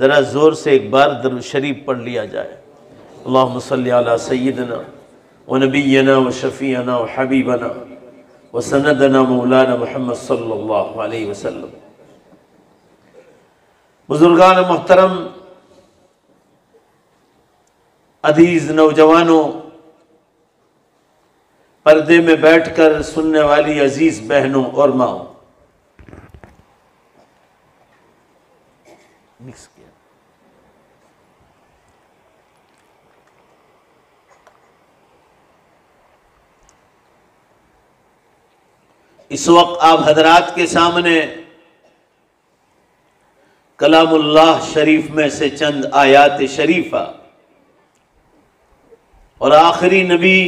ज़रा ज़ोर से एक बार दरूद शरीफ पढ़ लिया जाए। अल्लाहुम्मा सल्ली अला सय्यिदना व नबिय्यना व शफ़ीअना व हबीबना व सनदना मौलाना मुहम्मद सल्लल्लाहु अलैहि वसल्लम। बुजुर्गान मोहतरम, अजीज नौजवानों, पर्दे में बैठकर सुनने वाली अजीज बहनों और माओ, मिक्स किया। इस वक्त आप हजरात के सामने कलामुल्लाह शरीफ में से चंद आयात शरीफा और आखिरी नबी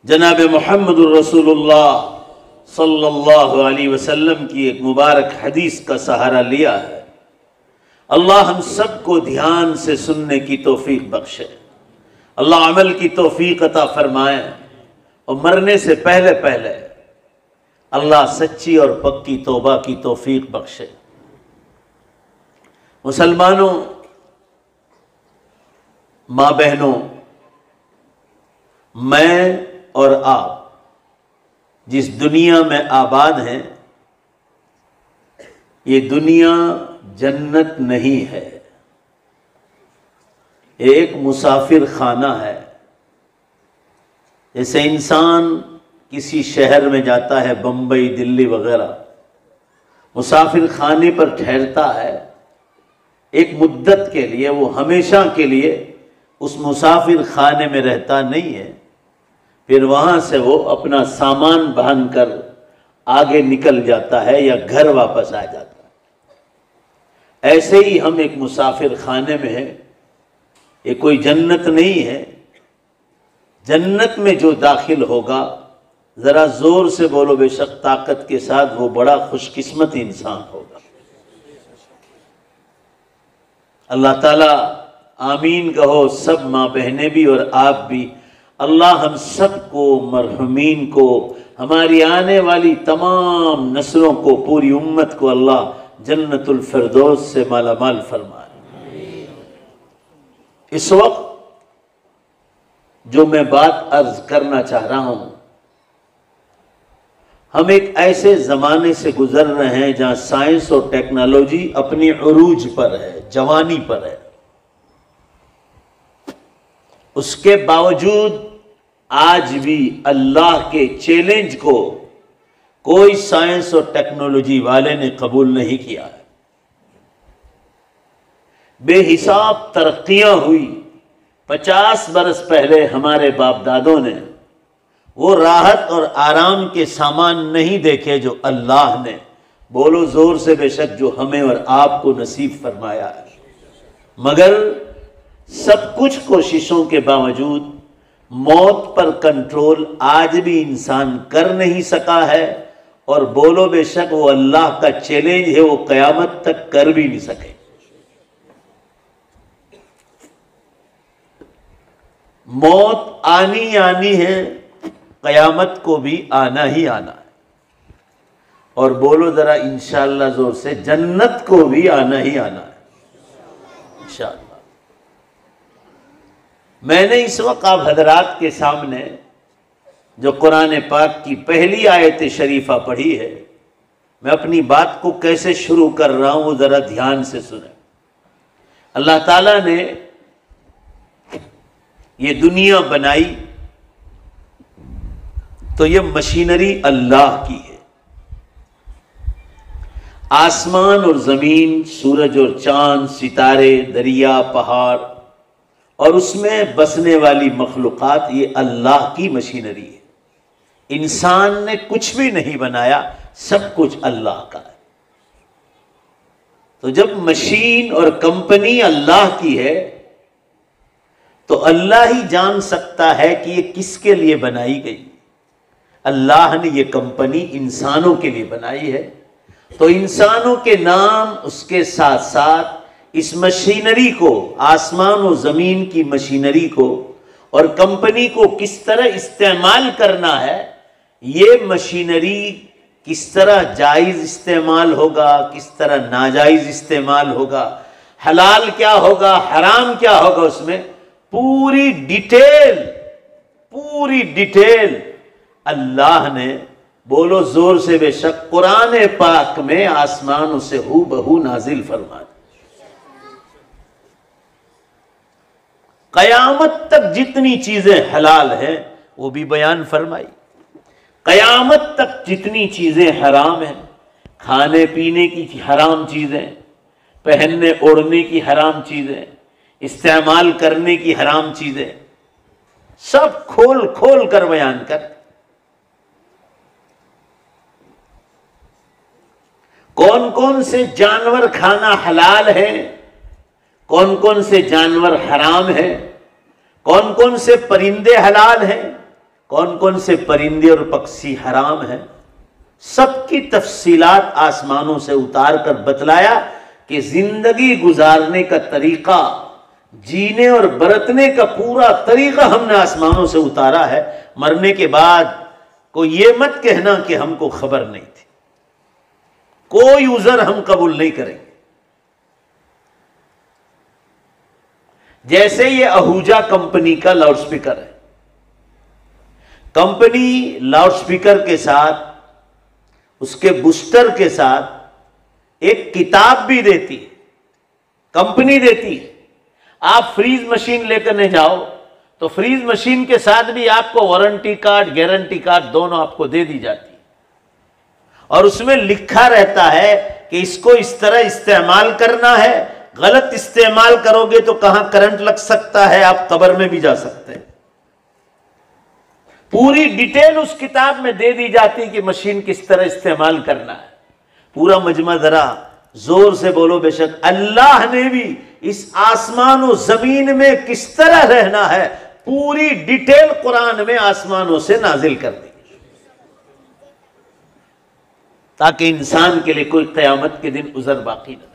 जनाब मुहम्मदुर रसूलुल्लाह सल्लल्लाहु अलैहि वसल्लम की एक मुबारक हदीस का सहारा लिया है। अल्लाह हम सबको ध्यान से सुनने की तौफीक बख्शे, अल्लाह अमल की तौफीक अता फरमाए और मरने से पहले पहले अल्लाह सच्ची और पक्की तौबा की तौफीक बख्शे। मुसलमानों, माँ बहनों, मैं और आप जिस दुनिया में आबाद हैं, ये दुनिया जन्नत नहीं है, एक मुसाफिर खाना है। जैसे इंसान किसी शहर में जाता है, बम्बई, दिल्ली वगैरह, मुसाफिर खाने पर ठहरता है एक मुद्दत के लिए, वो हमेशा के लिए उस मुसाफिर खाने में रहता नहीं है। फिर वहाँ से वो अपना सामान बहन कर आगे निकल जाता है या घर वापस आ जाता है। ऐसे ही हम एक मुसाफिर खाने में हैं, ये कोई जन्नत नहीं है। जन्नत में जो दाखिल होगा, ज़रा ज़ोर से बोलो बेशक ताकत के साथ, वो बड़ा खुशकिस्मत इंसान होगा। अल्लाह ताला आमीन कहो, सब माँ बहनें भी और आप भी। अल्लाह हम सबको, मरहुमीन को, हमारी आने वाली तमाम नस्लों को, पूरी उम्मत को अल्लाह जन्नतुल फिरदौस से माला माल फरमाए। इस वक्त जो मैं बात अर्ज करना चाह रहा हूं, हम एक ऐसे ज़माने से गुजर रहे हैं जहां साइंस और टेक्नोलॉजी अपनी उरूज पर है, जवानी पर है। उसके बावजूद आज भी अल्लाह के चैलेंज को कोई साइंस और टेक्नोलॉजी वाले ने कबूल नहीं किया है। बेहिसाब तरक्कियां हुई। 50 बरस पहले हमारे बाप दादों ने वो राहत और आराम के सामान नहीं देखे जो अल्लाह ने, बोलो जोर से बेशक, जो हमें और आपको नसीब फरमाया है। मगर सब कुछ कोशिशों के बावजूद मौत पर कंट्रोल आज भी इंसान कर नहीं सका है। और बोलो बेशक वो अल्लाह का चैलेंज है, वो कयामत तक कर भी नहीं सके। मौत आनी आनी है, कयामत को भी आना ही आना है। और बोलो जरा इंशाअल्लाह जोर से, जन्नत को भी आना ही आना है इंशाअल्लाह। मैंने इस वक्त आप हजरात के सामने जो कुरान पाक की पहली आयत शरीफा पढ़ी है, मैं अपनी बात को कैसे शुरू कर रहा हूं वो जरा ध्यान से सुने। अल्लाह ताला ने ये दुनिया बनाई तो ये मशीनरी अल्लाह की है। आसमान और जमीन, सूरज और चांद, सितारे, दरिया, पहाड़ और उसमें बसने वाली मखलूकात, ये अल्लाह की मशीनरी है। इंसान ने कुछ भी नहीं बनाया, सब कुछ अल्लाह का है। तो जब मशीन और कंपनी अल्लाह की है तो अल्लाह ही जान सकता है कि ये किसके लिए बनाई गई। अल्लाह ने ये कंपनी इंसानों के लिए बनाई है, तो इंसानों के नाम, उसके साथ साथ इस मशीनरी को, आसमान और जमीन की मशीनरी को और कंपनी को किस तरह इस्तेमाल करना है, ये मशीनरी किस तरह जायज़ इस्तेमाल होगा, किस तरह नाजायज़ इस्तेमाल होगा, हलाल क्या होगा, हराम क्या होगा, उसमें पूरी डिटेल अल्लाह ने, बोलो जोर से बेशक, कुरान पाक में आसमानों से हूबहू नाजिल फरमा दी। कयामत तक जितनी चीजें हलाल हैं वो भी बयान फरमाई, कयामत तक जितनी चीजें हराम हैं, खाने पीने की हराम चीजें, पहनने ओढ़ने की हराम चीजें, इस्तेमाल करने की हराम चीजें, सब खोल खोल कर बयान कर। कौन कौन से जानवर खाना हलाल है, कौन कौन से जानवर हराम है, कौन कौन से परिंदे हलाल हैं, कौन कौन से परिंदे और पक्षी हराम हैं, सबकी तफसीलात आसमानों से उतार कर बतलाया कि जिंदगी गुजारने का तरीका, जीने और बरतने का पूरा तरीका हमने आसमानों से उतारा है। मरने के बाद कोई ये मत कहना कि हमको खबर नहीं थी, कोई उज़र हम कबूल नहीं करेंगे। जैसे ये आहूजा कंपनी का लाउडस्पीकर है, कंपनी लाउडस्पीकर के साथ, उसके बूस्टर के साथ एक किताब भी देती है, कंपनी देती है। आप फ्रीज मशीन लेकर नहीं जाओ तो फ्रीज मशीन के साथ भी आपको वारंटी कार्ड, गारंटी कार्ड दोनों आपको दे दी जाती है, और उसमें लिखा रहता है कि इसको इस तरह इस्तेमाल करना है, गलत इस्तेमाल करोगे तो कहां करंट लग सकता है, आप कब्र में भी जा सकते हैं। पूरी डिटेल उस किताब में दे दी जाती कि मशीन किस तरह इस्तेमाल करना है। पूरा मजमा जरा जोर से बोलो बेशक, अल्लाह ने भी इस आसमान और जमीन में किस तरह रहना है पूरी डिटेल कुरान में आसमानों से नाजिल कर दी, ताकि इंसान के लिए कोई क़यामत के दिन उज़र बाकी न रहे।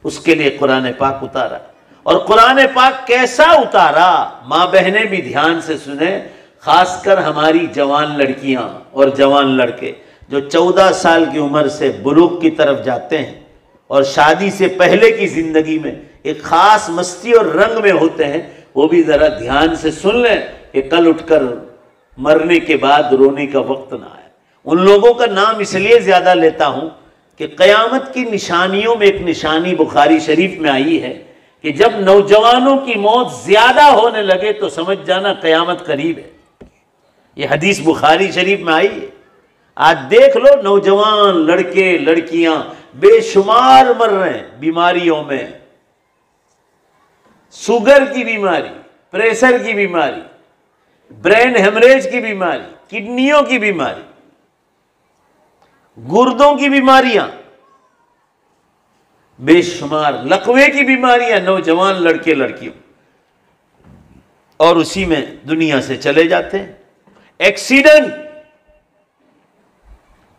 उसके लिए कुरान पाक उतारा। और कुरान पाक कैसा उतारा, माँ बहनें भी ध्यान से सुने, खासकर हमारी जवान लड़कियां और जवान लड़के जो 14 साल की उम्र से बुलूग की तरफ जाते हैं और शादी से पहले की जिंदगी में एक खास मस्ती और रंग में होते हैं, वो भी जरा ध्यान से सुन लें कि कल उठकर मरने के बाद रोने का वक्त ना आए। उन लोगों का नाम इसलिए ज्यादा लेता हूं कि क़यामत की निशानियों में एक निशानी बुखारी शरीफ में आई है कि जब नौजवानों की मौत ज्यादा होने लगे तो समझ जाना क़यामत करीब है। ये हदीस बुखारी शरीफ में आई है। आज देख लो, नौजवान लड़के लड़कियां बेशुमार मर रहे हैं बीमारियों में, शुगर की बीमारी, प्रेशर की बीमारी, ब्रेन हेमरेज की बीमारी, किडनियों की बीमारी, गुर्दों की बीमारियां, बेशुमार लकवे की बीमारियां, नौजवान लड़के लड़कियों, और उसी में दुनिया से चले जाते हैं। एक्सीडेंट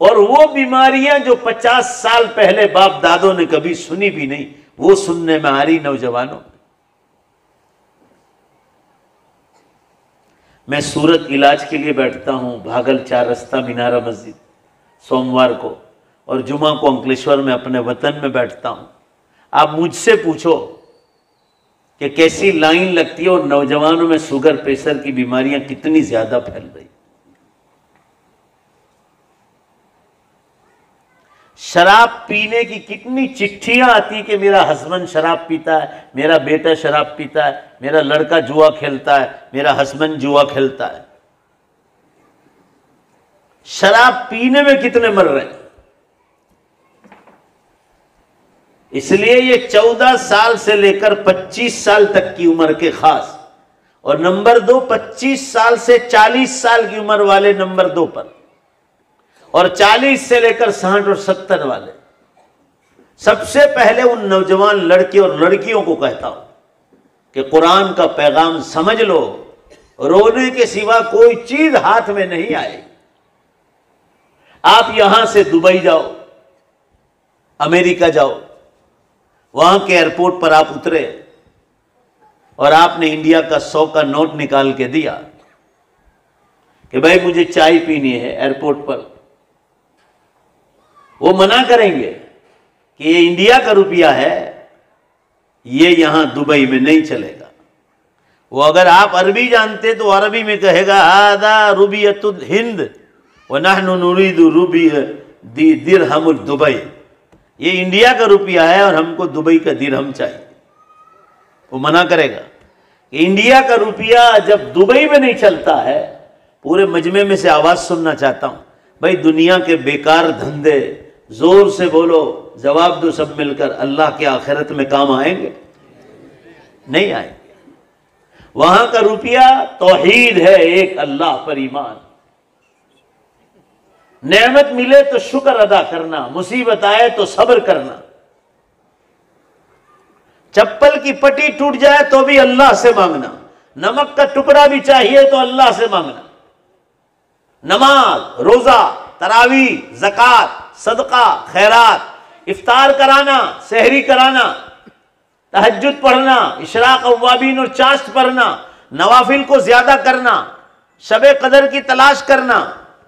और वो बीमारियां जो 50 साल पहले बाप दादों ने कभी सुनी भी नहीं, वो सुनने में आ रही नौजवानों। मैं सूरत इलाज के लिए बैठता हूं, भागल 4 रास्ता मीनारा मस्जिद सोमवार को, और जुमा को अंकलेश्वर में अपने वतन में बैठता हूं। आप मुझसे पूछो कि कैसी लाइन लगती है और नौजवानों में शुगर प्रेशर की बीमारियां कितनी ज्यादा फैल रही। शराब पीने की कितनी चिट्ठियां आती कि मेरा हस्बैंड शराब पीता है, मेरा बेटा शराब पीता है, मेरा लड़का जुआ खेलता है, मेरा हस्बैंड जुआ खेलता है। शराब पीने में कितने मर रहे हैं। इसलिए ये 14 साल से लेकर 25 साल तक की उम्र के खास, और नंबर 2 25 साल से 40 साल की उम्र वाले नंबर 2 पर, और 40 से लेकर 60 और 70 वाले। सबसे पहले उन नौजवान लड़के और लड़कियों को कहता हूं कि कुरान का पैगाम समझ लो, रोने के सिवा कोई चीज हाथ में नहीं आएगी। आप यहां से दुबई जाओ, अमेरिका जाओ, वहां के एयरपोर्ट पर आप उतरे और आपने इंडिया का 100 का नोट निकाल के दिया कि भाई मुझे चाय पीनी है एयरपोर्ट पर, वो मना करेंगे कि ये इंडिया का रुपया है, ये यहां दुबई में नहीं चलेगा। वो अगर आप अरबी जानते तो अरबी में कहेगा हादा रुबियतुल हिंद व नहनु नुरीदु रुबी दिरहमुल दुबई। ये इंडिया का रुपया है और हमको दुबई का दिरहम चाहिए। वो मना करेगा कि इंडिया का रुपया जब दुबई में नहीं चलता है। पूरे मजमे में से आवाज सुनना चाहता हूं, भाई दुनिया के बेकार धंधे जोर से बोलो, जवाब दो सब मिलकर, अल्लाह के आखिरत में काम आएंगे? नहीं आएंगे। वहां का रुपया तौहीद है, एक अल्लाह पर ईमान। नेमत मिले तो शुक्र अदा करना, मुसीबत आए तो सब्र करना। चप्पल की पट्टी टूट जाए तो भी अल्लाह से मांगना, नमक का टुकड़ा भी चाहिए तो अल्लाह से मांगना। नमाज, रोजा, तरावी, ज़कात, सदका, खैरात, इफ्तार कराना, सहरी कराना, तहज्जुद पढ़ना, इशराक अव्वाबीन और चाश्त पढ़ना, नवाफिल को ज्यादा करना, शबे कदर की तलाश करना,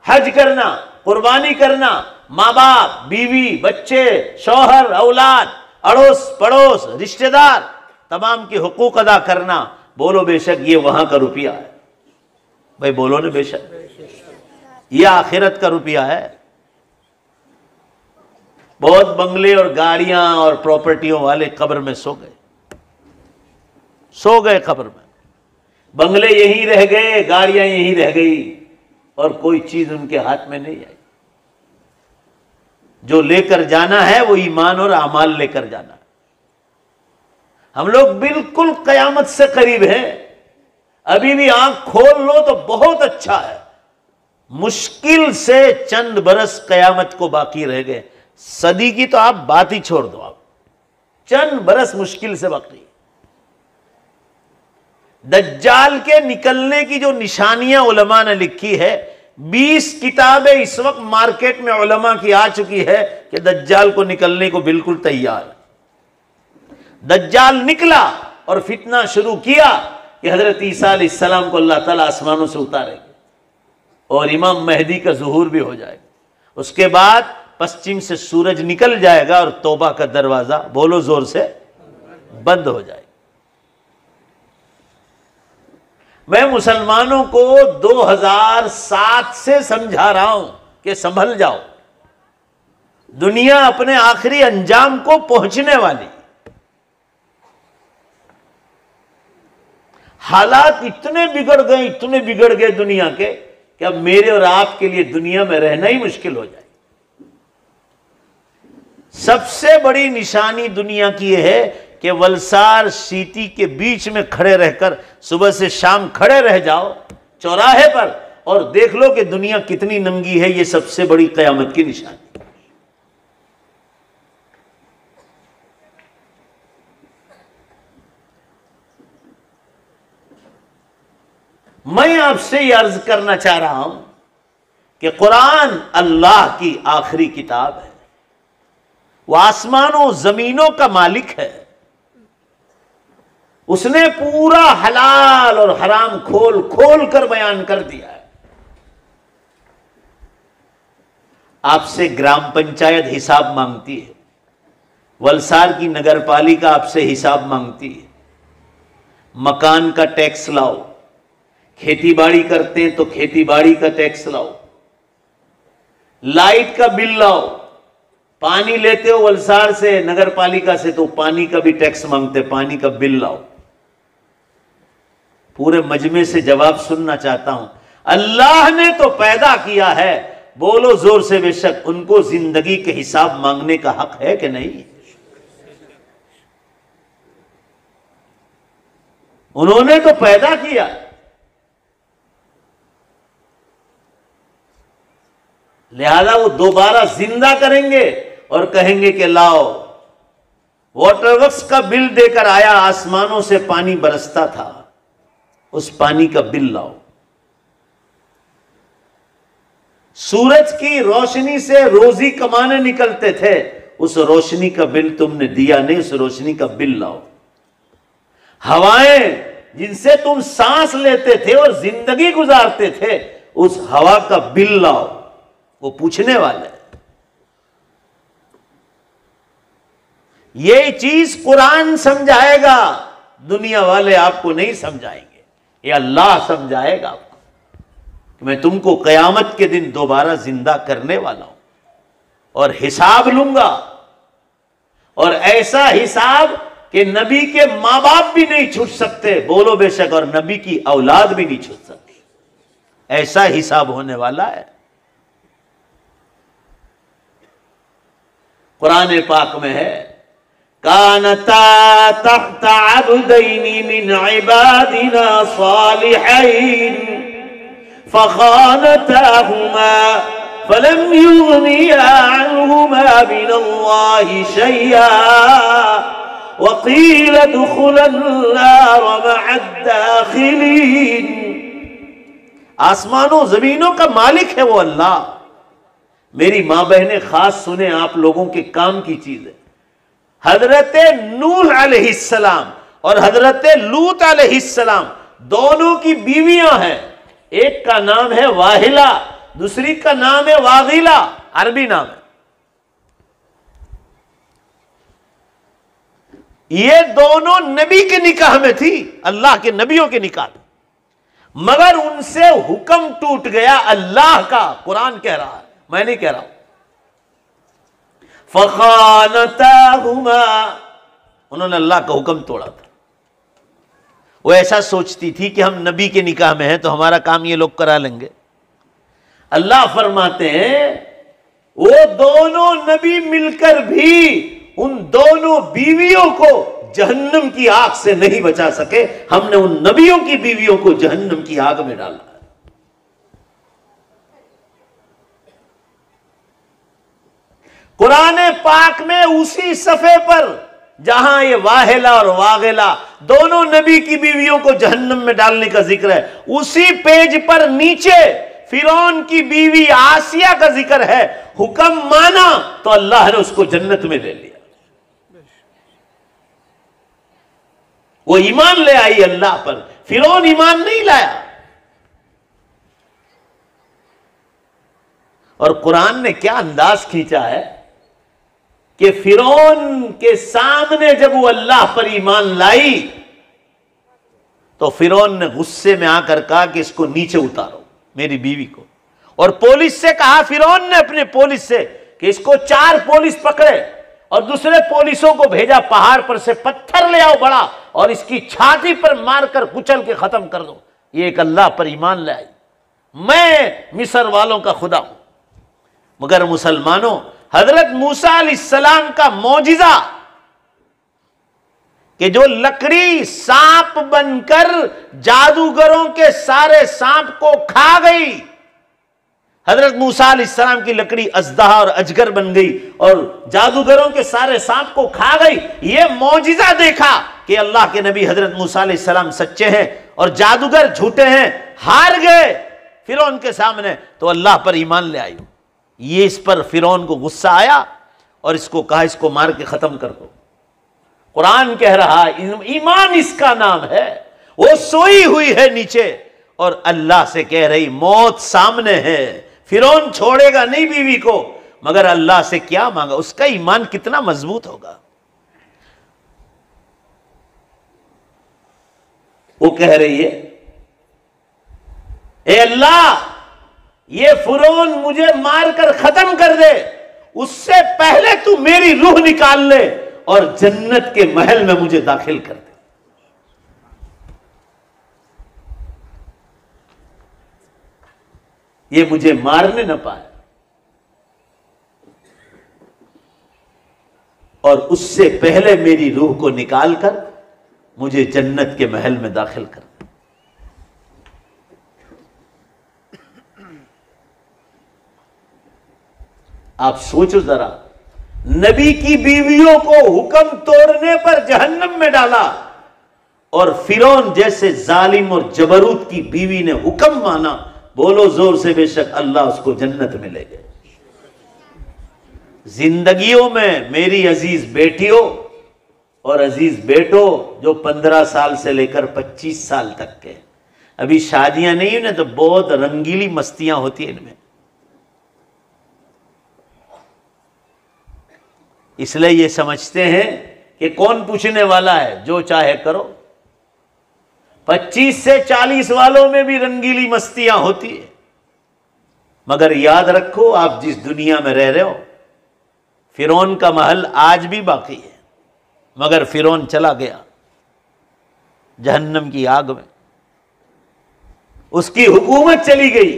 हज करना, कुर्बानी करना, माँ बाप, बीवी, बच्चे, शौहर, औलाद, अड़ोस पड़ोस, रिश्तेदार, तमाम के हुकूक अदा करना। बोलो बेशक ये वहां का रुपया है। भाई बोलो ना बेशक, ये आखिरत का रुपया है। बहुत बंगले और गाड़ियां और प्रॉपर्टियों वाले कब्र में सो गए, सो गए कब्र में। बंगले यहीं रह गए, गाड़ियां यहीं रह गई और कोई चीज उनके हाथ में नहीं आई। जो लेकर जाना है वो ईमान और अमाल लेकर जाना है। हम लोग बिल्कुल कयामत से करीब हैं। अभी भी आंख खोल लो तो बहुत अच्छा है। मुश्किल से चंद बरस कयामत को बाकी रह गए। सदी की तो आप बात ही छोड़ दो, आप चंद बरस मुश्किल से बाकी। दज्जाल के निकलने की जो निशानियां उलमा ने लिखी है, 20 किताबें इस वक्त मार्केट में उलमा की आ चुकी है कि दज्जाल को निकलने को बिल्कुल तैयार है। दज्जाल निकला और फितना शुरू किया कि हजरत ईसा अलैहिस्सलाम को अल्लाह ताला आसमानों से उतारेंगे और इमाम मेहदी का ज़ुहूर भी हो जाएगा। उसके बाद पश्चिम से सूरज निकल जाएगा और तौबा का दरवाजा, बोलो जोर से, बंद हो जाएगा। मैं मुसलमानों को 2007 से समझा रहा हूं कि संभल जाओ, दुनिया अपने आखिरी अंजाम को पहुंचने वाली। हालात इतने बिगड़ गए दुनिया के कि अब मेरे और आपके लिए दुनिया में रहना ही मुश्किल हो जाए। सबसे बड़ी निशानी दुनिया की यह है कि वलसार सीटी के बीच में खड़े रहकर सुबह से शाम खड़े रह जाओ चौराहे पर और देख लो कि दुनिया कितनी नंगी है। यह सबसे बड़ी कयामत की निशानी। मैं आपसे यह अर्ज करना चाह रहा हूं कि कुरान अल्लाह की आखिरी किताब है। वो आसमानों जमीनों का मालिक है। उसने पूरा हलाल और हराम खोल खोल कर बयान कर दिया है। आपसे ग्राम पंचायत हिसाब मांगती है, वलसार की नगर पालिका आपसे हिसाब मांगती है। मकान का टैक्स लाओ, खेती बाड़ी करते हैं तो खेती बाड़ी का टैक्स लाओ, लाइट का बिल लाओ, पानी लेते हो वलसार से नगर पालिका से तो पानी का भी टैक्स मांगते, पानी का बिल लाओ। पूरे मजमे से जवाब सुनना चाहता हूं। अल्लाह ने तो पैदा किया है, बोलो जोर से बेशक, उनको जिंदगी के हिसाब मांगने का हक है कि नहीं? उन्होंने तो पैदा किया। लिहाजा वो दोबारा जिंदा करेंगे और कहेंगे कि लाओ, वाटर वर्क्स का बिल देकर आया, आसमानों से पानी बरसता था, उस पानी का बिल लाओ। सूरज की रोशनी से रोजी कमाने निकलते थे, उस रोशनी का बिल तुमने दिया नहीं, उस रोशनी का बिल लाओ। हवाएं जिनसे तुम सांस लेते थे और जिंदगी गुजारते थे, उस हवा का बिल लाओ। वो पूछने वाले। ये चीज कुरान समझाएगा, दुनिया वाले आपको नहीं समझाएंगे, ये अल्लाह समझाएगा आपको कि मैं तुमको कयामत के दिन दोबारा जिंदा करने वाला हूं और हिसाब लूंगा, और ऐसा हिसाब कि नबी के मां बाप भी नहीं छूट सकते, बोलो बेशक, और नबी की औलाद भी नहीं छूट सकती। ऐसा हिसाब होने वाला है। कुरान पाक में है, कानता तहता अब्दैनी मिन इबादिना सालिहीन फखानताहुमा फलम युगनिया अन्हुमा मिनल्लाहि शैया वक़ील दुखुलन नार मअद्दाखिलीन। आसमानों जमीनों का मालिक है वो अल्लाह। मेरी मां बहनें खास सुने, आप लोगों के काम की चीज है। हजरत नूह अलैहिस्सलाम और हजरत लूत अलैहिस्सलाम दोनों की बीवियां हैं। एक का नाम है वाहिला, दूसरी का नाम है वागिला, अरबी नाम है। ये दोनों नबी के निकाह में थी, अल्लाह के नबियों के निकाह में, मगर उनसे हुक्म टूट गया अल्लाह का। कुरान कह रहा है, मैं नहीं कह रहा हूं। फखानताहुमा, उन्होंने अल्लाह का हुक्म तोड़ा था। वो ऐसा सोचती थी कि हम नबी के निकाह में हैं तो हमारा काम ये लोग करा लेंगे। अल्लाह फरमाते हैं वो दोनों नबी मिलकर भी उन दोनों बीवियों को जहन्नम की आग से नहीं बचा सके। हमने उन नबियों की बीवियों को जहन्नम की आग में डाला। कुरान पाक में उसी सफ़े पर जहां ये वाहिला और वागिला दोनों नबी की बीवियों को जहन्नम में डालने का जिक्र है, उसी पेज पर नीचे फिरौन की बीवी आसिया का जिक्र है। हुक्म माना तो अल्लाह ने उसको जन्नत में ले लिया। वो ईमान ले आई अल्लाह पर, फिरौन ईमान नहीं लाया। और कुरान ने क्या अंदाज खींचा है कि फिरौन के सामने जब वो अल्लाह पर ईमान लाई तो फिरौन ने गुस्से में आकर कहा कि इसको नीचे उतारो, मेरी बीवी को। और पुलिस से कहा, फिरौन ने अपने पुलिस से, कि इसको 4 पुलिस पकड़े और दूसरे पुलिसों को भेजा, पहाड़ पर से पत्थर ले आओ बड़ा और इसकी छाती पर मारकर कुचल के खत्म कर दो। ये एक अल्लाह पर ईमान लाई, मैं मिस्र वालों का खुदा हूं। मगर मुसलमानों, हजरत मूसा अलैहिस्सलाम का मौजिजा कि जो लकड़ी सांप बनकर जादूगरों के सारे सांप को खा गई, हजरत मूसा अलैहिस्सलाम की लकड़ी अजदहा और अजगर बन गई और जादूगरों के सारे सांप को खा गई। यह मौजिजा देखा कि अल्लाह के नबी हजरत मूसा अलैहिस्सलाम सच्चे हैं और जादूगर झूठे हैं, हार गए फिरौन के सामने, तो अल्लाह पर ईमान ले आई। ये इस पर फिरौन को गुस्सा आया और इसको कहा, इसको मार के खत्म कर दो। कुरान कह रहा है ईमान इसका नाम है। वो सोई हुई है नीचे और अल्लाह से कह रही, मौत सामने है, फिरौन छोड़ेगा नहीं बीवी को, मगर अल्लाह से क्या मांगा। उसका ईमान कितना मजबूत होगा। वो कह रही है, ए अल्लाह, ये फिरौन मुझे मारकर खत्म कर दे, उससे पहले तू मेरी रूह निकाल ले और जन्नत के महल में मुझे दाखिल कर दे। ये मुझे मारने न पाए और उससे पहले मेरी रूह को निकालकर मुझे जन्नत के महल में दाखिल कर। आप सोचो जरा, नबी की बीवियों को हुक्म तोड़ने पर जहन्नम में डाला और फिरौन जैसे जालिम और जबरूत की बीवी ने हुक्म माना। बोलो जोर से, बेशक अल्लाह उसको जन्नत में ले गए। जिंदगियों में मेरी अजीज बेटियों और अजीज बेटों जो 15 साल से लेकर 25 साल तक के, अभी शादियां नहीं हुई ना, तो बहुत रंगीली मस्तियां होती है इनमें। इसलिए ये समझते हैं कि कौन पूछने वाला है, जो चाहे करो। 25 से 40 वालों में भी रंगीली मस्तियां होती है, मगर याद रखो आप जिस दुनिया में रह रहे हो, फिरौन का महल आज भी बाकी है, मगर फिरौन चला गया जहन्नम की आग में, उसकी हुकूमत चली गई।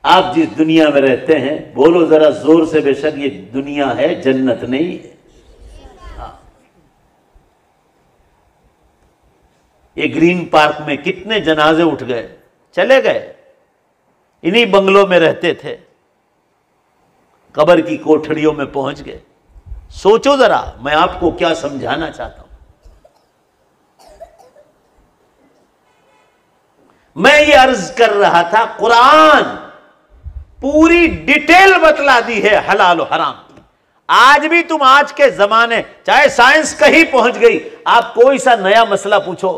आप जिस दुनिया में रहते हैं, बोलो जरा जोर से, बेशक ये दुनिया है, जन्नत नहीं है। हाँ। ये ग्रीन पार्क में कितने जनाजे उठ गए, चले गए, इन्हीं बंगलों में रहते थे, कब्र की कोठरियों में पहुंच गए। सोचो जरा, मैं आपको क्या समझाना चाहता हूं। मैं ये अर्ज कर रहा था, कुरान पूरी डिटेल बतला दी है हलाल और हराम की। आज भी तुम आज के जमाने, चाहे साइंस कहीं पहुंच गई, आप कोई सा नया मसला पूछो,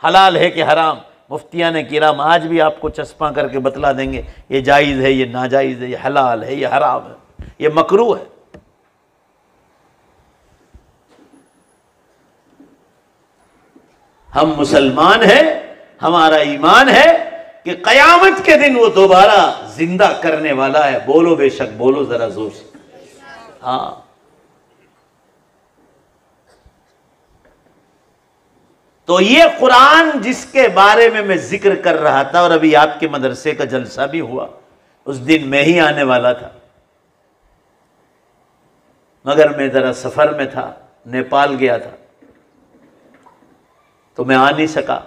हलाल है कि हराम, मुफ्तियान किराम आज भी आपको चस्पा करके बतला देंगे, ये जायज़ है, ये नाजायज़ है, ये हलाल है, ये हराम है, ये मकरूह है। हम मुसलमान हैं, हमारा ईमान है कि कयामत के दिन वो दोबारा जिंदा करने वाला है। बोलो बेशक, बोलो जरा जोर से। हाँ, तो ये कुरान जिसके बारे में मैं जिक्र कर रहा था, और अभी आपके मदरसे का जलसा भी हुआ, उस दिन मैं ही आने वाला था, मगर मैं जरा सफर में था, नेपाल गया था, तो मैं आ नहीं सका।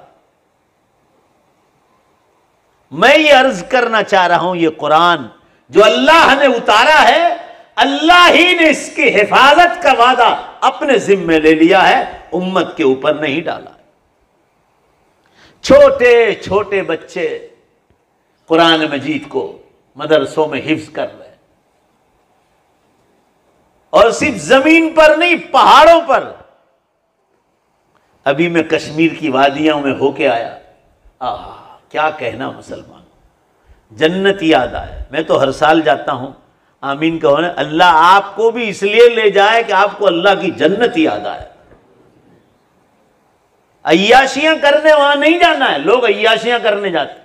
मैं ये अर्ज करना चाह रहा हूं, ये कुरान जो अल्लाह ने उतारा है, अल्लाह ही ने इसकी हिफाजत का वादा अपने जिम्मे ले लिया है, उम्मत के ऊपर नहीं डाला। छोटे छोटे बच्चे कुरान मजीद को मदरसों में हिफ्ज कर रहे हैं, और सिर्फ जमीन पर नहीं, पहाड़ों पर। अभी मैं कश्मीर की वादियों में होके आया, आहा क्या कहना मुसलमान, जन्नत याद आया। मैं तो हर साल जाता हूं, आमीन कहो ना, अल्लाह आपको भी इसलिए ले जाए कि आपको अल्लाह की जन्नत याद आए। अय्याशियां करने वहां नहीं जाना है, लोग अय्याशियां करने जाते,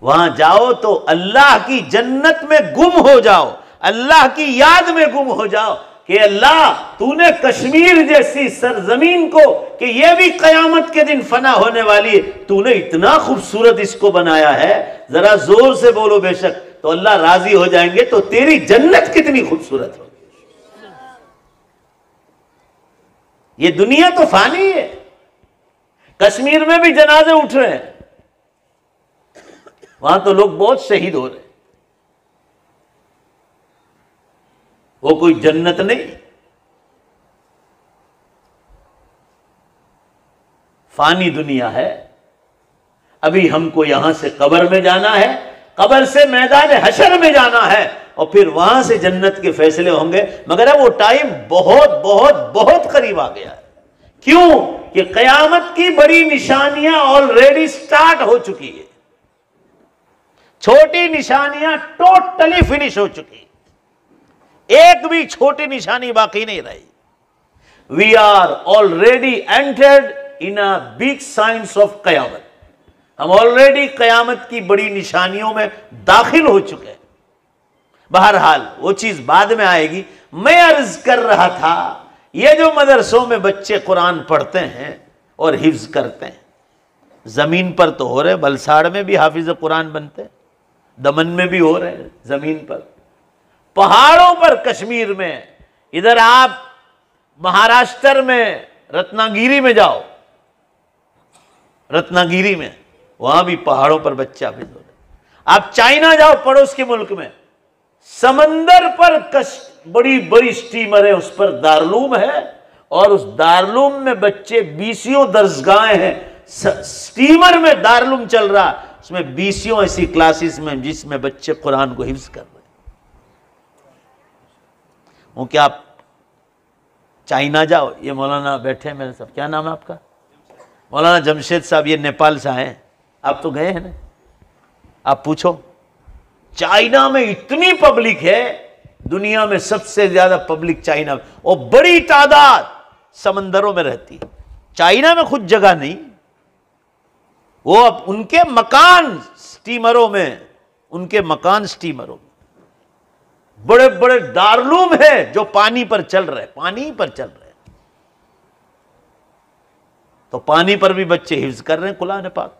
वहां जाओ तो अल्लाह की जन्नत में गुम हो जाओ, अल्लाह की याद में गुम हो जाओ कि अल्लाह तूने कश्मीर जैसी सरजमीन को, कि यह भी कयामत के दिन फना होने वाली है, तूने इतना खूबसूरत इसको बनाया है, जरा जोर से बोलो बेशक, तो अल्लाह राजी हो जाएंगे। तो तेरी जन्नत कितनी खूबसूरत होगी। ये दुनिया तो फानी है। कश्मीर में भी जनाजे उठ रहे हैं, वहां तो लोग बहुत शहीद हो रहे हैं, वो कोई जन्नत नहीं, फानी दुनिया है। अभी हमको यहां से कब्र में जाना है, कब्र से मैदान हशर में जाना है, और फिर वहां से जन्नत के फैसले होंगे। मगर अब वो टाइम बहुत बहुत बहुत करीब आ गया है। क्यों? कि कयामत की बड़ी निशानियां ऑलरेडी स्टार्ट हो चुकी है, छोटी निशानियां टोटली फिनिश हो चुकी, एक भी छोटी निशानी बाकी नहीं रही। We are already entered in a big science of कयामत। हम ऑलरेडी कयामत की बड़ी निशानियों में दाखिल हो चुके हैं। बहरहाल वो चीज बाद में आएगी। मैं अर्ज कर रहा था, ये जो मदरसों में बच्चे कुरान पढ़ते हैं और हिफ्ज करते हैं, जमीन पर तो हो रहे, बलसाड़ में भी हाफिज कुरान बनते हैं, दमन में भी हो रहे हैं, जमीन पर, पहाड़ों पर, कश्मीर में, इधर आप महाराष्ट्र में रत्नागिरी में जाओ, रत्नागिरी में, वहां भी पहाड़ों पर बच्चे हाफिज हो रहे। आप चाइना जाओ, पड़ोस के मुल्क में, समंदर पर बड़ी बड़ी स्टीमर है, उस पर दारुलूम है, और उस दारुलूम में बच्चे, 20 दरसगाहें हैं, स्टीमर में दारुलूम चल रहा, उसमें 20 ऐसी क्लासेस में जिसमें बच्चे कुरान को हिफ्ज कर रहे हैं। वो क्या आप चाइना जाओ, ये मौलाना बैठे हैं मेरे साथ, क्या नाम है आपका? मौलाना जमशेद साहब, ये नेपाल से आए हैं, आप तो गए हैं ना, आप पूछो, चाइना में इतनी पब्लिक है दुनिया में सबसे ज्यादा पब्लिक चाइना में, और बड़ी तादाद समंदरों में रहती है। चाइना में खुद जगह नहीं, वो अब उनके मकान स्टीमरों में, उनके मकान स्टीमरों में बड़े बड़े दारुलूम है जो पानी पर चल रहे, पानी पर चल रहे। तो पानी पर भी बच्चे हिफ्ज कर रहे हैं कुरान पाक।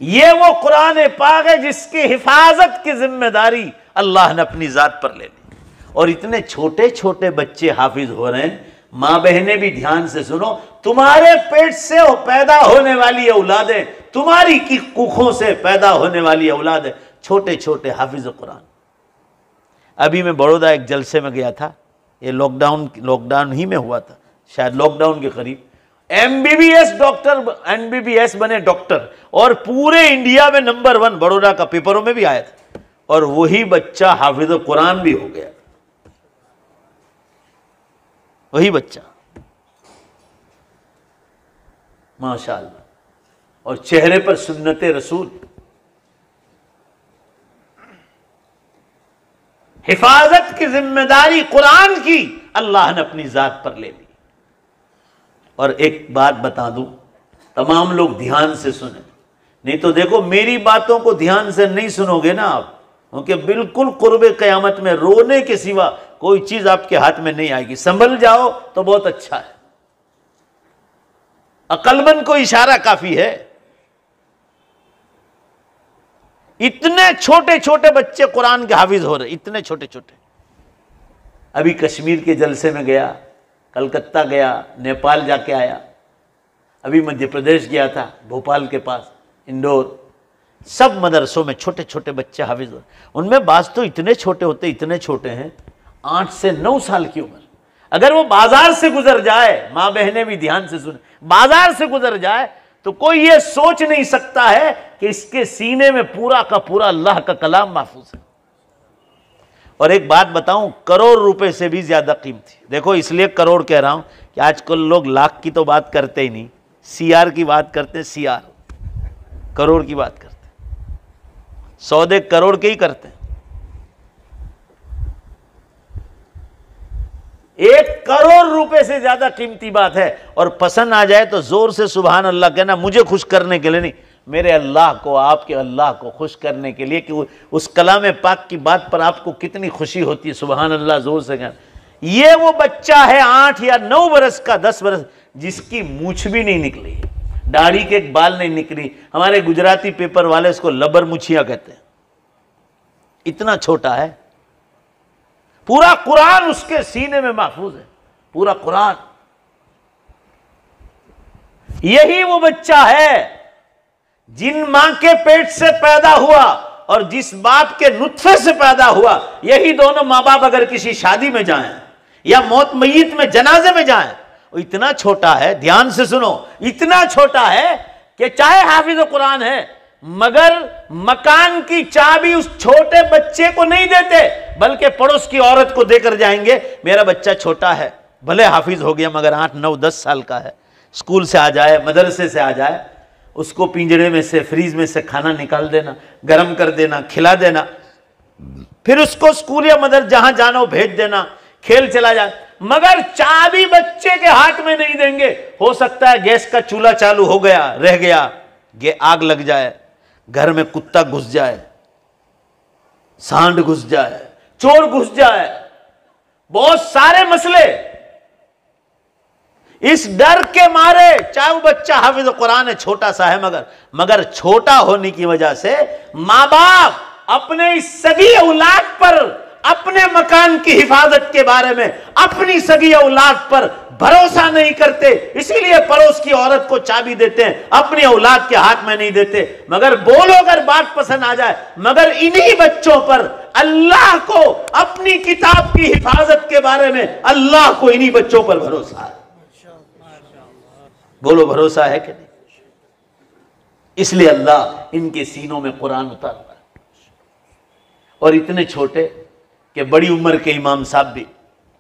ये वो कुरान पाक है जिसकी हिफाजत की जिम्मेदारी अल्लाह ने अपनी जात पर ले ली, और इतने छोटे छोटे बच्चे हाफिज हो रहे हैं। मां बहनें भी ध्यान से सुनो, तुम्हारे पेट से पैदा होने वाली औलादें, तुम्हारी की कुखों से पैदा होने वाली औलादें छोटे छोटे हाफिज कुरान। अभी मैं बड़ौदा एक जलसे में गया था, ये लॉकडाउन ही में हुआ था, शायद लॉकडाउन के करीब। एमबीबीएस डॉक्टर, एमबीबीएस बने डॉक्टर, और पूरे इंडिया में नंबर 1 बड़ौदा का पेपरों में भी आया था, और वही बच्चा हाफिज कुरान भी हो गया, वही बच्चा, माशाअल्लाह, और चेहरे पर सुन्नते रसूल। हिफाजत की जिम्मेदारी कुरान की अल्लाह ने अपनी जात पर ले ली। और एक बात बता दूं, तमाम लोग ध्यान से सुने, नहीं तो देखो मेरी बातों को ध्यान से नहीं सुनोगे ना आप, क्योंकि बिल्कुल कुर्बे क़यामत में रोने के सिवा कोई चीज आपके हाथ में नहीं आएगी। संभल जाओ तो बहुत अच्छा है, अक्लमंद को इशारा काफी है। इतने छोटे छोटे बच्चे कुरान के हाफिज हो रहे, इतने छोटे छोटे। अभी कश्मीर के जलसे में गया, कलकत्ता गया, नेपाल जाके आया, अभी मध्य प्रदेश गया था, भोपाल के पास इंदौर, सब मदरसों में छोटे छोटे बच्चे हाफिज हो। उनमें बाज तो इतने छोटे होते, इतने छोटे हैं, 8 से 9 साल की उम्र। अगर वो बाजार से गुजर जाए, मां बहनें भी ध्यान से सुने, बाजार से गुजर जाए तो कोई ये सोच नहीं सकता है कि इसके सीने में पूरा का पूरा अल्लाह का कलाम महफूज है। और एक बात बताऊं, करोड़ रुपए से भी ज्यादा कीमती। देखो इसलिए करोड़ कह रहा हूं कि आजकल लोग लाख की तो बात करते ही नहीं, सीआर की बात करते हैं, सीआर, करोड़ की बात करते हैं, सौदे करोड़ के ही करते हैं। 1 करोड़ रुपए से ज्यादा कीमती बात है। और पसंद आ जाए तो जोर से सुभान अल्लाह कहना, मुझे खुश करने के लिए नहीं, मेरे अल्लाह को, आपके अल्लाह को खुश करने के लिए, कि उस कलाम पाक की बात पर आपको कितनी खुशी होती है। सुभान अल्लाह जोर से कहना। ये वो बच्चा है 8 या 9 बरस का, 10 बरस, जिसकी मूछ भी नहीं निकली, दाढ़ी के एक बाल नहीं निकली। हमारे गुजराती पेपर वाले इसको लबर मुछिया कहते हैं, इतना छोटा है। पूरा कुरान उसके सीने में महफूज है, पूरा कुरान। यही वो बच्चा है जिन मां के पेट से पैदा हुआ और जिस बाप के नुत्फे से पैदा हुआ। यही दोनों मां बाप अगर किसी शादी में जाएं या मौत मय्यत में, जनाजे में जाएं, वो इतना छोटा है, ध्यान से सुनो, इतना छोटा है कि चाहे हाफिज कुरान है, मगर मकान की चाबी उस छोटे बच्चे को नहीं देते, बल्कि पड़ोस की औरत को देकर जाएंगे। मेरा बच्चा छोटा है, भले हाफिज हो गया मगर 8, 9, 10 साल का है, स्कूल से आ जाए, मदरसे से आ जाए, उसको पिंजरे में से, फ्रीज में से खाना निकाल देना, गर्म कर देना, खिला देना, फिर उसको स्कूल या मदरसे जहां जाना हो भेज देना, खेल चला जाए, मगर चाबी बच्चे के हाथ में नहीं देंगे। हो सकता है गैस का चूल्हा चालू हो गया, रह गया, आग लग जाए, घर में कुत्ता घुस जाए, सांड घुस जाए, चोर घुस जाए, बहुत सारे मसले। इस डर के मारे, चाहे वो बच्चा हाफिज कुरान है, छोटा सा है, मगर छोटा होने की वजह से मां बाप अपने इस सगी औलाद पर, अपने मकान की हिफाजत के बारे में अपनी सगी औलाद पर भरोसा नहीं करते, इसीलिए पड़ोस की औरत को चाबी देते हैं, अपनी औलाद के हाथ में नहीं देते। मगर बोलो अगर बात पसंद आ जाए, मगर इन्हीं बच्चों पर अल्लाह को, अपनी किताब की हिफाजत के बारे में अल्लाह को इन्हीं बच्चों पर भरोसा है। बोलो भरोसा है कि नहीं? इसलिए अल्लाह इनके सीनों में कुरान उतारता है। और इतने छोटे कि बड़ी उम्र के इमाम साहब भी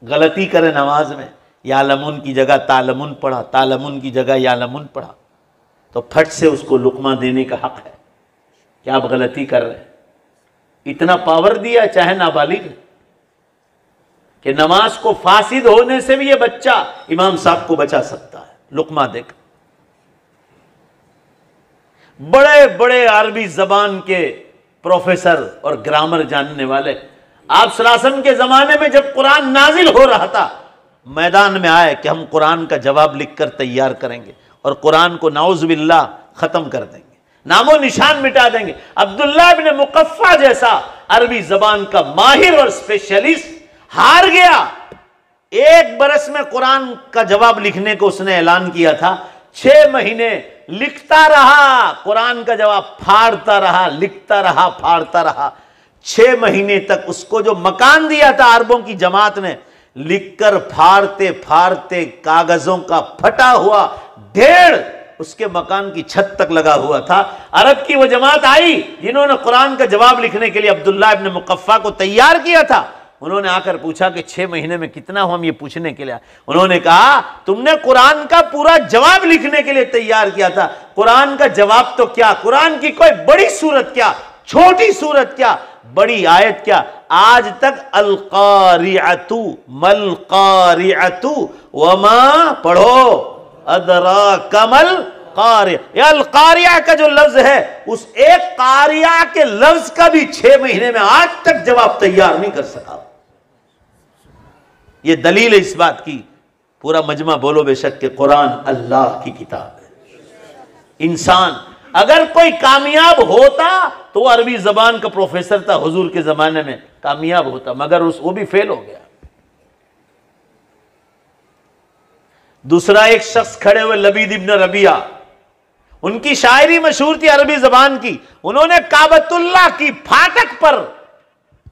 गलती करें नमाज में, यालमुन की जगह तालमुन पढ़ा, तालमुन की जगह यालमुन पढ़ा, तो फट से उसको लुकमा देने का हक है कि आप गलती कर रहे हैं। इतना पावर दिया, चाहे नाबालिग, कि नमाज को फासिद होने से भी ये बच्चा इमाम साहब को बचा सकता है। लुकमा देख, बड़े बड़े अरबी जबान के प्रोफेसर और ग्रामर जानने वाले आप सल्लल्लाहु अलैहि वसल्लम के जमाने में जब कुरान नाजिल हो रहा था, मैदान में आए कि हम कुरान का जवाब लिखकर तैयार करेंगे और कुरान को नाउज़ुबिल्लाह खत्म कर देंगे, नामो निशान मिटा देंगे। अब्दुल्लाह इब्न मुकफ्फा जैसा अरबी जबान का माहिर और स्पेशलिस्ट हार गया। 1 बरस में कुरान का जवाब लिखने को उसने ऐलान किया था, 6 महीने लिखता रहा, कुरान का जवाब फाड़ता रहा, लिखता रहा, फाड़ता रहा। 6 महीने तक उसको जो मकान दिया था अरबों की जमात ने, लिखकर फाड़ते फाड़ते कागजों का फटा हुआ ढेर उसके मकान की छत तक लगा हुआ था। अरब की वो जमात आई जिन्होंने कुरान का जवाब लिखने के लिए अब्दुल्लाह इब्न मुकफ्फा को तैयार किया था। उन्होंने आकर पूछा कि 6 महीने में कितना हो, हम ये पूछने के लिए। उन्होंने कहा, तुमने कुरान का पूरा जवाब लिखने के लिए तैयार किया था, कुरान का जवाब तो क्या, कुरान की कोई बड़ी सूरत क्या, छोटी सूरत क्या, बड़ी आयत क्या, आज तक अल कारिअतु मल कारिअतु वमा पढ़ो अदरा कमल कारिया। अल कारिया का जो लफ्ज है, उस एक कारिया के लफ्ज का भी 6 महीने में आज तक जवाब तैयार नहीं कर सका। ये दलील है इस बात की, पूरा मजमा बोलो बेशक कि कुरान अल्लाह की किताब है। इंसान अगर कोई कामयाब होता तो अरबी जबान का प्रोफेसर था हुजूर के जमाने में, कामयाब होता, मगर वो भी फेल हो गया। दूसरा एक शख्स खड़े हुए, लबीद इब्न रबिया, उनकी शायरी मशहूर थी अरबी जबान की। उन्होंने काबतुल्लाह की फाटक पर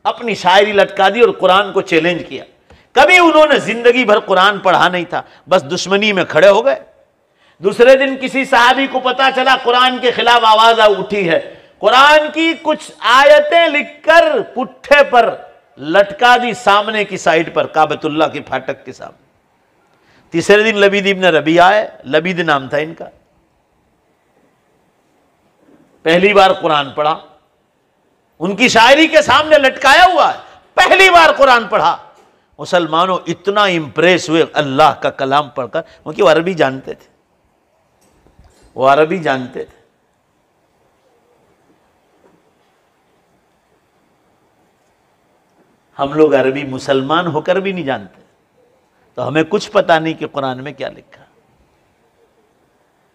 अपनी शायरी लटका दी और कुरान को चैलेंज किया। कभी उन्होंने जिंदगी भर कुरान पढ़ा नहीं था, बस दुश्मनी में खड़े हो गए। दूसरे दिन किसी सहाबी को पता चला कुरान के खिलाफ आवाज उठी है, कुरान की कुछ आयतें लिखकर पुट्ठे पर लटका दी सामने की साइड पर, काबतुल्लाह की फाटक के सामने। तीसरे दिन लबीद इब्न रबिया आए, लबीद नाम था इनका, पहली बार कुरान पढ़ा, उनकी शायरी के सामने लटकाया हुआ है, पहली बार कुरान पढ़ा। मुसलमानों इतना इंप्रेस हुए अल्लाह का कलाम पढ़कर, क्योंकि वो अरबी जानते थे, वो अरबी जानते थे। हम लोग अरबी मुसलमान होकर भी नहीं जानते, तो हमें कुछ पता नहीं कि कुरान में क्या लिखा।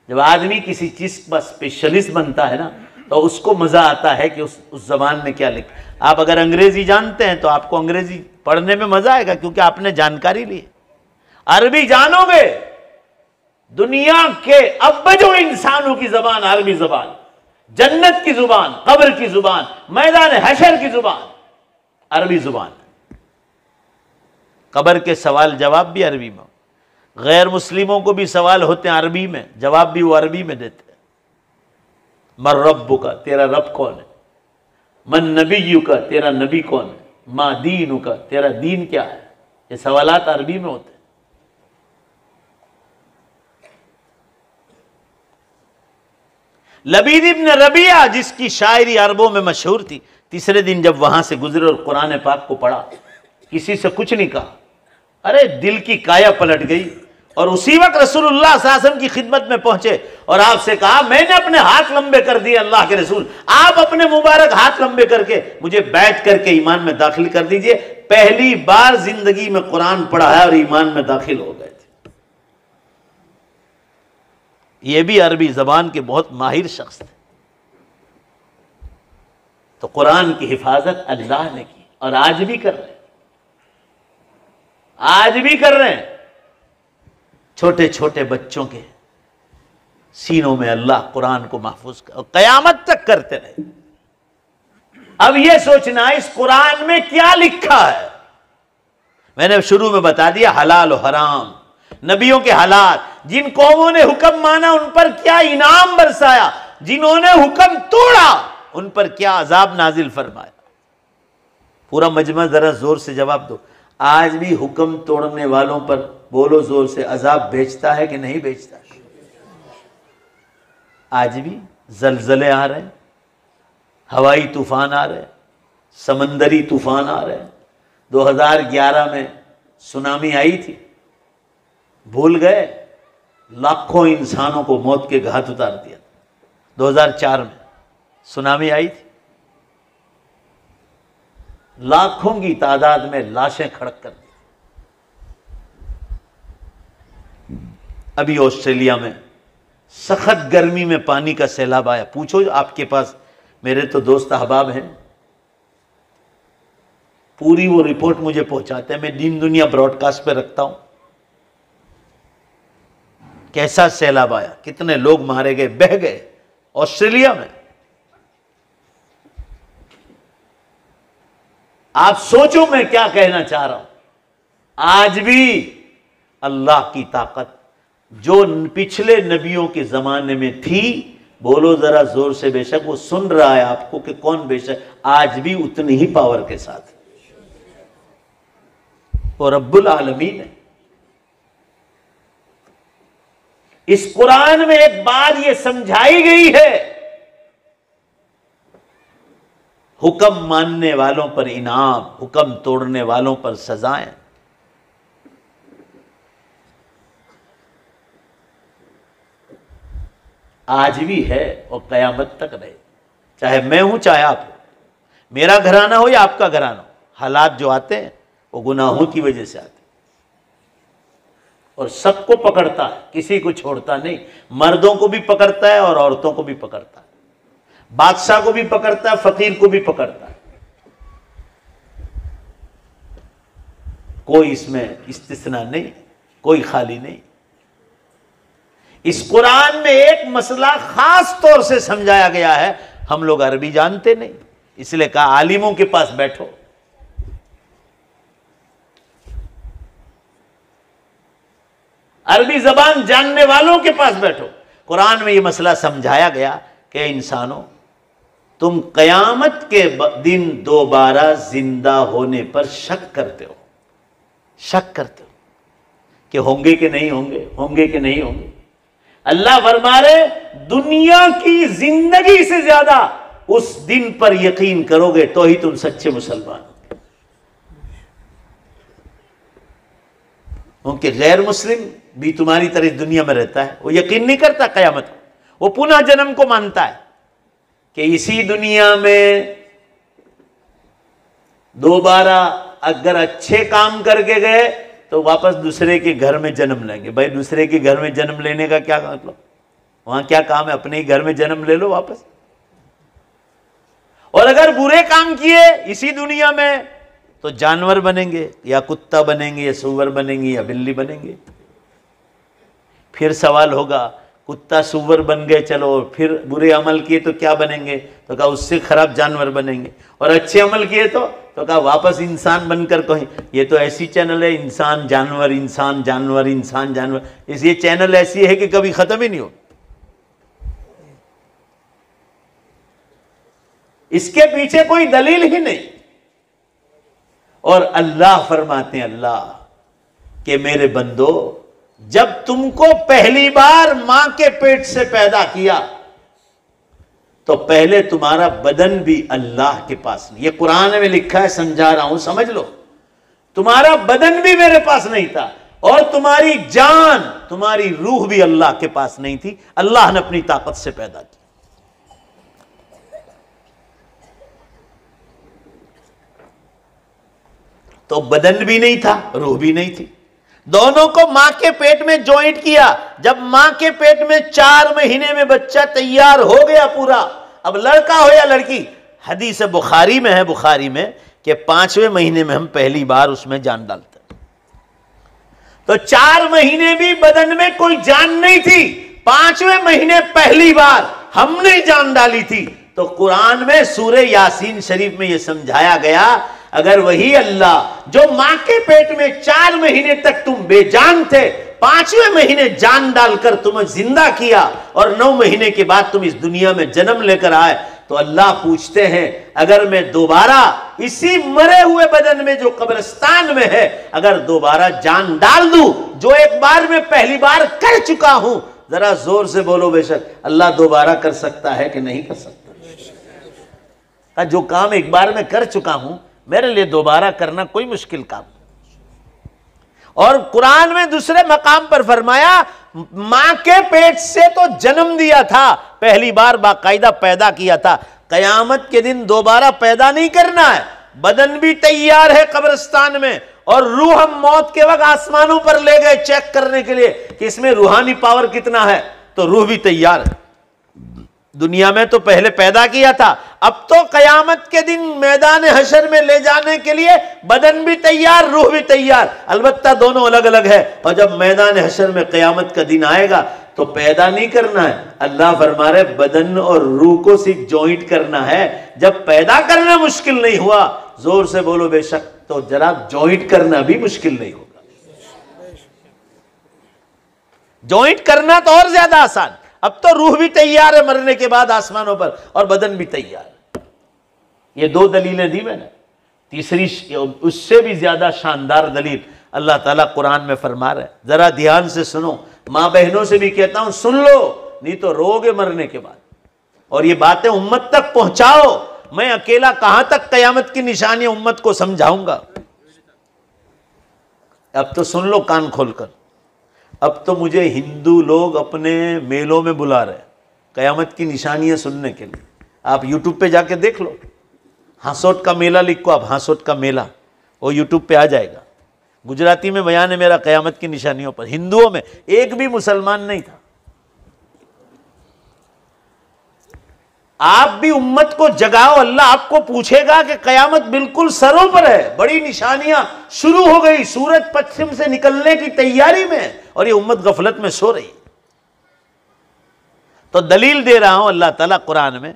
जब आदमी किसी चीज का स्पेशलिस्ट बनता है ना, तो उसको मजा आता है कि उस जबान में क्या लिखा। आप अगर अंग्रेजी जानते हैं तो आपको अंग्रेजी पढ़ने में मजा आएगा, क्योंकि आपने जानकारी ली। अरबी जानोगे, दुनिया के अब्बजो इंसानों की जुबान अरबी जुबान, जन्नत की जुबान, कब्र की जुबान, मैदान हशर की जुबान अरबी जुबान। कब्र के सवाल जवाब भी अरबी में, गैर मुस्लिमों को भी सवाल होते हैं अरबी में, जवाब भी वो अरबी में देते हैं। मर रब्बु का, तेरा रब कौन है, मन नबीयु का, तेरा नबी कौन है, मा दीनु का, तेरा दीन क्या है, ये सवालात अरबी में होते हैं। लबीद इब्न रबिया जिसकी शायरी अरबों में मशहूर थी, तीसरे दिन जब वहां से गुजरे और कुरान पाक को पढ़ा, किसी से कुछ नहीं कहा, अरे दिल की काया पलट गई। और उसी वक्त रसूलुल्लाह सल्लल्लाहु अलैहि वसल्लम की खिदमत में पहुंचे और आपसे कहा, मैंने अपने हाथ लंबे कर दिए अल्लाह के रसूल, आप अपने मुबारक हाथ लंबे करके मुझे बैठ करके ईमान में दाखिल कर दीजिए। पहली बार जिंदगी में कुरान पढ़ा है और ईमान में दाखिल हो गए थे। ये भी अरबी जबान के बहुत माहिर शख्स थे। तो कुरान की हिफाजत अल्लाह ने की और आज भी कर रहे हैं, आज भी कर रहे हैं। छोटे छोटे बच्चों के सीनों में अल्लाह कुरान को महफूज कर और कयामत तक करते रहे। अब यह सोचना इस कुरान में क्या लिखा है। मैंने शुरू में बता दिया हलाल और हराम, नबियों के हालात, जिन कौमों ने हुक्म माना उन पर क्या इनाम बरसाया, जिन्होंने हुक्म तोड़ा उन पर क्या अजाब नाजिल फरमाया। पूरा मजमा जरा जोर से जवाब दो। आज भी हुक्म तोड़ने वालों पर बोलो जोर से, अजाब भेजता है कि नहीं भेजता? आज भी जलजले आ रहे हैं, हवाई तूफान आ रहे हैं, समंदरी तूफान आ रहे हैं। 2011 में सुनामी आई थी, भूल गए, लाखों इंसानों को मौत के घाट उतार दिया। 2004 में सुनामी आई थी, लाखों की तादाद में लाशें खड़क कर दी। अभी ऑस्ट्रेलिया में सख्त गर्मी में पानी का सैलाब आया। पूछो आपके पास, मेरे तो दोस्त अहबाब हैं, पूरी वो रिपोर्ट मुझे पहुंचाते हैं, मैं दीन दुनिया ब्रॉडकास्ट पे रखता हूं। कैसा सैलाब आया, कितने लोग मारे गए, बह गए ऑस्ट्रेलिया में। आप सोचो मैं क्या कहना चाह रहा हूं। आज भी अल्लाह की ताकत जो पिछले नबियों के जमाने में थी, बोलो जरा जोर से, बेशक वो सुन रहा है आपको कि कौन, बेशक आज भी उतनी ही पावर के साथ वो रब्बुल आलमीन है। इस कुरान में एक बात ये समझाई गई है, हुक्म मानने वालों पर इनाम, हुक्म तोड़ने वालों पर सजाएं। आज भी है और कयामत तक रहे, चाहे मैं हूं चाहे आप हो, मेरा घराना हो या आपका घराना हो। हालात जो आते हैं वो गुनाहों की वजह से आते हैं और सबको पकड़ता है, किसी को छोड़ता नहीं। मर्दों को भी पकड़ता है और औरतों को भी पकड़ता है, बादशाह को भी पकड़ता है, फकीर को भी पकड़ता है। कोई इसमें इस्तिस्ना नहीं, कोई खाली नहीं। इस कुरान में एक मसला खास तौर से समझाया गया है, हम लोग अरबी जानते नहीं, इसलिए कहा आलिमों के पास बैठो। अरबी जबान जानने वालों के पास बैठो। कुरान में यह मसला समझाया गया कि इंसानों, तुम कयामत के दिन दोबारा जिंदा होने पर शक करते हो, शक करते हो कि होंगे कि नहीं होंगे, होंगे कि नहीं होंगे। अल्लाह फरमा रहे, दुनिया की जिंदगी से ज्यादा उस दिन पर यकीन करोगे तो ही तुम सच्चे मुसलमान हो। उनके गैर मुस्लिम भी तुम्हारी तरह दुनिया में रहता है, वो यकीन नहीं करता कयामत को, वो पुनः जन्म को मानता है कि इसी दुनिया में दोबारा अगर अच्छे काम करके गए तो वापस दूसरे के घर में जन्म लेंगे। भाई दूसरे के घर में जन्म लेने का क्या मतलब, वहां क्या काम है, अपने ही घर में जन्म ले लो वापस। और अगर बुरे काम किए इसी दुनिया में तो जानवर बनेंगे, या कुत्ता बनेंगे, या सूअर बनेंगे, या बिल्ली बनेंगे। फिर सवाल होगा, कुत्ता सूअर बन गए, चलो फिर बुरे अमल किए तो क्या बनेंगे, तो कहा उससे खराब जानवर बनेंगे। और अच्छे अमल किए तो कहा वापस इंसान बनकर कहीं। ये तो ऐसी चैनल है, इंसान जानवर, इंसान जानवर, इंसान जानवर। ये चैनल ऐसी है कि कभी खत्म ही नहीं हो। इसके पीछे कोई दलील ही नहीं। और अल्लाह फरमाते हैं, अल्लाह के मेरे बंदो, जब तुमको पहली बार मां के पेट से पैदा किया तो पहले तुम्हारा बदन भी अल्लाह के पास नहीं। ये कुरान में लिखा है, समझा रहा हूं, समझ लो। तुम्हारा बदन भी मेरे पास नहीं था और तुम्हारी जान, तुम्हारी रूह भी अल्लाह के पास नहीं थी। अल्लाह ने अपनी ताकत से पैदा की। तो बदन भी नहीं था, रूह भी नहीं थी, दोनों को मां के पेट में ज्वाइंट किया। जब मां के पेट में 4 महीने में बच्चा तैयार हो गया पूरा, अब लड़का हो या लड़की, हदीस बुखारी में है, बुखारी में, कि 5वें महीने में हम पहली बार उसमें जान डालते। तो 4 महीने भी बदन में कोई जान नहीं थी, 5वें महीने पहली बार हमने जान डाली थी। तो कुरान में सूरे यासीन शरीफ में यह समझाया गया, अगर वही अल्लाह जो मां के पेट में 4 महीने तक तुम बेजान थे, 5वें महीने जान डालकर तुम्हें जिंदा किया और 9 महीने के बाद तुम इस दुनिया में जन्म लेकर आए, तो अल्लाह पूछते हैं, अगर मैं दोबारा इसी मरे हुए बदन में जो कब्रिस्तान में है, अगर दोबारा जान डाल दूं, जो एक बार में पहली बार कर चुका हूं, जरा जोर से बोलो बेशक, अल्लाह दोबारा कर सकता है कि नहीं कर सकता? जो काम एक बार मैं कर चुका हूं मेरे लिए दोबारा करना कोई मुश्किल काम। और कुरान में दूसरे मकाम पर फरमाया मां के पेट से तो जन्म दिया था, पहली बार बाकायदा पैदा किया था, कयामत के दिन दोबारा पैदा नहीं करना है। बदन भी तैयार है कब्रिस्तान में, और रूह हम मौत के वक्त आसमानों पर ले गए चेक करने के लिए कि इसमें रूहानी पावर कितना है, तो रूह भी तैयार है। दुनिया में तो पहले पैदा किया था, अब तो कयामत के दिन मैदान हशर में ले जाने के लिए बदन भी तैयार, रूह भी तैयार, अलबत्ता दोनों अलग अलग है। और जब मैदान हशर में कयामत का दिन आएगा तो पैदा नहीं करना है, अल्लाह फरमा रहे बदन और रूह को सिर्फ जॉइंट करना है। जब पैदा करना मुश्किल नहीं हुआ, जोर से बोलो बेशक, तो जरा जॉइंट करना भी मुश्किल नहीं होगा। जॉइंट करना तो और ज्यादा आसान। अब तो रूह भी तैयार है मरने के बाद आसमानों पर, और बदन भी तैयार। ये दो दलीलें दी मैंने, तीसरी उससे भी ज्यादा शानदार दलील अल्लाह ताला कुरान में फरमा रहे। जरा ध्यान से सुनो, मां बहनों से भी कहता हूं सुन लो, नहीं तो रोगे मरने के बाद। और ये बातें उम्मत तक पहुंचाओ। मैं अकेला कहां तक कयामत की निशानियां उम्मत को समझाऊंगा। अब तो सुन लो कान खोलकर। अब तो मुझे हिंदू लोग अपने मेलों में बुला रहे कयामत की निशानियां सुनने के लिए। आप यूट्यूब पे जाके देख लो, हांसोट का मेला लिखो आप, हांसोट का मेला, वो यूट्यूब पे आ जाएगा। गुजराती में बयान है मेरा कयामत की निशानियों पर। हिंदुओं में एक भी मुसलमान नहीं था। आप भी उम्मत को जगाओ, अल्लाह आपको पूछेगा कि कयामत बिल्कुल सरों पर है, बड़ी निशानियां शुरू हो गई, सूरज पश्चिम से निकलने की तैयारी में, और ये उम्मत गफलत में सो रही। तो दलील दे रहा हूं अल्लाह ताला कुरान में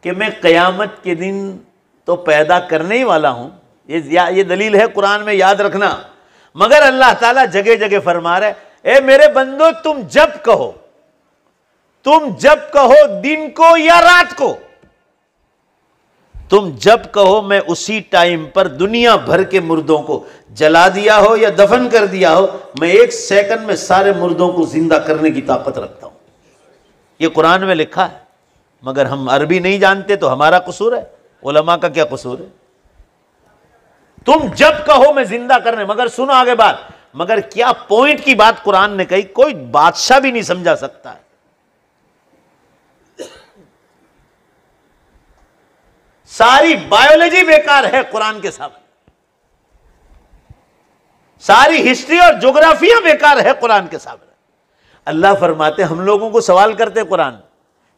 कि मैं कयामत के दिन तो पैदा करने ही वाला हूं। ये दलील है कुरान में, याद रखना। मगर अल्लाह ताला जगह जगह फरमा रहे, ए मेरे बंदो तुम जब कहो, तुम जब कहो दिन को या रात को, तुम जब कहो मैं उसी टाइम पर दुनिया भर के मुर्दों को जला दिया हो या दफन कर दिया हो, मैं एक सेकंड में सारे मुर्दों को जिंदा करने की ताकत रखता हूं। यह कुरान में लिखा है। मगर हम अरबी नहीं जानते तो हमारा कसूर है, उलमा का क्या कसूर है। तुम जब कहो मैं जिंदा करने, मगर सुनो आगे बात, मगर क्या पॉइंट की बात कुरान ने कही, कोई बादशाह भी नहीं समझा सकता है। सारी बायोलॉजी बेकार है कुरान के सामने, सारी हिस्ट्री और ज्योग्राफिया बेकार है कुरान के सामने। अल्लाह फरमाते, हम लोगों को सवाल करते कुरान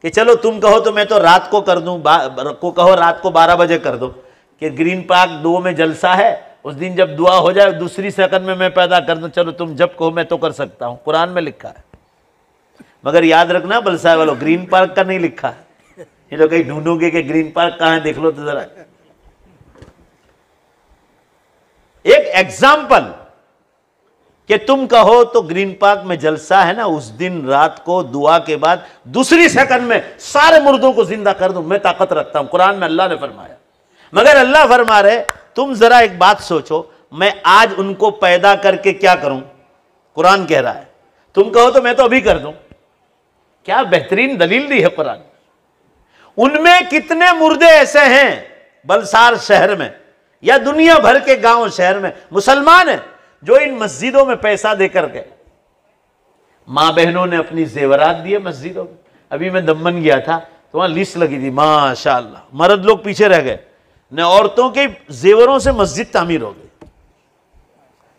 कि चलो तुम कहो तो मैं तो रात को कर दूं, को कहो रात को 12 बजे कर दो, कि ग्रीन पार्क 2 में जलसा है, उस दिन जब दुआ हो जाए दूसरी सेकंड में मैं पैदा कर दूं, चलो तुम जब कहो मैं तो कर सकता हूं। कुरान में लिखा है। मगर याद रखना बलसाए वालों, ग्रीन पार्क का नहीं लिखा है। ये तो कहीं ढूंढोगे कि ग्रीन पार्क कहां है, देख लो तो जरा। एक एग्जाम्पल कि तुम कहो तो ग्रीन पार्क में जलसा है ना, उस दिन रात को दुआ के बाद दूसरी सेकंड में सारे मुर्दों को जिंदा कर दूं, मैं ताकत रखता हूं। कुरान में अल्लाह ने फरमाया। मगर अल्लाह फरमा रहे, तुम जरा एक बात सोचो, मैं आज उनको पैदा करके क्या करूं। कुरान कह रहा है तुम कहो तो मैं तो अभी कर दूं। क्या बेहतरीन दलील दी है कुरान। उनमें कितने मुर्दे ऐसे हैं बलसार शहर में या दुनिया भर के गांव शहर में मुसलमान हैं जो इन मस्जिदों में पैसा देकर गए। मां बहनों ने अपनी जेवरात दिए मस्जिदों में। अभी मैं दमन गया था तो वहां लिस्ट लगी थी, माशाअल्लाह, मर्द लोग पीछे रह गए न, औरतों के जेवरों से मस्जिद तामीर हो गई।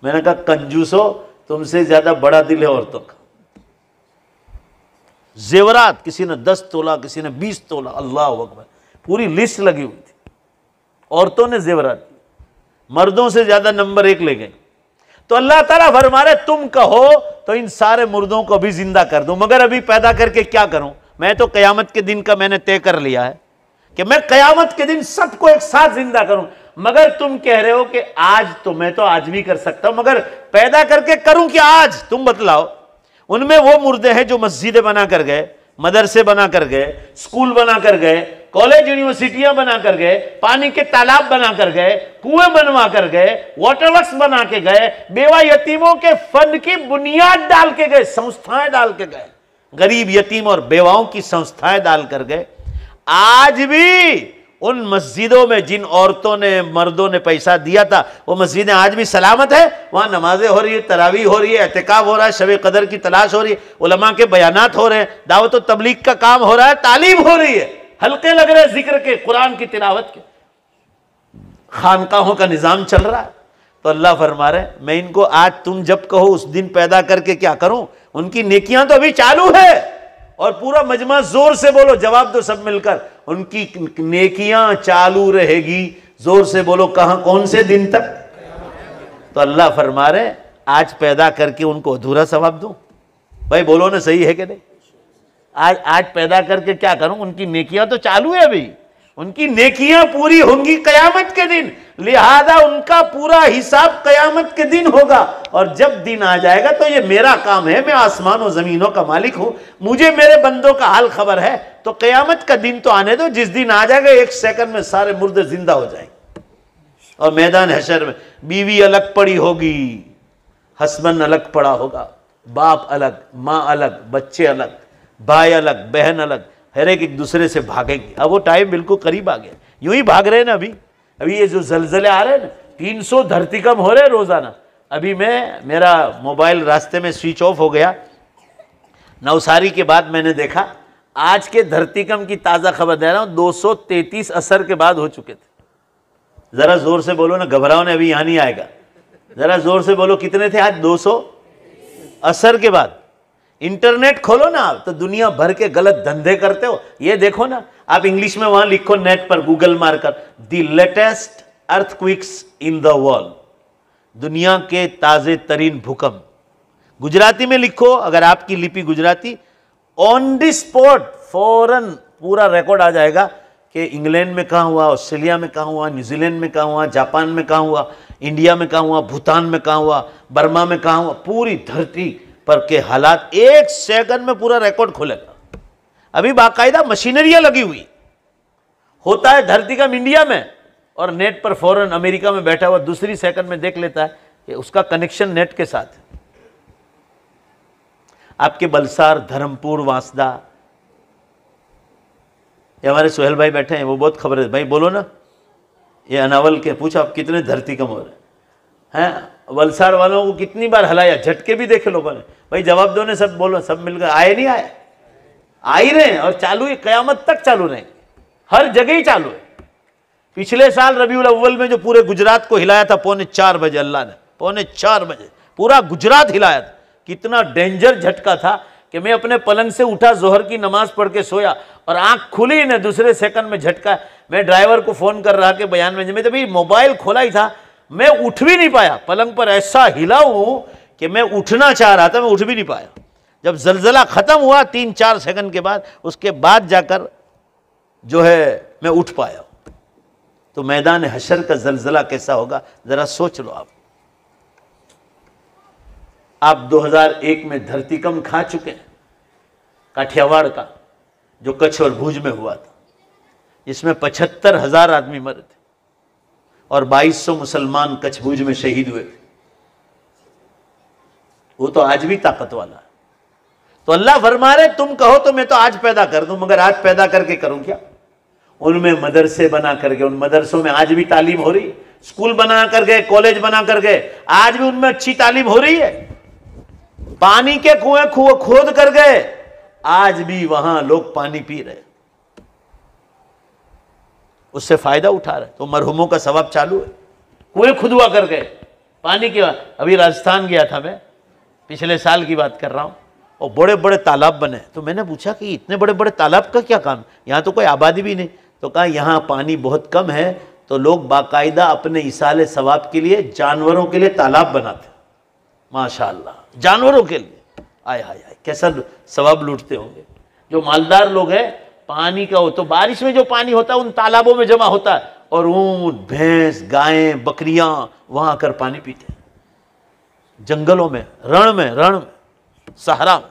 मैंने कहा कंजूसो, तुमसे ज्यादा बड़ा दिल है औरतों का। जेवरात, किसी ने 10 तोला, किसी ने 20 तोला, अल्लाह अकबर, पूरी लिस्ट लगी हुई थी। औरतों ने जेवरात, मर्दों से ज्यादा नंबर 1 ले गए। तो अल्लाह ताला फरमा रहे, तुम कहो तो इन सारे मुर्दों को भी जिंदा कर दूं, मगर अभी पैदा करके क्या करूं। मैं तो कयामत के दिन का मैंने तय कर लिया है कि मैं कयामत के दिन सबको एक साथ जिंदा करूं। मगर तुम कह रहे हो कि आज, तो मैं तो आज भी कर सकता हूं, मगर पैदा करके करूं क्या आज, तुम बतलाओ। उनमें वो मुर्दे हैं जो मस्जिदें बना कर गए, मदरसे बना कर गए, स्कूल बना कर गए, कॉलेज यूनिवर्सिटियां बना कर गए, पानी के तालाब बना कर गए, कुएं बनवा कर गए, वाटर वर्क्स बना के गए, बेवा यतीमों के फंड की बुनियाद डाल के गए, संस्थाएं डाल के गए, गरीब यतीम और बेवाओं की संस्थाएं डाल कर गए। आज भी उन मस्जिदों में जिन औरतों ने मर्दों ने पैसा दिया था वो मस्जिदें आज भी सलामत है, वहाँ नमाजें हो रही है, तरावी हो रही है, एहतिकाफ हो रहा है, शब कदर की तलाश हो रही है, उलमा के बयानात हो रहे हैं, दावत व तबलीग का काम हो रहा है, तालीम हो रही है, हल्के लग रहे हैं जिक्र के, कुरान की तिलावत के, खानकाहों का निज़ाम चल रहा है। तो अल्लाह फरमा रहे मैं इनको आज तुम जब कहो उस दिन पैदा करके क्या करूं, उनकी नेकियां तो अभी चालू है। और पूरा मजमा जोर से बोलो, जवाब दो सब मिलकर, उनकी नेकियां चालू रहेगी। जोर से बोलो, कहां, कौन से दिन तक? तो अल्लाह फरमा रहे आज पैदा करके उनको अधूरा सवाब दूं? भाई बोलो ना, सही है कि नहीं? आज पैदा करके क्या करूं? उनकी नेकियां तो चालू है अभी, उनकी नेकियां पूरी होंगी कयामत के दिन, लिहाजा उनका पूरा हिसाब कयामत के दिन होगा। और जब दिन आ जाएगा तो ये मेरा काम है, मैं आसमान और जमीनों का मालिक हूं, मुझे मेरे बंदों का हाल खबर है। तो कयामत का दिन तो आने दो, जिस दिन आ जाएगा 1 सेकंड में सारे मुर्दे जिंदा हो जाएंगे। और मैदान हशर में बीवी अलग पड़ी होगी, हस्बैंड अलग पड़ा होगा, बाप अलग, माँ अलग, बच्चे अलग, भाई अलग, बहन अलग, हर एक दूसरे से भागेंगे। अब वो टाइम बिल्कुल करीब आ गया, यूं ही भाग रहे हैं ना। अभी ये जो जलजले आ रहे हैं ना, 300 धरतीकंप हो रहे हैं रोजाना। अभी मेरा मोबाइल रास्ते में स्विच ऑफ हो गया, नवसारी के बाद मैंने देखा, आज के धरतीकंप की ताज़ा खबर दे रहा हूँ, 233 असर के बाद हो चुके थे। ज़रा ज़ोर से बोलो ना, घबराओ ने, अभी यहाँ नहीं आएगा। ज़रा ज़ोर से बोलो, कितने थे आज? 200 असर के बाद। इंटरनेट खोलो ना आप, तो दुनिया भर के गलत धंधे करते हो। ये देखो ना, आप इंग्लिश में वहां लिखो नेट पर, गूगल मारकर, the latest earthquakes in the world, दुनिया के ताजे तरीन भूकंप। गुजराती में लिखो, अगर आपकी लिपि गुजराती, ऑन द स्पॉट फौरन पूरा रिकॉर्ड आ जाएगा कि इंग्लैंड में कहाँ हुआ, ऑस्ट्रेलिया में कहाँ हुआ, न्यूजीलैंड में कहाँ हुआ, जापान में कहाँ हुआ, इंडिया में कहाँ हुआ, भूटान में कहाँ हुआ, बर्मा में कहाँ हुआ, पूरी धरती पर के हालात 1 सेकंड में पूरा रिकॉर्ड खुलेगा। अभी बाकायदा मशीनरियां लगी हुई होता है धरतीकंप इंडिया में, और नेट पर फौरन अमेरिका में बैठा हुआ दूसरी सेकंड में देख लेता है कि उसका कनेक्शन नेट के साथ है। आपके बलसार, धर्मपुर, वांसदा, ये हमारे सोहेल भाई बैठे हैं, वो बहुत खबर है। भाई बोलो ना, ये अनावल के पूछो आप कितने धरतीकंप हो रहे हैं? वलसाड़ वालों को कितनी बार हिलाया, झटके भी देखे लोगों ने। भाई जवाब दो ने, सब बोलो, सब मिलकर आए नहीं आए? आ ही रहे हैं, और चालू है, कयामत तक चालू रहेंगे, हर जगह ही चालू है। पिछले साल रबीउल अव्वल में जो पूरे गुजरात को हिलाया था 3:45 बजे, अल्लाह ने 3:45 बजे पूरा गुजरात हिलाया था। कितना डेंजर झटका था कि मैं अपने पलंग से उठा, जोहर की नमाज पढ़ के सोया, और आंख खुली ने दूसरे सेकंड में झटका। मैं ड्राइवर को फोन कर रहा कि बयान में, मैं जब मोबाइल खोला ही था, मैं उठ भी नहीं पाया, पलंग पर ऐसा हिला हूं कि मैं उठना चाह रहा था, मैं उठ भी नहीं पाया। जब जलजला खत्म हुआ 3-4 सेकंड के बाद, उसके बाद जाकर जो है मैं उठ पाया। तो मैदान हशर का जलजला कैसा होगा जरा सोच लो आप 2001 में धरतीकंप खा चुके हैं, काठियावाड़ का, जो कच्छ और भुज में हुआ था, इसमें 75,000 आदमी मरे थे और 2200 मुसलमान कच्छ भुज में शहीद हुए थे। वो तो आज भी ताकत वाला है। तो अल्लाह फरमा रहे तुम कहो तो मैं तो आज पैदा कर दूं, मगर आज पैदा करके करूं क्या? उनमें मदरसे बना करके, उन मदरसों में आज भी तालीम हो रही, स्कूल बना करके, कॉलेज बना करके, आज भी उनमें अच्छी तालीम हो रही है। पानी के कुएं खोद कर गए, आज भी वहां लोग पानी पी रहे, उससे फायदा उठा रहे। तो मरहुमों का सवाब चालू है। कुएं खुदवा कर गए पानी के। अभी राजस्थान गया था मैं, पिछले साल की बात कर रहा हूं, और बड़े बड़े तालाब बने। तो मैंने पूछा कि इतने बड़े बड़े तालाब का क्या काम, यहाँ तो कोई आबादी भी नहीं। तो कहा यहाँ पानी बहुत कम है, तो लोग बाकायदा अपने इसाले सवाब के लिए जानवरों के लिए तालाब बनाते। माशाअल्लाह, जानवरों के लिए। आय हाय हाय, कैसा सवाब लूटते होंगे। जो मालदार लोग हैं, पानी का हो तो बारिश में जो पानी होता है उन तालाबों में जमा होता है, और ऊंट, भैंस, गायें, बकरियां वहां आकर पानी पीते हैं। जंगलों में, रण में, सहारा में।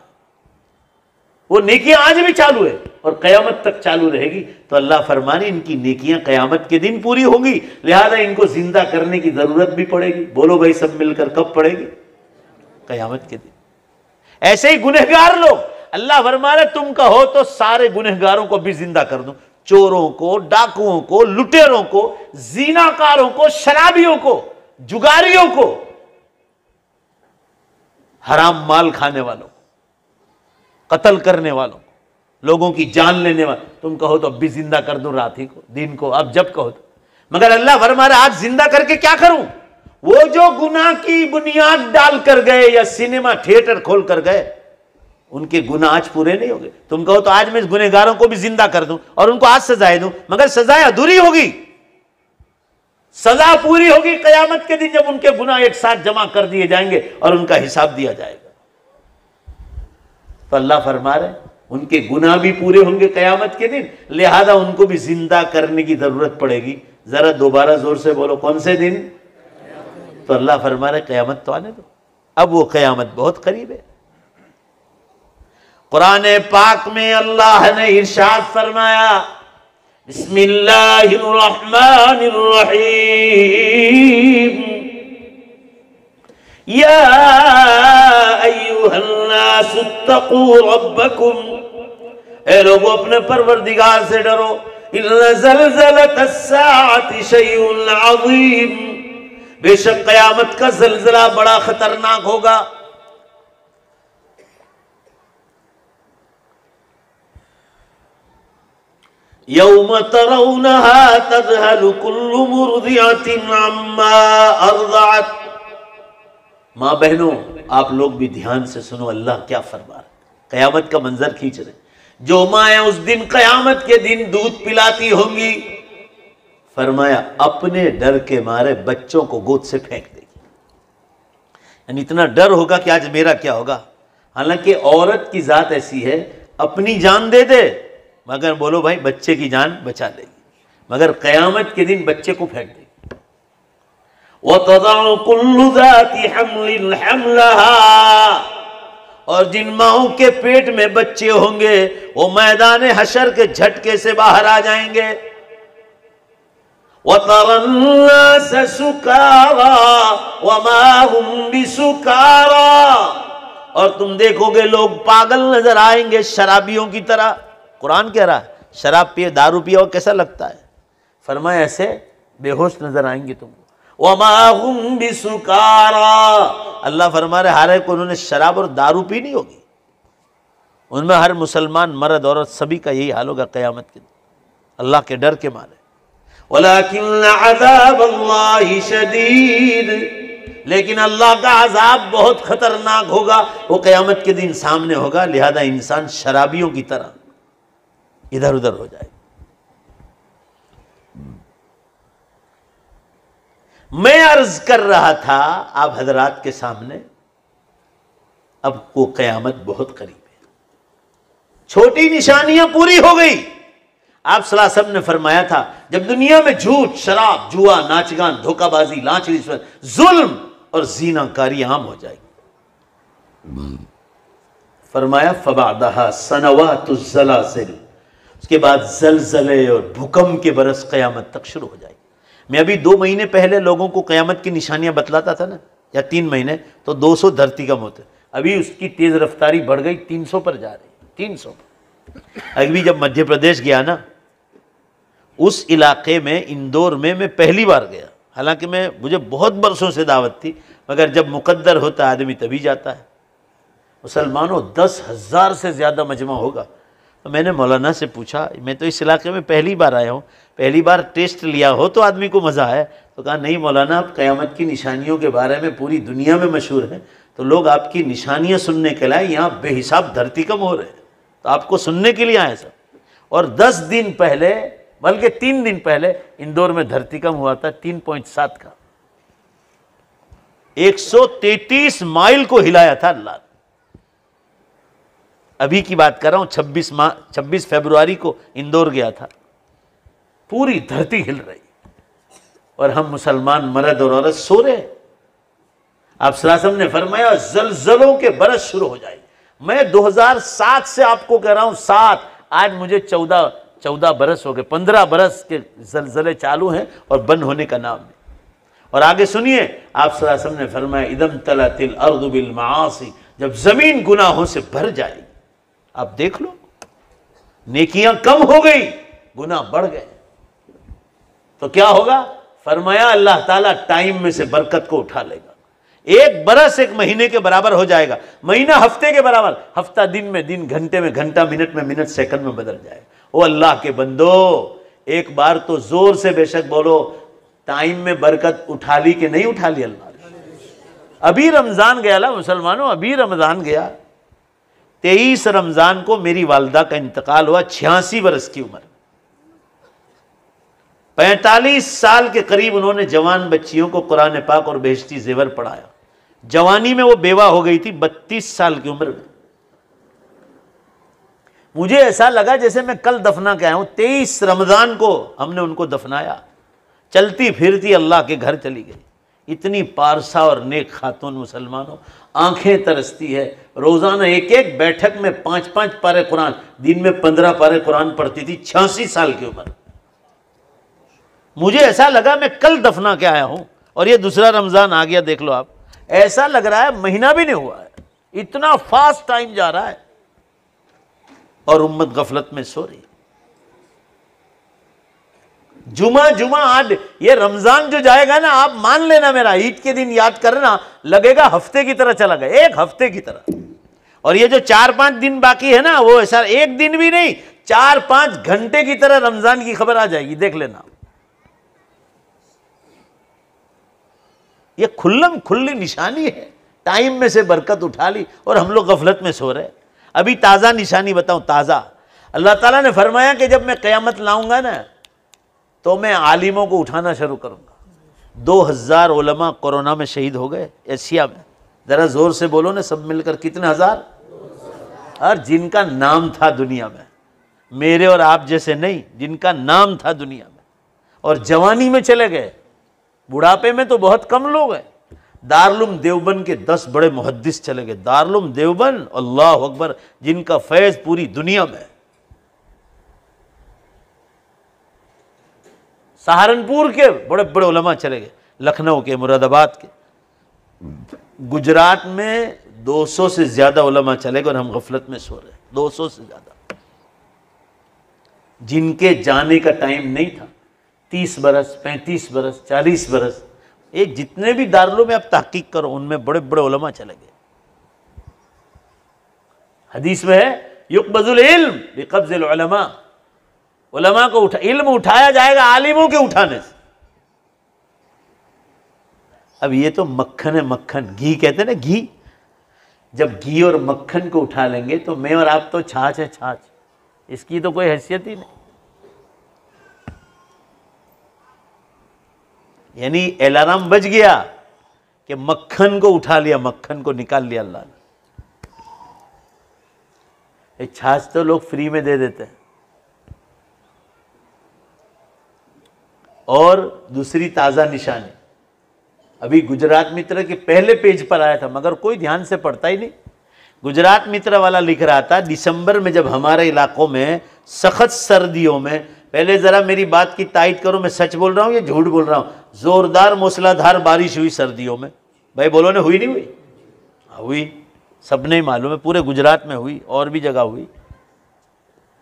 वो नेकियां आज भी चालू है और कयामत तक चालू रहेगी। तो अल्लाह फरमाने इनकी नेकियां कयामत के दिन पूरी होंगी, लिहाजा इनको जिंदा करने की जरूरत भी पड़ेगी। बोलो भाई सब मिलकर, कब पड़ेगी? कयामत के दिन। ऐसे ही गुनहगार लोग, अल्लाह फरमा रहे तुम कहो तो सारे गुनहगारों को भी जिंदा कर दूं। चोरों को, डाकुओं को, लुटेरों को, जीनाकारों को, शराबियों को, जुगारियों को, हराम माल खाने वालों को, कत्ल करने वालों को, लोगों की जान लेने वाले। तुम कहो तो अब भी जिंदा कर दूं रात ही को, दिन को, अब जब कहो तो। मगर अल्लाह फरमा रहा आज जिंदा करके क्या करूं? वो जो गुनाह की बुनियाद डाल कर गए या सिनेमा थिएटर खोल कर गए, उनके गुनाह आज पूरे नहीं होंगे। तुम कहो तो आज मैं इस गुनहगारों को भी जिंदा कर दूं और उनको आज सजाएं दूं, मगर सजाएं अधूरी होगी। सजा पूरी होगी कयामत के दिन, जब उनके गुनाह एक साथ जमा कर दिए जाएंगे और उनका हिसाब दिया जाएगा। तो अल्लाह फरमा रहे उनके गुनाह भी पूरे होंगे कयामत के दिन, लिहाजा उनको भी जिंदा करने की जरूरत पड़ेगी। जरा दोबारा जोर से बोलो, कौन से दिन? तो अल्लाह फरमा रहे कयामत तो आने दो, अब वो कयामत बहुत करीब है। कुरान पाक में अल्लाह ने इरशाद फरमाया, बिस्मिल्लाहिर्रहमानिर्रहीम, या अय्युहन्नास इत्तक़ू रब्बकुम, ए लोगों अपने परवरदिगार से डरो। इन्ना ज़लज़लतस्साअति शैउन अज़ीम, बेशक कयामत का ज़लज़ला बड़ा खतरनाक होगा। यौम तरौनहा तज़हलु कुल्लु मुर्दिअतिन अम्मा अर्ज़अत। माँ बहनों आप लोग भी ध्यान से सुनो, अल्लाह क्या फरमा रहा है, कयामत का मंजर खींच रहे। जो माएँ उस दिन कयामत के दिन दूध पिलाती होंगी, फरमाया अपने डर के मारे बच्चों को गोद से फेंक देगी। यानी इतना डर होगा कि आज मेरा क्या होगा। हालांकि औरत की जात ऐसी है, अपनी जान दे दे मगर बोलो भाई बच्चे की जान बचा लेगी, मगर कयामत के दिन बच्चे को फेंक देगी। वतज़अु कुल्लु ज़ाति हम्लिन हम्लहा, और जिन माओं के पेट में बच्चे होंगे वो मैदान हशर के झटके से बाहर आ जाएंगे। वतरन्नास सुकारा वमा हुम बिसुकारा, और तुम देखोगे लोग पागल नजर आएंगे शराबियों की तरह। कुरान कह रहा है शराब पिए, दारू पिए और कैसा लगता है, फरमाया ऐसे बेहोश नजर आएंगे तुमको। वमा हुम बिसुकारा, अल्लाह फरमा रहे हारे को उन्होंने शराब और दारू पी नहीं होगी। उनमें हर मुसलमान मर्द औरत सभी का यही हाल होगा कयामत के दिन, अल्लाह के डर के मारे। वलाकिन अज़ाबल्लाहि शदीद, लेकिन अल्लाह का अजाब बहुत खतरनाक होगा, वो कयामत के दिन सामने होगा। लिहाजा इंसान शराबियों की तरह इधर उधर हो जाए। मैं अर्ज कर रहा था आप हजरात के सामने, अब वो कयामत बहुत करीब है, छोटी निशानियां पूरी हो गई। आप सल्लल्लाहु अलैहि वसल्लम ने फरमाया था जब दुनिया में झूठ, शराब, जुआ, नाचगान, धोखाबाजी, लांच, रिश्वत, जुल्म और ज़ीनाकारी आम हो जाएगी, फरमाया फबादहा सनवातुज़ ज़लाज़िल, उसके बाद जलजले और भूकंप के बरस कयामत तक शुरू हो जाएगी। मैं अभी 2 महीने पहले लोगों को कयामत की निशानियां बतलाता था ना, या 3 महीने, तो 200 धरतीकंप होते, अभी उसकी तेज रफ्तारी बढ़ गई, 300 पर जा रही, 300। अभी जब मध्य प्रदेश गया ना, उस इलाके में इंदौर में मैं पहली बार गया। हालांकि मुझे बहुत बरसों से दावत थी, मगर जब मुकद्दर होता है आदमी तभी जाता है। मुसलमानों 10,000 से ज़्यादा मजमा होगा। तो मैंने मौलाना से पूछा, मैं तो इस इलाके में पहली बार आया हूँ, पहली बार टेस्ट लिया हो तो आदमी को मज़ा आए। तो कहा नहीं मौलाना, आप क़यामत की निशानियों के बारे में पूरी दुनिया में मशहूर हैं, तो लोग आपकी निशानियाँ सुनने के लिए यहाँ बेहिसाब धरतीकंप हो रहे हैं, तो आपको सुनने के लिए आए सब। और 10 दिन पहले, बल्कि 3 दिन पहले इंदौर में धरतीकंप हुआ था 3.7 का, 133 माइल को हिलाया था अल्लाह। अभी की बात कर रहा हूँ, 26 फरवरी को इंदौर गया था, पूरी धरती हिल रही और हम मुसलमान मर्द और औरत सो रहे। आप सल्लल्लाहु अलैहि वसल्लम ने फरमाया जलजलों के बरस शुरू हो जाए। मैं 2007 से आपको कह रहा हूँ, 7, आज मुझे 14 बरस हो गए, 15 बरस के जलजले चालू हैं और बंद होने का नाम नहीं। और आगे सुनिए, आप सल्लल्लाहु अलैहि वसल्लम ने फरमाया इदम तलतिल अर्दु बिल मासी, जब जमीन गुनाहों से भर जाएगी, आप देख लो नेकियां कम हो गई, गुनाह बढ़ गए। तो क्या होगा? फरमाया अल्लाह ताला टाइम में से बरकत को उठा लेगा। एक बरस एक महीने के बराबर हो जाएगा, महीना हफ्ते के बराबर, हफ्ता दिन में दिन, घंटे में घंटा, मिनट में मिनट, सेकंड में बदल जाएगा। ओ अल्लाह के बंदो, एक बार तो जोर से बेशक बोलो, टाइम में बरकत उठा ली कि नहीं उठा ली अल्लाह ने? अभी रमजान गया ला मुसलमानों, अभी रमजान गया। 23 रमजान को मेरी वालदा का इंतकाल हुआ, 86 वर्ष की उम्र। 45 साल के करीब उन्होंने जवान बच्चियों को कुरान पाक और बेहश्ती जेवर पढ़ाया। जवानी में वो बेवा हो गई थी, 32 साल की उम्र में। मुझे ऐसा लगा जैसे मैं कल दफना के आया हूं। 23 रमजान को हमने उनको दफनाया। चलती फिरती अल्लाह के घर चली गई। इतनी पारसा और नेक खातून मुसलमानों, आंखें तरसती है। रोजाना एक एक बैठक में 5-5 पारे कुरान, दिन में 15 पारे कुरान पढ़ती थी, 86 साल की उम्र। मुझे ऐसा लगा मैं कल दफना के आया हूं और ये दूसरा रमजान आ गया। देख लो आप, ऐसा लग रहा है महीना भी नहीं हुआ है, इतना फास्ट टाइम जा रहा है और उम्मत गफलत में सो रही। जुमा आज ये रमजान जो जाएगा ना, आप मान लेना, मेरा ईद के दिन याद करना, लगेगा हफ्ते की तरह चला गया, एक हफ्ते की तरह। और ये जो 4-5 दिन बाकी है ना, वो ऐसा एक दिन भी नहीं, 4-5 घंटे की तरह रमजान की खबर आ जाएगी, देख लेना। ये खुल्लम खुल्ली निशानी है, टाइम में से बरकत उठा ली और हम लोग गफलत में सो रहे। अभी ताज़ा निशानी बताऊं, ताज़ा। अल्लाह ताला ने फरमाया कि जब मैं क़यामत लाऊंगा ना, तो मैं आलिमों को उठाना शुरू करूंगा। 2000 उलमा कोरोना में शहीद हो गए एशिया में। ज़रा ज़ोर से बोलो ना सब मिलकर, कितने हज़ार? और जिनका नाम था दुनिया में, मेरे और आप जैसे नहीं, जिनका नाम था दुनिया में, और जवानी में चले गए। बुढ़ापे में तो बहुत कम लोग हैं। दारुल देवबंद के 10 बड़े मुहद्दिस चले गए। दारुल देवबंद, अल्लाह अकबर, जिनका फैज़ पूरी दुनिया में। सहारनपुर के बड़े बड़े उलमा चले गए, लखनऊ के, मुरादाबाद के। गुजरात में 200 से ज्यादा उलमा चले गए और हम गफलत में सो रहे। 200 से ज्यादा जिनके जाने का टाइम नहीं था। 30 बरस, 35 बरस, 40 बरस, ये जितने भी दारुलों में आप तहकीक करो, उनमें बड़े बड़े उलमा चले गए। हदीस में है, युक़बज़ुल इल्म बिक़ब्ज़िल उलमा, उलमा को इल्म उठाया जाएगा आलिमों के उठाने से। अब ये तो मक्खन है, मक्खन, घी कहते हैं ना, घी। जब घी और मक्खन को उठा लेंगे तो मैं और आप तो छाछ है, छाछ, इसकी तो कोई हैसियत ही नहीं। यानी अलार्म बज गया कि मक्खन को उठा लिया, मक्खन को निकाल लिया अल्लाह ने। छाछ तो लोग फ्री में दे देते हैं। और दूसरी ताज़ा निशानी, अभी गुजरात मित्र के पहले पेज पर आया था, मगर कोई ध्यान से पढ़ता ही नहीं। गुजरात मित्र वाला लिख रहा था, दिसंबर में जब हमारे इलाकों में सख्त सर्दियों में, पहले ज़रा मेरी बात की तायद करो, मैं सच बोल रहा हूँ या झूठ बोल रहा हूँ, ज़ोरदार मूसलाधार बारिश हुई सर्दियों में। भाई बोलो ने, हुई नहीं हुई? हुई, सबने ही मालूम है, पूरे गुजरात में हुई और भी जगह हुई।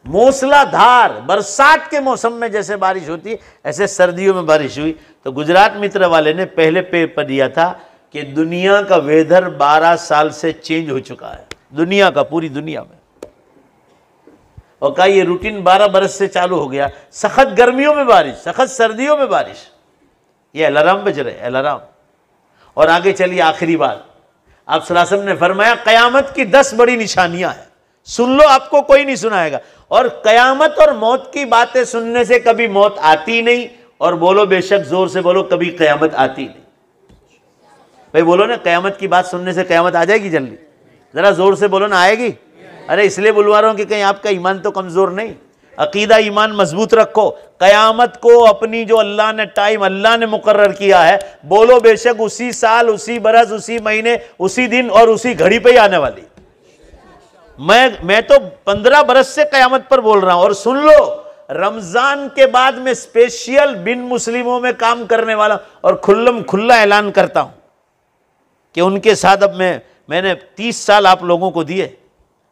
मूसलाधार बरसात के मौसम में जैसे बारिश होती है, ऐसे सर्दियों में बारिश हुई। तो गुजरात मित्र वाले ने पहले पेपर दिया था कि दुनिया का वेदर 12 साल से चेंज हो चुका है, दुनिया का, पूरी दुनिया में। और कहा ये रूटीन 12 बरस से चालू हो गया। सख्त गर्मियों में बारिश, सख्त सर्दियों में बारिश, ये अलार्म बज रहे, अलार्म। और आगे चलिए, आखिरी बात, आप सल्लल्लाहु अलैहि वसल्लम ने फरमाया क़यामत की 10 बड़ी निशानियां हैं, सुन लो, आपको कोई नहीं सुनाएगा। और क़यामत और मौत की बातें सुनने से कभी मौत आती नहीं, और बोलो बेशक जोर से बोलो, कभी क़यामत आती नहीं। भाई बोलो ना, क़यामत की बात सुनने से क़यामत आ जाएगी जल्दी? ज़रा जोर से बोलो ना, आएगी? अरे इसलिए बुलवा रहा हूँ कि कहीं आपका ईमान तो कमज़ोर नहीं, अकीदा ईमान मजबूत रखो। क़यामत को अपनी जो अल्लाह ने टाइम, अल्लाह ने मुकर्रर किया है, बोलो बेशक उसी साल, उसी बरस, उसी महीने, उसी दिन और उसी घड़ी पे ही आने वाली। मैं तो 15 बरस से क़यामत पर बोल रहा हूं। और सुन लो, रमजान के बाद में स्पेशल बिन मुस्लिमों में काम करने वाला और खुल्लम खुल्ला ऐलान करता हूं कि उनके साथ अब मैंने 30 साल आप लोगों को दिए,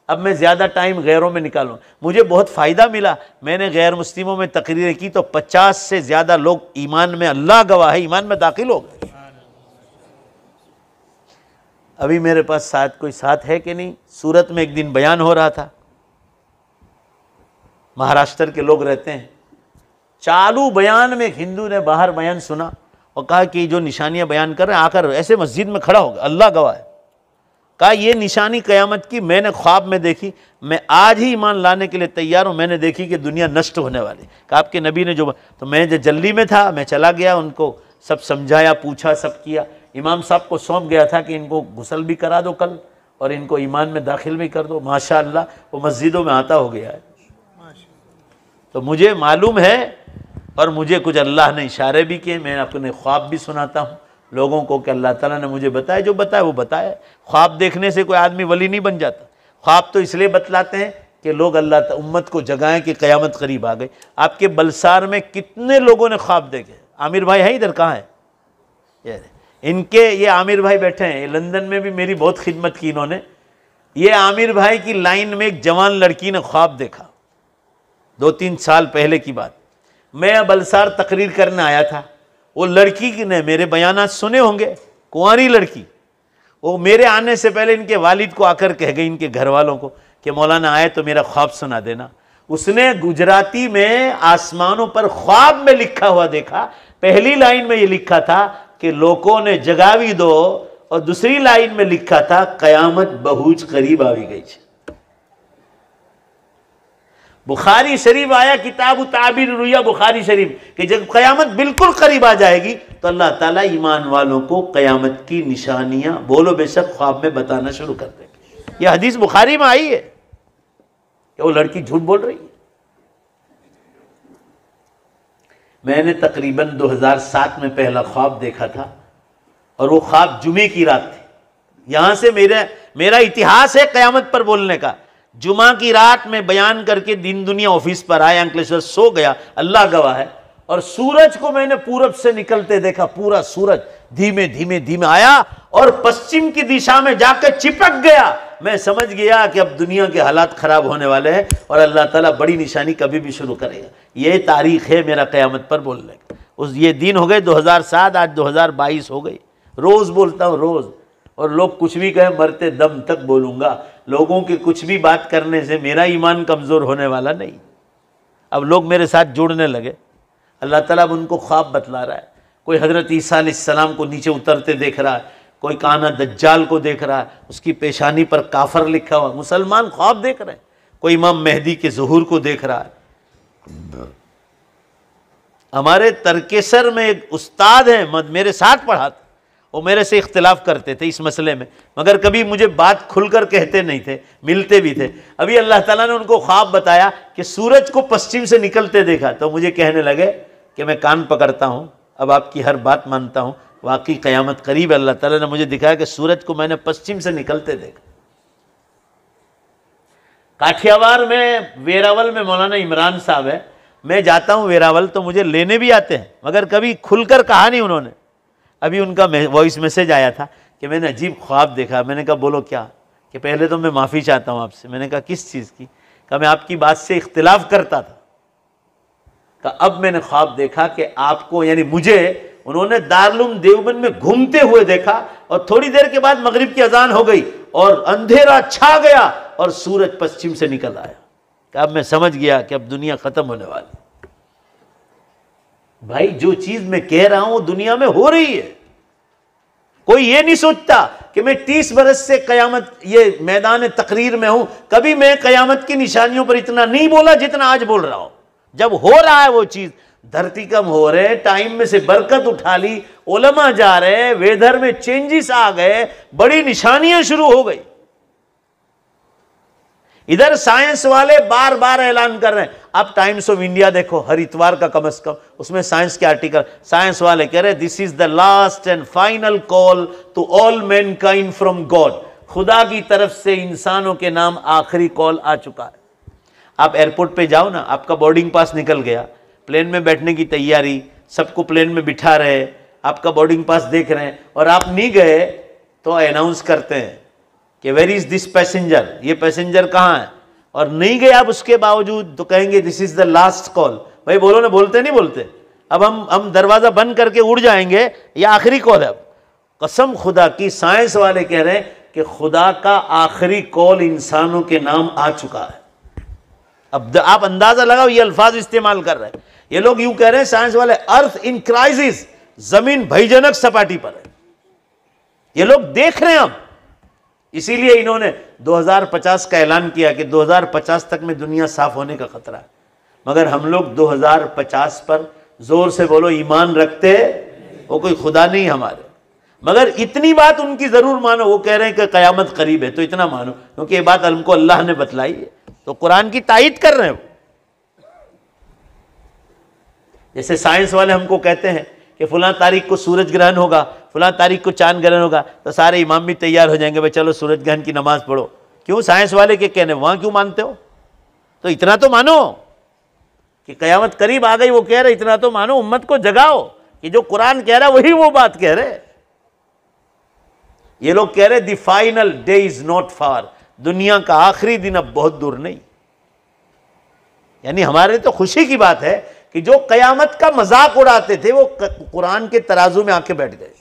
अब मैं ज़्यादा टाइम गैरों में निकालूँ, मुझे बहुत फ़ायदा मिला। मैंने गैर मुस्लिमों में तकरीरें की तो 50 से ज़्यादा लोग ईमान में, अल्लाह गवाह है, ईमान में दाखिल हो गए। अभी मेरे पास साथ कोई साथ है कि नहीं, सूरत में एक दिन बयान हो रहा था, महाराष्ट्र के लोग रहते हैं, चालू बयान में एक हिंदू ने बाहर बयान सुना और कहा कि जो निशानियां बयान कर रहे हैं, आकर ऐसे मस्जिद में खड़ा हो गया, अल्लाह गवाह है, कहा ये निशानी क़यामत की मैंने ख्वाब में देखी, मैं आज ही ईमान लाने के लिए तैयार हूँ, मैंने देखी कि दुनिया नष्ट होने वाली। कहा आपके नबी ने जो, तो मैं जो जल्दी में था, मैं चला गया, उनको सब समझाया, पूछा, सब किया। इमाम साहब को सौंप गया था कि इनको गुस्ल भी करा दो कल और इनको ईमान में दाखिल भी कर दो। माशाअल्लाह वो मस्जिदों में आता हो गया है। तो मुझे मालूम है और मुझे कुछ अल्लाह ने इशारे भी किए, मैं अपने ख्वाब भी सुनाता हूँ लोगों को कि अल्लाह ताला ने मुझे बताया, जो बताया वो बताया। ख्वाब देखने से कोई आदमी वली नहीं बन जाता। ख्वाब तो इसलिए बतलाते हैं कि लोग अल्लाह उम्मत को जगाएं कि क़यामत करीब आ गई। आपके बलसार में कितने लोगों ने ख्वाब देखे? आमिर भाई है इधर, कहाँ है इनके? ये आमिर भाई बैठे हैं, लंदन में भी मेरी बहुत खिदमत की इन्होंने। ये आमिर भाई की लाइन में एक जवान लड़की ने ख्वाब देखा, 2-3 साल पहले की बात। मैं बलसार तकरीर करने आया था, वो लड़की की ने मेरे बयानात सुने होंगे, कुंवारी लड़की, वो मेरे आने से पहले इनके वालिद को आकर कह गई, इनके घर वालों को, कि मौलाना आए तो मेरा ख्वाब सुना देना। उसने गुजराती में आसमानों पर ख्वाब में लिखा हुआ देखा। पहली लाइन में ये लिखा था कि लोगों ने जगावी दो, और दूसरी लाइन में लिखा था क़यामत बहुत करीब आवी गई है। बुखारी शरीफ आया, किताब ताबीर रुया बुखारी शरीफ, कि जब क़यामत बिल्कुल करीब आ जाएगी तो अल्लाह ताला ईमान वालों को क़यामत की निशानियां बोलो बेशक ख्वाब में बताना शुरू कर देंगे। यह हदीस बुखारी में आई है कि वो लड़की झूठ बोल रही है। मैंने तकरीबन 2007 में पहला ख्वाब देखा था और वो ख्वाब जुमे की रात थी। यहां से मेरा इतिहास है क़यामत पर बोलने का। जुमा की रात में बयान करके दिन दुनिया ऑफिस पर आया, अंकलेश्वर सो गया, अल्लाह गवाह है, और सूरज को मैंने पूरब से निकलते देखा। पूरा सूरज धीमे धीमे धीमे आया और पश्चिम की दिशा में जाकर चिपक गया। मैं समझ गया कि अब दुनिया के हालात खराब होने वाले हैं और अल्लाह ताला बड़ी निशानी कभी भी शुरू करेगा। ये तारीख है मेरा क़यामत पर बोलने का। ये दिन हो गए 2007, आज 2022 हो गई। रोज़ बोलता हूँ, रोज़, और लोग कुछ भी कहें मरते दम तक बोलूँगा। लोगों के कुछ भी बात करने से मेरा ईमान कमज़ोर होने वाला नहीं। अब लोग मेरे साथ जुड़ने लगे, अल्लाह ताला अब उनको ख्वाब बतला रहा है। कोई हज़रत ईसा अलैहिस्सलाम को नीचे उतरते देख रहा है, कोई काना दज्जाल को देख रहा है, उसकी पेशानी पर काफर लिखा हुआ। मुसलमान ख्वाब देख रहे हैं। कोई इमाम मेहदी के ज़ुहूर को देख रहा है। हमारे तरकेसर में एक उस्ताद हैं, मेरे साथ पढ़ा था, वो मेरे से इख्तिलाफ करते थे इस मसले में, मगर कभी मुझे बात खुलकर कहते नहीं थे, मिलते भी थे। अभी अल्लाह ताला ने उनको ख्वाब बताया कि सूरज को पश्चिम से निकलते देखा, तो मुझे कहने लगे कि मैं कान पकड़ता हूँ, अब आपकी हर बात मानता हूँ, वाकई क़यामत करीब। अल्लाह ताला ने मुझे दिखाया कि सूरज को मैंने पश्चिम से निकलते देखा। काठियावाड़ में, वेरावल में मौलाना इमरान साहब है, मैं जाता हूँ वेरावल तो मुझे लेने भी आते हैं, मगर कभी खुलकर कहा नहीं उन्होंने। अभी उनका वॉइस मैसेज आया था कि मैंने अजीब ख्वाब देखा। मैंने कहा बोलो क्या? कि पहले तो मैं माफ़ी चाहता हूँ आपसे। मैंने कहा किस चीज़ की? कहा मैं आपकी बात से इख्तिलाफ करता था। कहा अब मैंने ख्वाब देखा कि आपको, यानी मुझे, उन्होंने दारुल देवबंद में घूमते हुए देखा और थोड़ी देर के बाद मगरिब की अजान हो गई और अंधेरा छा गया और सूरज पश्चिम से निकल आया। कहा अब मैं समझ गया कि अब दुनिया ख़त्म होने वाली। भाई जो चीज मैं कह रहा हूं दुनिया में हो रही है। कोई ये नहीं सोचता कि मैं 30 बरस से कयामत ये मैदान तकरीर में हूं, कभी मैं कयामत की निशानियों पर इतना नहीं बोला जितना आज बोल रहा हूं। जब हो रहा है वो चीज, धरती कम हो रहे, टाइम में से बरकत उठा ली, उलमा जा रहे, वेदर में चेंजेस आ गए, बड़ी निशानियां शुरू हो गई। इधर साइंस वाले बार बार ऐलान कर रहे हैं। आप टाइम्स ऑफ इंडिया देखो, हर इतवार का कम से कम उसमें साइंस के आर्टिकल, साइंस वाले कह रहे हैं this is the last and final call to all mankind from God. खुदा की तरफ से इंसानों के नाम आखिरी कॉल आ चुका है। आप एयरपोर्ट पे जाओ ना, आपका बोर्डिंग पास निकल गया, प्लेन में बैठने की तैयारी, सबको प्लेन में बिठा रहे, आपका बोर्डिंग पास देख रहे हैं और आप नहीं गए तो अनाउंस करते हैं कि वेर इज दिस पैसेंजर, ये पैसेंजर कहाँ है, और नहीं गए आप उसके बावजूद, तो कहेंगे this is the last call. भाई बोलो ना, बोलते नहीं बोलते? अब हम दरवाजा बंद करके उड़ जाएंगे, ये आखिरी कॉल है। कसम खुदा की, साइंस वाले कह रहे हैं कि खुदा का आखिरी कॉल इंसानों के नाम आ चुका है। अब आप अंदाजा लगाओ, ये अल्फाज इस्तेमाल कर रहे हैं ये लोग, यूं कह रहे हैं साइंस वाले, अर्थ इन क्राइसिस, जमीन भयजनक सपाटी पर है। ये लोग देख रहे हैं अब, इसीलिए इन्होंने 2050 का ऐलान किया कि 2050 तक में दुनिया साफ होने का खतरा है। मगर हम लोग 2050 पर जोर से बोलो ईमान रखते, वो कोई खुदा नहीं हमारे। मगर इतनी बात उनकी जरूर मानो, वो कह रहे हैं कि कयामत करीब है, तो इतना मानो, क्योंकि ये बात हमको अल्लाह ने बतलाई है, तो कुरान की तायीद कर रहे हैं। जैसे साइंस वाले हमको कहते हैं कि फलां तारीख को सूरज ग्रहण होगा, फलां तारीख को चांद ग्रहण होगा, तो सारे इमाम भी तैयार हो जाएंगे, भाई चलो सूरज ग्रहण की नमाज पढ़ो। क्यों? साइंस वाले के कहने, वहां क्यों मानते हो? तो इतना तो मानो कि कयामत करीब आ गई, वो कह रहे इतना तो मानो, उम्मत को जगाओ कि जो कुरान कह रहा है वही वो बात कह रहे। ये लोग कह रहे the final day is not far, दुनिया का आखिरी दिन अब बहुत दूर नहीं। यानी हमारे तो खुशी की बात है कि जो कयामत का मजाक उड़ाते थे वो कुरान के तराजू में आके बैठ गए।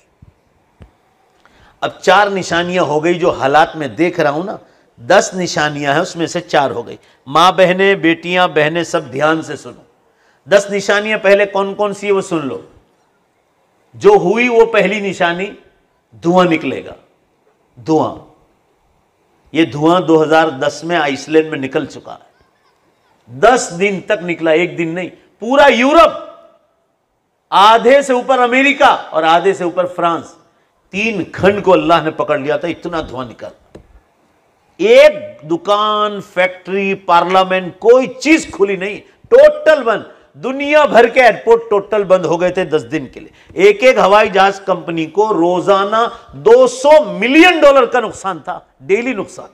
अब 4 निशानियां हो गई जो हालात में देख रहा हूं ना, 10 निशानियां हैं, उसमें से 4 हो गई। मां बहनें, बेटियां, बहनें, सब ध्यान से सुनो। 10 निशानियां पहले कौन कौन सी है वो सुन लो। जो हुई वो पहली निशानी, धुआं निकलेगा। धुआं, ये धुआं 2010 में आइसलैंड में निकल चुका है। 10 दिन तक निकला, एक दिन नहीं। पूरा यूरोप, आधे से ऊपर अमेरिका और आधे से ऊपर फ्रांस, 3 खंड को अल्लाह ने पकड़ लिया था, इतना धुआं निकल। एक दुकान, फैक्ट्री, पार्लियामेंट, कोई चीज खुली नहीं, टोटल बंद। दुनिया भर के एयरपोर्ट टोटल बंद हो गए थे 10 दिन के लिए। एक एक हवाई जहाज कंपनी को रोजाना $200 मिलियन का नुकसान था, डेली नुकसान।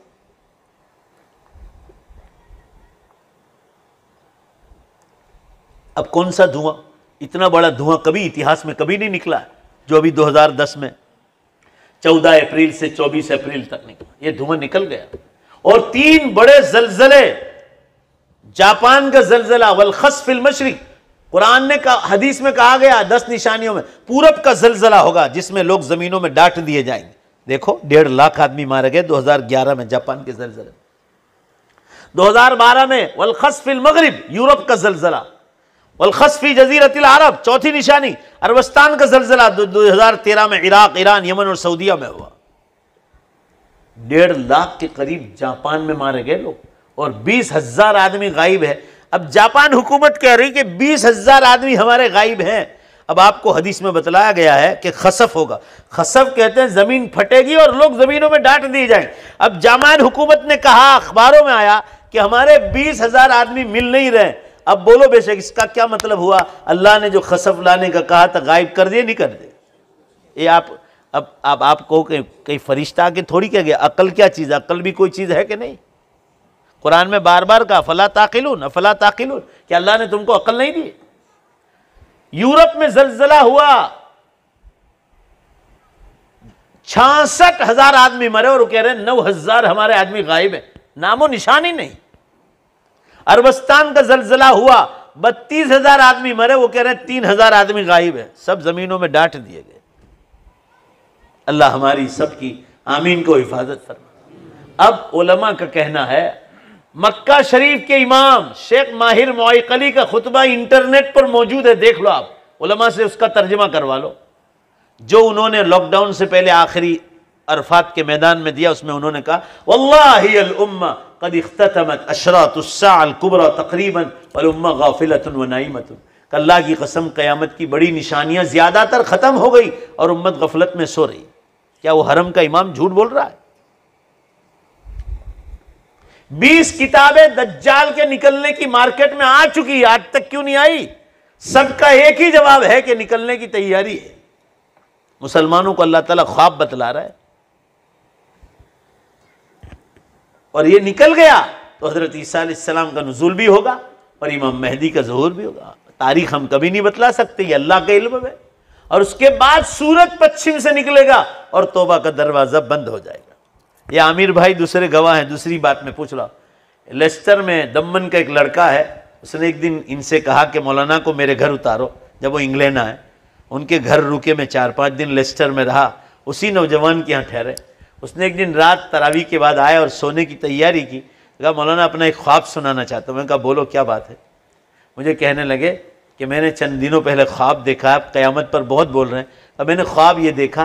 अब कौन सा धुआं? इतना बड़ा धुआं कभी इतिहास में कभी नहीं निकला जो अभी 2010 में 14 अप्रैल से 24 अप्रैल तक निकला। ये धुआं निकल गया। और 3 बड़े जलजले, जापान का जलजला, वलखस फिल मशरिक, कुरान ने कहा, हदीस में कहा गया 10 निशानियों में पूरब का जलजला होगा जिसमें लोग जमीनों में डांट दिए जाएंगे। देखो 1.5 लाख आदमी मारे गए 2011 में जापान के जलजले। 2012 में वलखस फिल मगरिब, यूरोप का जलजला। वलखस फी जजीरतिल अरब, चौथी निशानी, अरबस्तान का जलजला 2013 में इराक, ईरान, यमन और सऊदीया में हुआ। 1.5 लाख के करीब जापान में मारे गए लोग और 20,000 आदमी गायब है। अब जापान हुकूमत कह रही कि 20,000 आदमी हमारे गायब हैं। अब आपको हदीस में बतलाया गया है कि खसफ होगा। खसफ कहते हैं जमीन फटेगी और लोग जमीनों में डांट दिए जाएंगे। अब जापान हुकूमत ने कहा, अखबारों में आया कि हमारे 20,000 आदमी मिल नहीं रहे। अब बोलो बेशक इसका क्या मतलब हुआ? अल्लाह ने जो खसफ लाने का कहा था गायब कर दिए, नहीं कर दे? ये अब आपको कहीं फरिश्ता के थोड़ी कह गया। अकल क्या चीज़? अकल भी कोई चीज़ है कि नहीं? कुरान में बार बार कहा फला ताकिलून, अफला ताकिलून, कि अल्लाह ने तुमको अकल नहीं दी? यूरोप में जलजला हुआ, 66,000 आदमी मरे और वो कह रहे हैं 9,000 हमारे आदमी गायब है, नामो निशान ही नहीं। अरबस्तान का जलजला हुआ, 32,000 आदमी मरे, वो कह रहे हैं 3,000 आदमी गायब है, सब जमीनों में डांट दिए गए। अल्लाह हमारी सबकी आमीन को हिफाजत फरमा। अब उलमा का कहना है, मक्का शरीफ के इमाम शेख माहिर मोइकली का खुतबा इंटरनेट पर मौजूद है, देख लो आप, उलमा से उसका तर्जमा करवा लो, जो उन्होंने लॉकडाउन से पहले आखिरी अरफात के मैदान में दिया। उसमें उन्होंने कहा वल्लाहि अल उम्मा कद इख्ततमत अशरातुस्सा अल कुबरा तकरीबन वल उम्मा गाफिलतुन व नाइमतुन। अल्लाह की कसम क़यामत की बड़ी निशानियां ज़्यादातर ख़त्म हो गई और उम्मत गफलत में सो रही। क्या वो हरम का इमाम झूठ बोल रहा है? 20 किताबें दज्जाल के निकलने की मार्केट में आ चुकी, आज तक क्यों नहीं आई? सबका एक ही जवाब है कि निकलने की तैयारी है। मुसलमानों को अल्लाह ताला ख्वाब बतला रहा है और ये निकल गया तो हजरत ईसा अलैहिस्सलाम का नुज़ूल भी होगा और इमाम मेहदी का ज़हूर भी होगा। तारीख हम कभी नहीं बतला सकते, ये अल्लाह के इल्म में। और उसके बाद सूरज पश्चिम से निकलेगा और तौबा का दरवाजा बंद हो जाएगा। ये आमिर भाई दूसरे गवाह हैं, दूसरी बात में पूछ लो। लेस्टर में दमन का एक लड़का है, उसने एक दिन इनसे कहा कि मौलाना को मेरे घर उतारो। जब वो इंग्लैंड आए, उनके घर रुके, मैं 4-5 दिन लेस्टर में रहा, उसी नौजवान के यहाँ ठहरे। उसने एक दिन रात तरावी के बाद आया और सोने की तैयारी की, कहा मौलाना अपना एक ख्वाब सुनाना चाहता हूँ। मैंने कहा बोलो क्या बात है। मुझे कहने लगे कि मैंने चंद दिनों पहले ख्वाब देखा, आप क़यामत पर बहुत बोल रहे हैं। अब मैंने ख्वाब ये देखा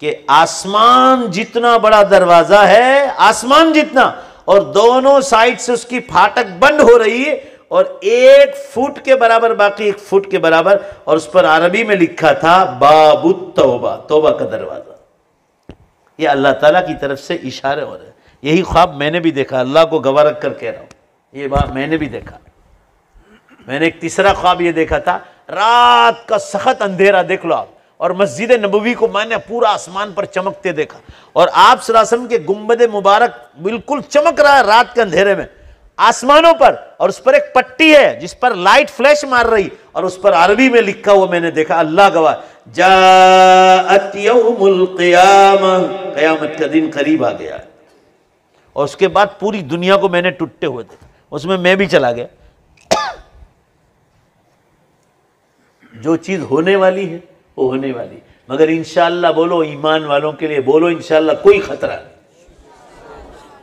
कि आसमान जितना बड़ा दरवाज़ा है, आसमान जितना, और दोनों साइड से उसकी फाटक बंद हो रही है, और 1 फुट के बराबर बाकी 1 फुट के बराबर, और उस पर अरबी में लिखा था बाबुत तौबा, तौबा का दरवाज़ा। ये अल्लाह ताला की तरफ से इशारे हो रहे हैं। यही ख्वाब मैंने भी देखा, अल्लाह को गवाह रख कर कह रहा हूँ, ये बात मैंने भी देखा। मैंने एक तीसरा ख्वाब ये देखा था, रात का सख्त अंधेरा, देख लो आप, और मस्जिद नबवी को मैंने पूरा आसमान पर चमकते देखा, और आप सल्लल्लाहु अलैहि वसल्लम के गुंबद मुबारक बिल्कुल चमक रहा है रात के अंधेरे में आसमानों पर, और उस पर एक पट्टी है जिस पर लाइट फ्लैश मार रही, और उस पर अरबी में लिखा हुआ मैंने देखा, अल्लाह गवाह, जाअत यौमुल क़ियामा, क़यामत का दिन करीब आ गया। और उसके बाद पूरी दुनिया को मैंने टूटते हुए देखा, उसमें मैं भी चला गया। जो चीज होने वाली है वो होने वाली, मगर इंशाअल्लाह बोलो, ईमान वालों के लिए बोलो इंशाअल्लाह कोई खतरा नहीं।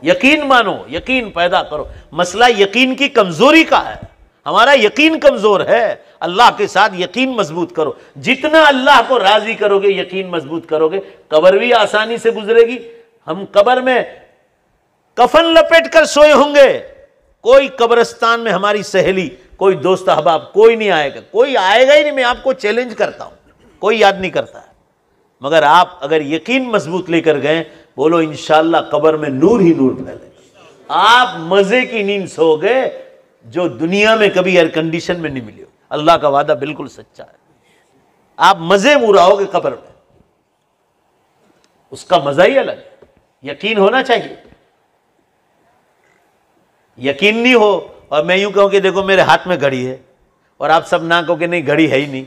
यकीन मानो, यकीन पैदा करो। मसला यकीन की कमजोरी का है, हमारा यकीन कमजोर है। अल्लाह के साथ यकीन मजबूत करो, जितना अल्लाह को राजी करोगे, यकीन मजबूत करोगे, कब्र भी आसानी से गुजरेगी। हम कब्र में कफन लपेट कर सोए होंगे, कोई कब्रिस्तान में हमारी सहेली, कोई दोस्त अहबाब, कोई नहीं आएगा, कोई आएगा ही नहीं। मैं आपको चैलेंज करता हूं, कोई याद नहीं करता है, मगर आप अगर यकीन मजबूत लेकर गए, बोलो इंशाअल्लाह कब्र में नूर ही नूर फैलेगा। आप मजे की नींद सो गए जो दुनिया में कभी एयर कंडीशन में नहीं मिली हो। अल्लाह का वादा बिल्कुल सच्चा है, आप मजे उड़ाओगे कब्र में, उसका मजा ही अलग है। यकीन होना चाहिए। यकीन नहीं हो और मैं यूं कहूं कि देखो मेरे हाथ में घड़ी है, और आप सब ना कहो कि नहीं घड़ी है ही नहीं,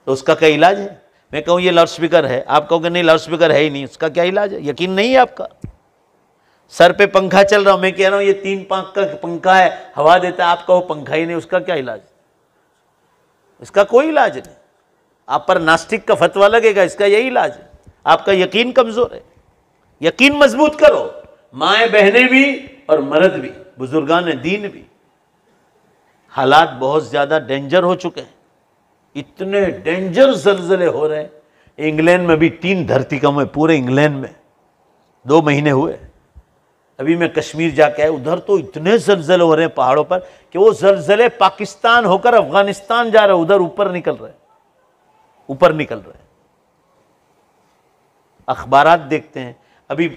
तो उसका क्या इलाज है? मैं कहूं ये लाउड स्पीकर है, आप कहो कि नहीं लाउड स्पीकर है ही नहीं, उसका क्या इलाज है? यकीन नहीं है आपका। सर पे पंखा चल रहा हूं, मैं कह रहा हूं ये 3 पंख का पंखा है, हवा देता है, आप कहो पंखा ही नहीं, उसका क्या इलाज? इसका कोई इलाज नहीं। आप पर नास्तिक का फतवा लगेगा, इसका यही इलाज है, आपका यकीन कमजोर है। यकीन मजबूत करो, माए बहनें भी और मर्द भी, बुजुर्गान दीन भी। हालात बहुत ज्यादा डेंजर हो चुके हैं, इतने डेंजर जलजले हो रहे हैं। इंग्लैंड में भी 3 धरतीकंप पूरे इंग्लैंड में 2 महीने हुए। अभी मैं कश्मीर जाके आया, उधर तो इतने जलजले हो रहे हैं पहाड़ों पर कि वो जलजले पाकिस्तान होकर अफगानिस्तान जा रहे, उधर ऊपर निकल रहे, ऊपर निकल रहे। अखबारात देखते हैं, अभी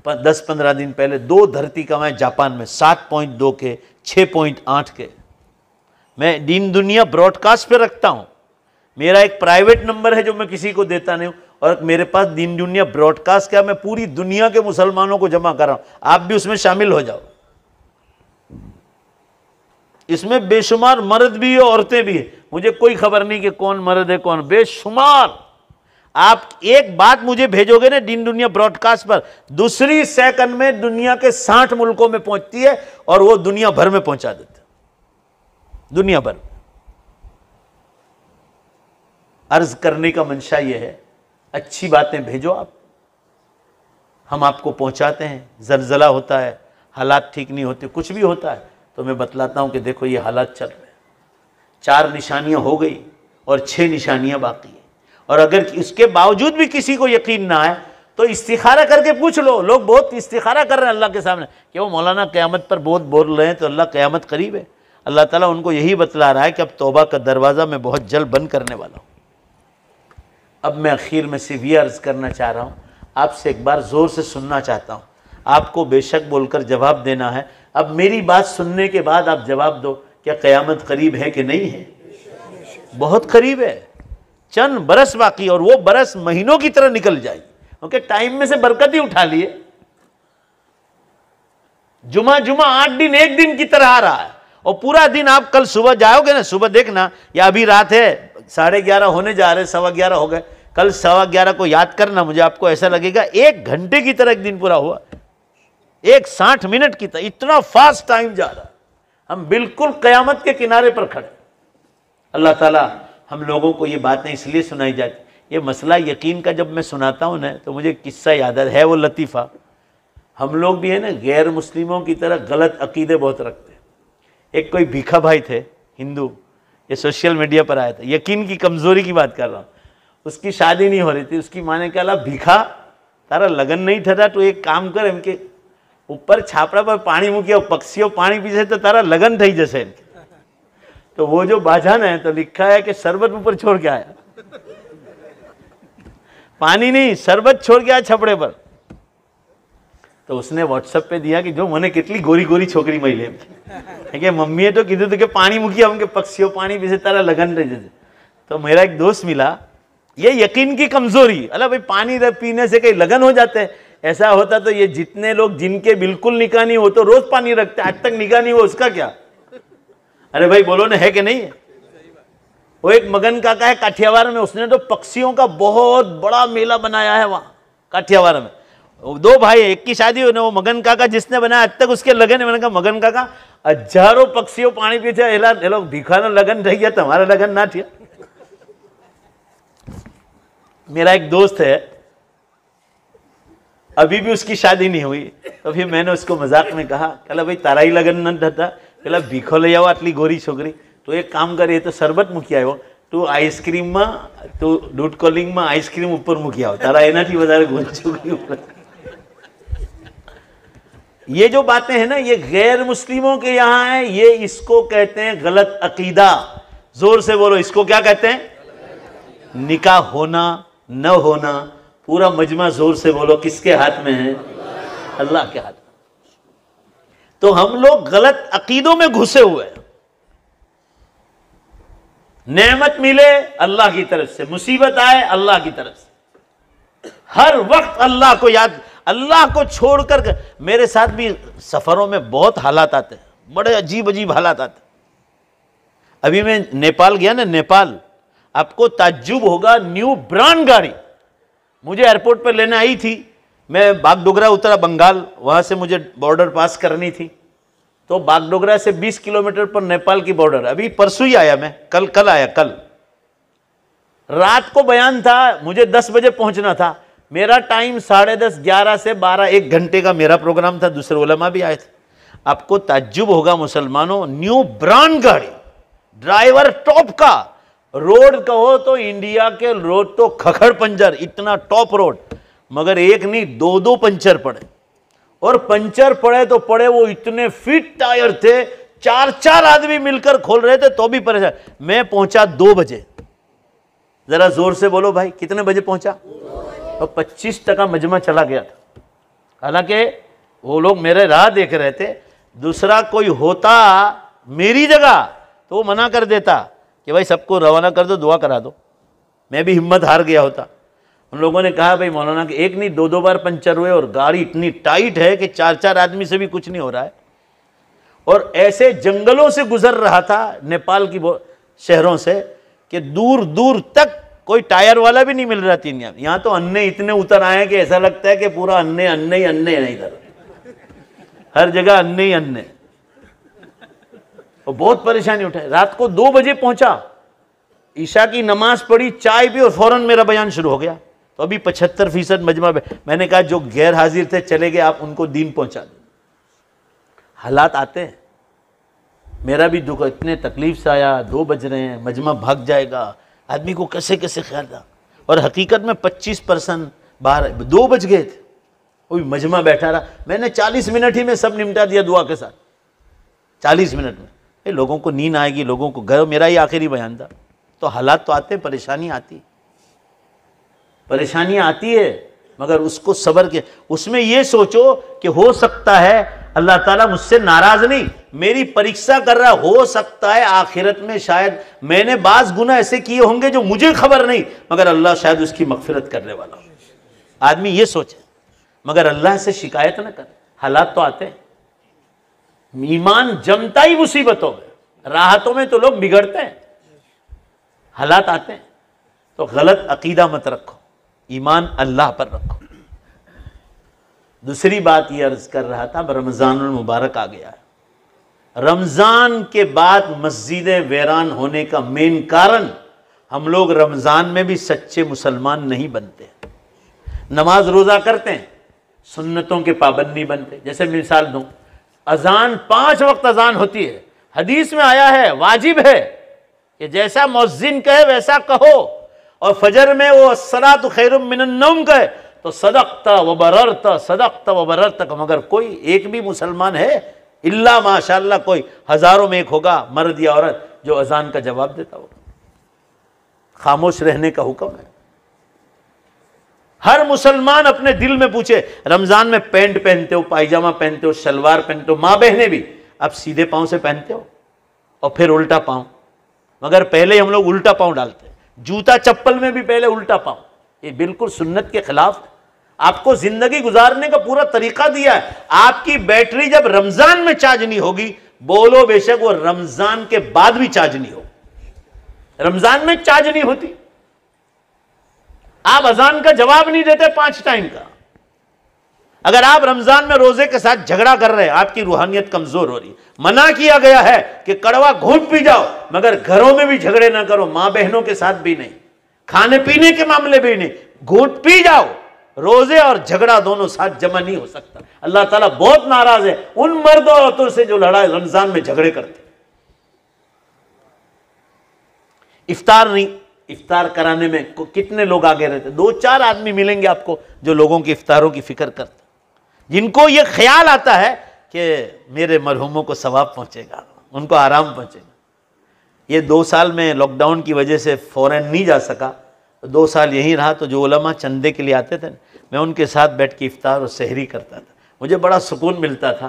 10-15 दिन पहले 2 धरतीकंप आए जापान में, 7.2 के, 6.8 के। मैं दीन दुनिया ब्रॉडकास्ट पे रखता हूं, मेरा एक प्राइवेट नंबर है जो मैं किसी को देता नहीं हूं, और मेरे पास दीन दुनिया ब्रॉडकास्ट क्या, मैं पूरी दुनिया के मुसलमानों को जमा कर रहा हूं, आप भी उसमें शामिल हो जाओ। इसमें बेशुमार मर्द भी है, औरतें भी है, मुझे कोई खबर नहीं कि कौन मर्द है कौन, बेशुमार। आप एक बात मुझे भेजोगे ना दीन दुनिया ब्रॉडकास्ट पर, दूसरी सेकंड में दुनिया के 60 मुल्कों में पहुंचती है, और वो दुनिया भर में पहुंचा देते, दुनिया भर। अर्ज करने का मंशा यह है, अच्छी बातें भेजो आप, हम आपको पहुंचाते हैं। जलजला होता है, हालात ठीक नहीं होते, कुछ भी होता है, तो मैं बतलाता हूं कि देखो ये हालात चल रहे हैं, 4 निशानियां हो गई और 6 निशानियां बाकी है। और अगर इसके बावजूद भी किसी को यकीन ना आए तो इस्तिखारा करके पूछ लो। लोग बहुत इस्तिखारा कर रहे हैं अल्लाह के सामने कि वो मौलाना क़यामत पर बहुत बोल रहे हैं, तो अल्लाह क़यामत करीब है। अल्लाह ताला उनको यही बतला रहा है कि अब तौबा का दरवाज़ा मैं बहुत जल्द बंद करने वाला हूँ। अब मैं आखिर में सिर्फ ये अर्ज़ करना चाह रहा हूँ, आपसे एक बार ज़ोर से सुनना चाहता हूँ, आपको बेशक बोलकर जवाब देना है। अब मेरी बात सुनने के बाद आप जवाब दो, क्या क़यामत करीब है कि नहीं है? बहुत करीब है, चंद बरस बाकी, और वो बरस महीनों की तरह निकल जाएगी, क्योंकि टाइम में से बरकत ही उठा लिए। जुमा 8 दिन एक दिन की तरह आ रहा है, और पूरा दिन आप कल सुबह जाओगे ना, सुबह देखना, या अभी रात है 11:30 होने जा रहे, 11:15 हो गए, कल 11:15 को याद करना, मुझे आपको ऐसा लगेगा 1 घंटे की तरह एक दिन पूरा हुआ, 60 मिनट की तरह, इतना फास्ट टाइम जा रहा। हम बिल्कुल कयामत के किनारे पर खड़े। अल्लाह ताला हम लोगों को ये बातें इसलिए सुनाई जाती। ये मसला यकीन का जब मैं सुनाता हूँ ना, तो मुझे किस्सा याद है वो लतीफ़ा। हम लोग भी है ना गैर मुस्लिमों की तरह गलत अकीदे बहुत रखते हैं। एक कोई भीखा भाई थे हिंदू, ये सोशल मीडिया पर आया था, यकीन की कमज़ोरी की बात कर रहा हूँ। उसकी शादी नहीं हो रही थी, उसकी माँ ने कहा भीखा तारा लगन नहीं था तो एक काम कर, इनके ऊपर छापड़ा पर पानी मूकिया, पक्षियों पानी पीछे तो तारा लगन थी जैसे। तो वो जो बाजान है तो लिखा है कि शरबत ऊपर छोड़ के आया, पानी नहीं शरबत छोड़ के आया छपड़े पर। तो उसने व्हाट्सएप पे दिया कि जो मैंने कितनी गोरी गोरी छोकरी महिले है, मम्मी है तो कीधु तो कि पानी मूकिया उनके पक्षियों पानी पीछे तारा लगन रहे जैसे। तो मेरा एक दोस्त मिला, ये यकीन की कमजोरी, अल्लाह भाई पानी पीने से कहीं लगन हो जाते हैं। ऐसा होता तो ये जितने लोग जिनके बिल्कुल निकाह नहीं हो तो रोज पानी रखते, आज तक निकाह नहीं हो उसका क्या? अरे भाई बोलो ना, है कि नहीं है? वो एक मगन काका है काठियावाड़ में, उसने तो पक्षियों का बहुत बड़ा मेला बनाया है वहां काठियावाड़ में। 2 भाई, एक की शादी हुई ना, वो मगन काका जिसने बनाया, आज तक उसके लगन है। मैंने कहा मगन काका हजारों पक्षियों पानी पीछे लोग भीखा ना लगन रह गया, तुम्हारा लगन ना थिया। मेरा एक दोस्त है, अभी भी उसकी शादी नहीं हुई, तो फिर मैंने उसको मजाक में कहा, कहला भाई तारा ही लगन न था, कहला भीखो ले आओ आटली गोरी छोकरी, तो एक काम करे तो शरबत मूकी આવ્યો, તું આઈસ્ક્રીમમાં તું દૂધ કોલિંગમાં આઈસ્ક્રીમ ઉપર મૂકી આવો, તારા એનાથી વધારે ગોરી છોકરી ઉપર। ये जो बातें हैं ना, ये गैर मुस्लिमों के यहाँ है, ये इसको कहते हैं गलत अकीदा। जोर से बोलो, इसको क्या कहते हैं? निकाह होना न होना, पूरा मजमा जोर से बोलो, किसके हाथ में है? अल्लाह के हाथ में। तो हम लोग गलत अकीदों में घुसे हुए हैं। नेमत मिले अल्लाह की तरफ से, मुसीबत आए अल्लाह की तरफ से, हर वक्त अल्लाह को याद, अल्लाह को छोड़कर। मेरे साथ भी सफरों में बहुत हालात आते हैं, बड़े अजीब अजीब हालात आते हैं। अभी मैं नेपाल गया ना, नेपाल, आपको ताज्जुब होगा, न्यू ब्रांड गाड़ी मुझे एयरपोर्ट पर लेने आई थी। मैं बागडोगरा उतरा बंगाल, वहां से मुझे बॉर्डर पास करनी थी, तो बागडोगरा से 20 किलोमीटर पर नेपाल की बॉर्डर। अभी परसों ही आया मैं, कल आया। कल रात को बयान था, मुझे 10 बजे पहुंचना था। मेरा टाइम 10:30 11 से 12, 1 घंटे का मेरा प्रोग्राम था, दूसरे उलमा भी आए थे। आपको ताज्जुब होगा मुसलमानों, न्यू ब्रांड गाड़ी, ड्राइवर टॉप का, रोड कहो तो इंडिया के रोड तो खखड़ पंजर, इतना टॉप रोड, मगर एक नहीं 2 पंचर पड़े। और पंचर पड़े तो पड़े, वो इतने फिट टायर थे, 4 आदमी मिलकर खोल रहे थे तो भी परेशान। मैं पहुंचा 2 बजे। जरा जोर से बोलो भाई, कितने बजे पहुंचा? तो 25% मजमा चला गया था। हालांकि वो लोग मेरे राह देख रहे थे, दूसरा कोई होता मेरी जगह तो वो मना कर देता कि भाई सबको रवाना कर दो, दुआ करा दो। मैं भी हिम्मत हार गया होता। उन लोगों ने कहा भाई मौलाना के एक नहीं 2 बार पंचर हुए, और गाड़ी इतनी टाइट है कि 4 आदमी से भी कुछ नहीं हो रहा है। और ऐसे जंगलों से गुजर रहा था नेपाल की शहरों से कि दूर दूर तक कोई टायर वाला भी नहीं मिल रहा थी। यहाँ तो अन्ने इतने उतर आए कि ऐसा लगता है कि पूरा अन्ने अन्ने ही अन्ने है इधर, हर जगह अन्ने ही अन्ने। और बहुत परेशानी उठाई। रात को 2 बजे पहुंचा, ईशा की नमाज पढ़ी, चाय पी, और फौरन मेरा बयान शुरू हो गया। तो अभी 75% मजमा पे मैंने कहा जो गैर हाजिर थे चले गए, आप उनको दीन पहुंचा दो। हालात आते हैं, मेरा भी दुख, इतने तकलीफ से आया, 2 बज रहे हैं, मजमा भाग जाएगा, आदमी को कैसे कैसे ख्याल था। और हकीकत में 25% बाहर, 2 बज गए थे, वही मजमा बैठा रहा। मैंने 40 मिनट ही में सब निपटा दिया दुआ के साथ, 40 मिनट में। ये लोगों को नींद आएगी, लोगों को घर, मेरा ही आखिरी बयान था। तो हालात तो आते, परेशानी आती, परेशानियां आती है, मगर उसको सब्र के, उसमें ये सोचो कि हो सकता है अल्लाह ताला मुझसे नाराज नहीं, मेरी परीक्षा कर रहा, हो सकता है आखिरत में शायद मैंने बाज गुनाह ऐसे किए होंगे जो मुझे खबर नहीं, मगर अल्लाह शायद उसकी मगफिरत करने वाला हो। आदमी ये सोचे, मगर अल्लाह से शिकायत ना करे। हालात तो आते हैं, ईमान जमता ही मुसीबतों में, राहतों में तो लोग बिगड़ते हैं। हालात आते हैं, तो गलत अकीदा मत रखो, ईमान अल्लाह पर रखो। दूसरी बात यह अर्ज कर रहा था, रमजानुल मुबारक आ गया है। रमजान के बाद मस्जिदें वीरान होने का मेन कारण, हम लोग रमजान में भी सच्चे मुसलमान नहीं बनते। नमाज रोजा करते हैं, सुन्नतों के पाबंद नहीं बनते। जैसे मिसाल दूं, अजान 5 वक्त अजान होती है, हदीस में आया है, वाजिब है कि जैसा मुअज्जिन कहे वैसा कहो। और फजर में वो अस्सलातु खैरुम मिनन नौम कहे तो सदक़ता व बररता, सदक़ता व बररता। मगर कोई एक भी मुसलमान है, इल्ला माशाअल्लाह कोई हजारों में एक होगा, मर्द या औरत, जो अजान का जवाब देता होगा। खामोश रहने का हुक्म है। हर मुसलमान अपने दिल में पूछे, रमजान में पैंट पहनते हो, पायजामा पहनते हो, शलवार पहनते हो, माँ बहनें भी अब सीधे पांव से पहनते हो और फिर उल्टा पांव। मगर पहले हम लोग उल्टा पांव डालते हैं, जूता चप्पल में भी पहले उल्टा पांव। ये बिल्कुल सुन्नत के खिलाफ है। आपको जिंदगी गुजारने का पूरा तरीका दिया है। आपकी बैटरी जब रमजान में चार्ज नहीं होगी, बोलो बेशक वो रमजान के बाद भी चार्ज नहीं हो। रमजान में चार्ज नहीं होती। आप अजान का जवाब नहीं देते 5 टाइम का। अगर आप रमजान में रोजे के साथ झगड़ा कर रहे हैं, आपकी रूहानियत कमजोर हो रही है। मना किया गया है कि कड़वा घूंट पी जाओ, मगर घरों में भी झगड़े ना करो, मां बहनों के साथ भी नहीं, खाने पीने के मामले भी नहीं, घूंट पी जाओ। रोजे और झगड़ा दोनों साथ जमा नहीं हो सकता। अल्लाह ताला बहुत नाराज है उन मर्दों औरतों से जो लड़ाई रमजान में झगड़े करते। इफ्तार नहीं, इफ्तार कराने में कितने लोग आगे रहते? 2-4 आदमी मिलेंगे आपको जो लोगों की इफ्तारों की फिक्र करते, जिनको यह ख्याल आता है कि मेरे मरहूमों को सवाब पहुंचेगा, उनको आराम पहुंचेगा। ये 2 साल में लॉकडाउन की वजह से फॉरेन नहीं जा सका, 2 साल यहीं रहा। तो जो उलमा चंदे के लिए आते थे, मैं उनके साथ बैठ के इफ्तार और सहरी करता था। मुझे बड़ा सुकून मिलता था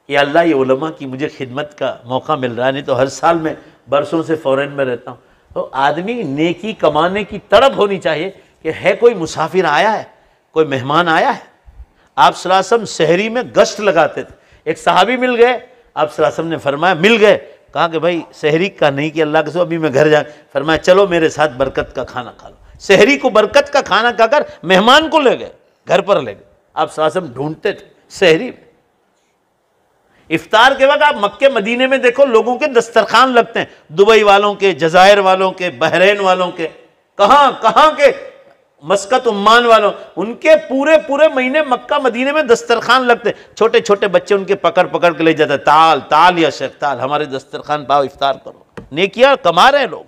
कि अल्लाह ये उलमा की मुझे खिदमत का मौका मिल रहा है। नहीं तो हर साल मैं बरसों से फॉरेन में रहता हूँ। तो आदमी नेकी कमाने की तड़प होनी चाहिए कि है कोई मुसाफिर आया है, कोई मेहमान आया है। आप सल्लल्लाहु अलैहि वसल्लम सहरी में गश्त लगाते थे। एक सहाबी मिल गए, आप सल्लल्लाहु अलैहि वसल्लम ने फरमाया, मिल गए, कहा कि भाई सहरी का नहीं कि अल्लाह के सो अभी मैं घर जा। फरमाया चलो मेरे साथ बरकत का खाना खा लो। सहरी को बरकत का खाना खाकर मेहमान को ले गए, घर पर ले गए। आप सल्लल्लाहु अलैहि वसल्लम ढूंढते थे सहरी में। इफ्तार के वक्त आप मक्के मदीने में देखो, लोगों के दस्तरखान लगते हैं, दुबई वालों के, जजायर वालों के, बहरीन वालों के, कहां के, मस्कत उम्मान वालों, उनके पूरे पूरे महीने मक्का मदीने में दस्तरखान लगते हैं। छोटे छोटे बच्चे उनके पकड़ पकड़ के ले जाते, ताल ताल या शेख ताल, हमारे दस्तरखान पाओ, इफ्तार करो। नेकियां कमा रहे लोग।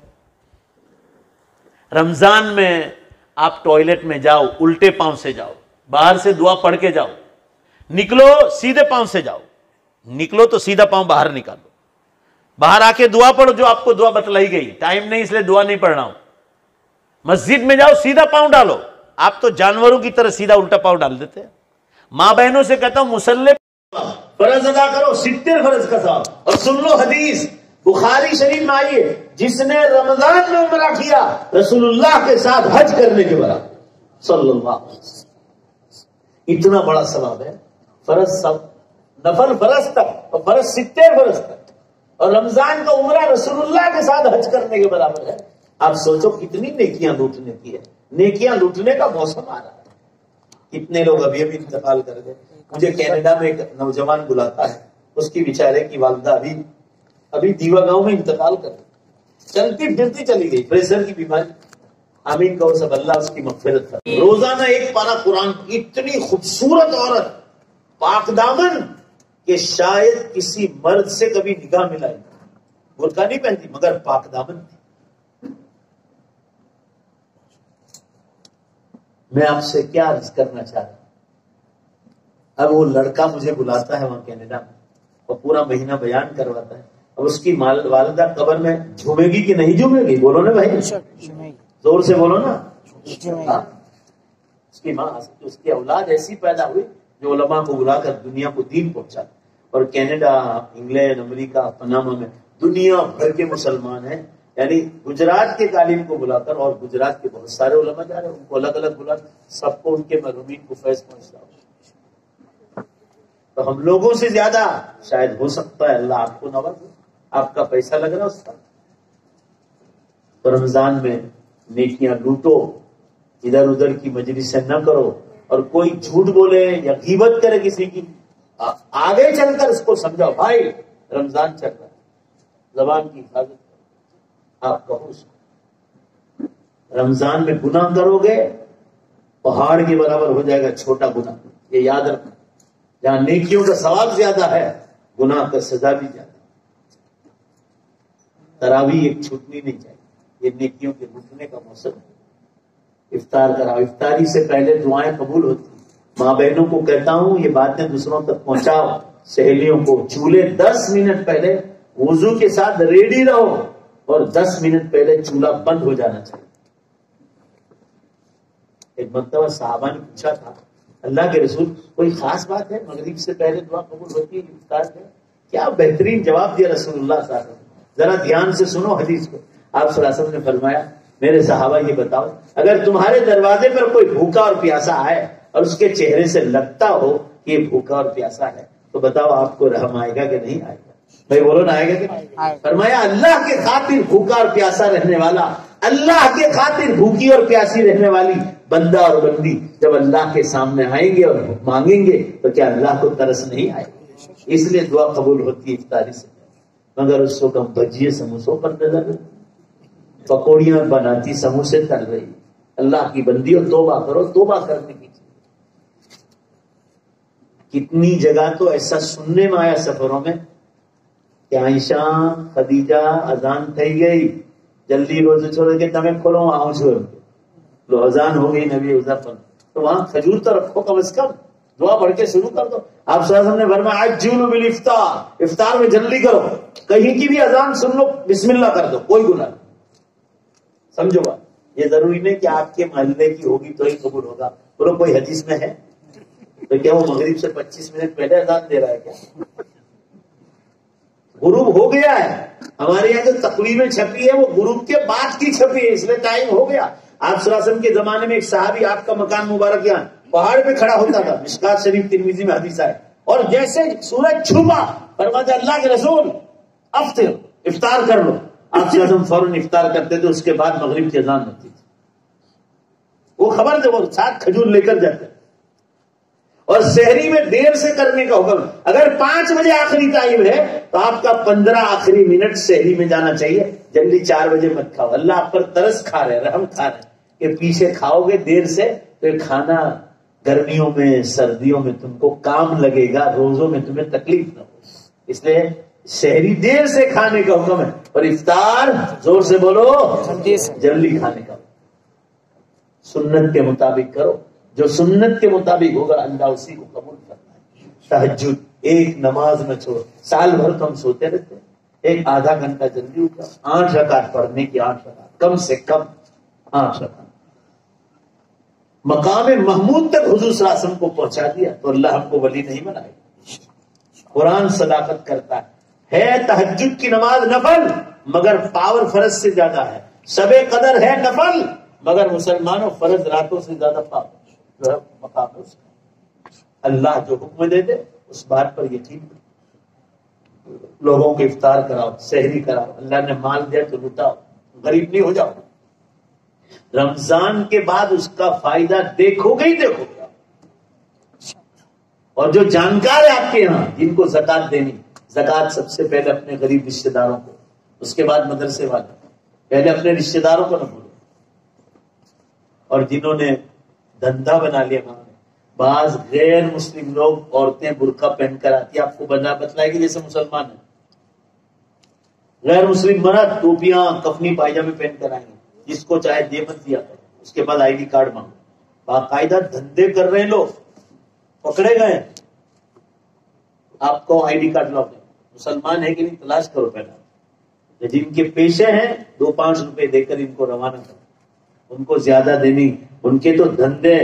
रमजान में आप टॉयलेट में जाओ, उल्टे पांव से जाओ, बाहर से दुआ पढ़ के जाओ, निकलो सीधे पांव से जाओ। निकलो तो सीधा पांव बाहर निकालो, बाहर आके दुआ पढ़ो जो आपको दुआ बतलाई गई। टाइम नहीं इसलिए दुआ नहीं पढ़ रहा हूं। मस्जिद में जाओ, सीधा पांव डालो। आप तो जानवरों की तरह सीधा उल्टा पांव डाल देते हैं। मां बहनों से कहता हूं, मुसल्ले फर्ज अदा करो, 70 फर्ज का सवाब। और सुन लो हदीस, बुखारी शरीफ में आई है, जिसने रमजान में उम्रा किया रसूलुल्लाह के साथ हज करने के बराबर, सल्लल्लाहु अलैहि वसल्लम। इतना बड़ा सवाब है। फर्ज सब, नफल फर्ज तक और फर्ज 70 फर्ज तक, और रमजान का उम्रा रसूलुल्लाह के साथ हज करने के बराबर है। आप सोचो कितनी नेकियां लूटने की है। नेकियां लूटने का मौसम आ रहा है। कितने लोग अभी अभी इंतकाल कर गए। मुझे कनाडा में एक नौजवान बुलाता है, उसकी बेचारे की वालदा अभी दीवा गांव में इंतकाल कर, चलती फिरती चली गई, प्रेशर की बीमारी। आमीन कहो सब, अल्लाह उसकी मग़फ़िरत करे। रोजाना एक पारा कुरान। इतनी खूबसूरत औरत, पाकदामन, कि शायद किसी मर्द से कभी निगाह मिलाई। बुर्का नहीं पहनती मगर पाकदामन थी। मैं आपसे क्या अर्ज करना चाह रहा हूं। अब वो लड़का मुझे बुलाता है वहां कनाडा में, और पूरा महीना बयान करवाता है। अब उसकी वालिदा कब्र में झूमेगी कि नहीं झूमेगी? बोलो ना भाई, जोर से बोलो ना। उसकी मां, उसकी औलाद ऐसी पैदा हुई जो उलमा को बुलाकर दुनिया को दीन पहुंचा। और कनाडा, इंग्लैंड, अमेरिका, पनामा में दुनिया भर के मुसलमान हैं। यानी गुजरात के तालीम को बुलाकर, और गुजरात के बहुत सारे उलमा जा रहे हैं, उनको अलग अलग बुला, सबको उनके मरहूमीन को फैज पहुंचता हो। तो हम लोगों से ज्यादा शायद हो सकता है अल्लाह आपको नवाजे, आपका पैसा लग रहा है उसका। तो रमजान में नेकियां लूटो, इधर उधर की मजलिसें न करो, और कोई झूठ बोले या गीबत करे किसी की, आगे चलकर उसको समझाओ, भाई रमजान चल रहा है, जबान की हिफाजत करो। आप कहो उसको, रमजान में गुनाह करोगे पहाड़ के बराबर हो जाएगा छोटा गुनाह, ये याद रखना। जहां नेकियों का सवाब ज्यादा है, गुनाह का सजा भी ज्यादा। तरावी एक छूटनी नहीं चाहिए, ये नेकियों के रुकने का मौसम है। इफ्तार कराओ, इफ्तारी से पहले दुआएं कबूल होती। माँ बहनों को कहता हूं ये बातें दूसरों तक पहुंचाओ, सहेलियों को। चूल्हे 10 मिनट पहले वुजू के साथ रेडी रहो, और 10 मिनट पहले चूल्हा बंद हो जाना चाहिए। एक मरतबा साहबा ने पूछा था, अल्लाह के रसूल कोई खास बात है, मगरिब से पहले दुआ कबूल होती है इफ्तार में? क्या बेहतरीन जवाब दिया रसूलुल्लाह सल्लल्लाहु अलैहि वसल्लम। जरा ध्यान से सुनो हदीस को। आप सल्लल्लाहु अलैहि वसल्लम ने फरमाया, मेरे सहाबा ये बताओ, अगर तुम्हारे दरवाजे पर कोई भूखा और प्यासा आए और उसके चेहरे से लगता हो कि ये भूखा और प्यासा है, तो बताओ आपको रहम आएगा कि नहीं आएगा? भाई बोलो ना, आएगा कि नहीं? फरमाया, अल्लाह के खातिर भूखा और प्यासा रहने वाला, अल्लाह के खातिर भूखी और प्यासी रहने वाली बंदा और बंदी जब अल्लाह के सामने आएंगे और मांगेंगे, तो क्या अल्लाह को तरस नहीं आएगी? इसलिए दुआ कबूल होती है इफ्तारी से। मगर उस वक्त हम भजिए समोसों पर नजर, पकौड़ियां बनाती समोसे तल रही। अल्लाह की बंदियों, तौबा करो, तौबा करने की। कितनी जगह तो ऐसा सुनने में आया सफरों में कि आयशा, खदीजा अजान थई गई, जल्दी रोजे छोड़ के तमें खोलो, आऊं छो लो, अजान हो गई नबी उधर पर, तो वहां खजूर तो रखो कम से कम, दुआ पढ़ के शुरू कर दो। आप सल्लल्लाहु अलैहि वसल्लम ने फरमाया, अज्जिलू बिल इफ्तार, इफ्तार में जल्दी करो। कहीं की भी अजान सुन लो, बिस्मिल्लाह कर दो, कोई गुनाह नहीं। समझो बात, ये जरूरी नहीं कि आपके मोहल्ले की होगी तो ही कबूल होगा। बोलो कोई हदीस में है? तो क्या वो मगरिब से 25 मिनट पहले अजान दे रहा है क्या? गुरूब हो गया है। हमारे यहाँ जो तकवीमें छपी है वो गुरूब के बाद की छपी है, इसलिए टाइम हो गया। आप सल्लल्लाहु अलैहि वसल्लम के जमाने में एक सहाबी, आपका मकान मुबारक यहाँ पहाड़ पे खड़ा होता था, मिशकात शरीफ तिरमिजी में हदीस है, और जैसे सूरज छुपा फरमाया, अल्लाह के रसूल अफ्तिर, इफ्तार कर लो। आप सल्लल्लाहु अलैहि वसल्लम फौरन इफ्तार करते थे, उसके बाद मगरिब की अजान होती थी। वो खबर थे, वो साथ खजूर लेकर जाते। और शहरी में देर से करने का हुक्म, अगर 5 बजे आखिरी टाइम है तो आपका 15 आखिरी मिनट शहरी में जाना चाहिए। जल्दी 4 बजे मत खाओ, अल्लाह आप पर तरस खा रहे, रहम खा रहे कि पीछे खाओगे देर से तो ये खाना गर्मियों में सर्दियों में तुमको काम लगेगा, रोजों में तुम्हें तकलीफ न हो। इसलिए शहरी देर से खाने का हुक्म है, और इफ्तार जोर से बोलो जल्दी खाने का। सुन्नत के मुताबिक करो, जो सुन्नत के मुताबिक होगा अल्लाह उसी को कबूल करता है। तहज्जुद, एक नमाज न छोड़। साल भर तो हम सोते रहते हैं, एक आधा घंटा जल्दी उठा, 8 रकात पढ़ने की, 8 रकात कम से कम 8 रकात। मकाम महमूद तक हुजूर सल्लल्लाहु अलैहि वसल्लम को पहुंचा दिया तो अल्लाह हमको वली नहीं बनाएगा। कुरान सदाकत करता है तहज्जुद की नमाज नफल, मगर पावर फर्ज से ज्यादा है। सबे कदर है नफल, मगर मुसलमानों फर्ज रातों से ज्यादा पावर जो है मकाम है उसका। अल्लाह जो हुक्म दे दे उस बात पर यकीन करो। लोगों को इफ्तार कराओ, सहरी कराओ, अल्लाह ने माल दिया तो लुटाओ, गरीब नहीं हो जाओ। रमजान के बाद उसका फायदा देखोगे ही देखोगे। और जो जानकार है आपके यहां जिनको ज़कात देनी, ज़कात सबसे पहले अपने गरीब रिश्तेदारों को, उसके बाद मदरसे वाले, पहले अपने रिश्तेदारों को न भूलो। और जिन्होंने धंधा बना लिया, बाज गैर मुस्लिम लोग, औरतें बुर्का पहनकर आती है, आपको बना बतलाएगी जैसे मुसलमान है। गैर मुस्लिम मर्द टोपियां कफनी पायजामे पहनकर आएंगे, जिसको चाहे दे मत दिया करो, उसके बाद आईडी कार्ड मांगो। बाकायदा धंधे कर रहे लोग पकड़े गए, आपको आईडी कार्ड लाओ, मुसलमान है कि नहीं तलाश करो पहला। जिनके पेशे हैं 2-5 रुपए देकर इनको रवाना करो, उनको ज्यादा देनी। उनके तो धंधे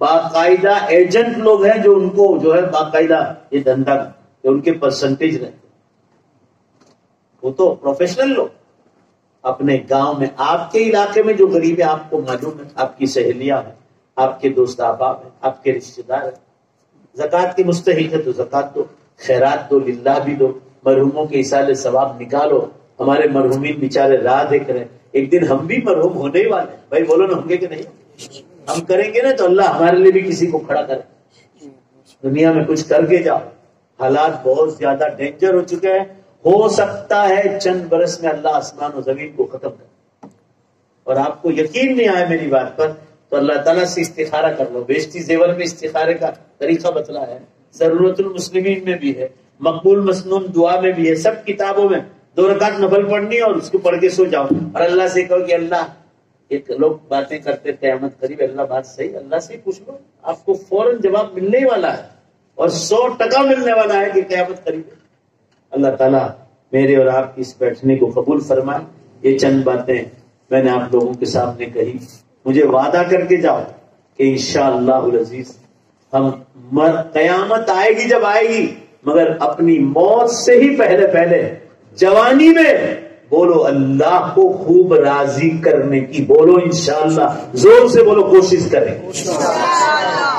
बाकायदा एजेंट लोग हैं जो उनको जो है बाकायदा ये धंधा उनके परसेंटेज रहते, वो तो प्रोफेशनल लोग। अपने गांव में, आपके इलाके में जो गरीब है आपको मालूम है, आपकी सहेलियां हैं, आपके दोस्त अहबाब हैं, आपके रिश्तेदार हैं, ज़कात के मुस्तहिक है तो ज़कात दो, खैरात दो, लिल्लाह भी दो, मरहुमों के इसाले सवाब निकालो। हमारे मरहुमीन बेचारे राह देख रहे हैं, एक दिन हम भी मरहूम होने ही वाले। भाई बोलो ना, होंगे कि नहीं? हम करेंगे ना तो अल्लाह हमारे लिए भी किसी को खड़ा करे। दुनिया में कुछ करके जाओ। हालात बहुत ज्यादा डेंजर हो चुके हैं। हो सकता है चंद बरस में अल्लाह आसमान और जमीन को खत्म कर। और आपको यकीन नहीं आया मेरी बात पर तो अल्लाह ताला से इस्तिखारा कर लो। बेशती जेवर में इस्तिखारे का तरीका बतला है, जरूरतुल मुस्लिमीन में भी है, मकबूल मसनून दुआ में भी है, सब किताबों में 2 रकात नफल पढ़नी है और उसको पढ़ के सो जाओ और अल्लाह से कहो कि अल्लाह, एक लोग बातें करते क़यामत करीब, अल्लाह बात सही, अल्लाह से पूछ लो, आपको फौरन जवाब मिलने ही वाला है और 100% मिलने वाला है कि क़यामत करीब है। अल्लाह ताला मेरे और आपकी इस बैठने को कबूल फरमाए। ये चंद बातें मैंने आप लोगों के सामने कही। मुझे वादा करके जाओ कि इंशाअल्लाह अज़ीज हम क़यामत आएगी जब आएगी, मगर अपनी मौत से ही पहले जवानी में बोलो अल्लाह को खूब राजी करने की, बोलो इंशाअल्लाह, जोर से बोलो, कोशिश करें।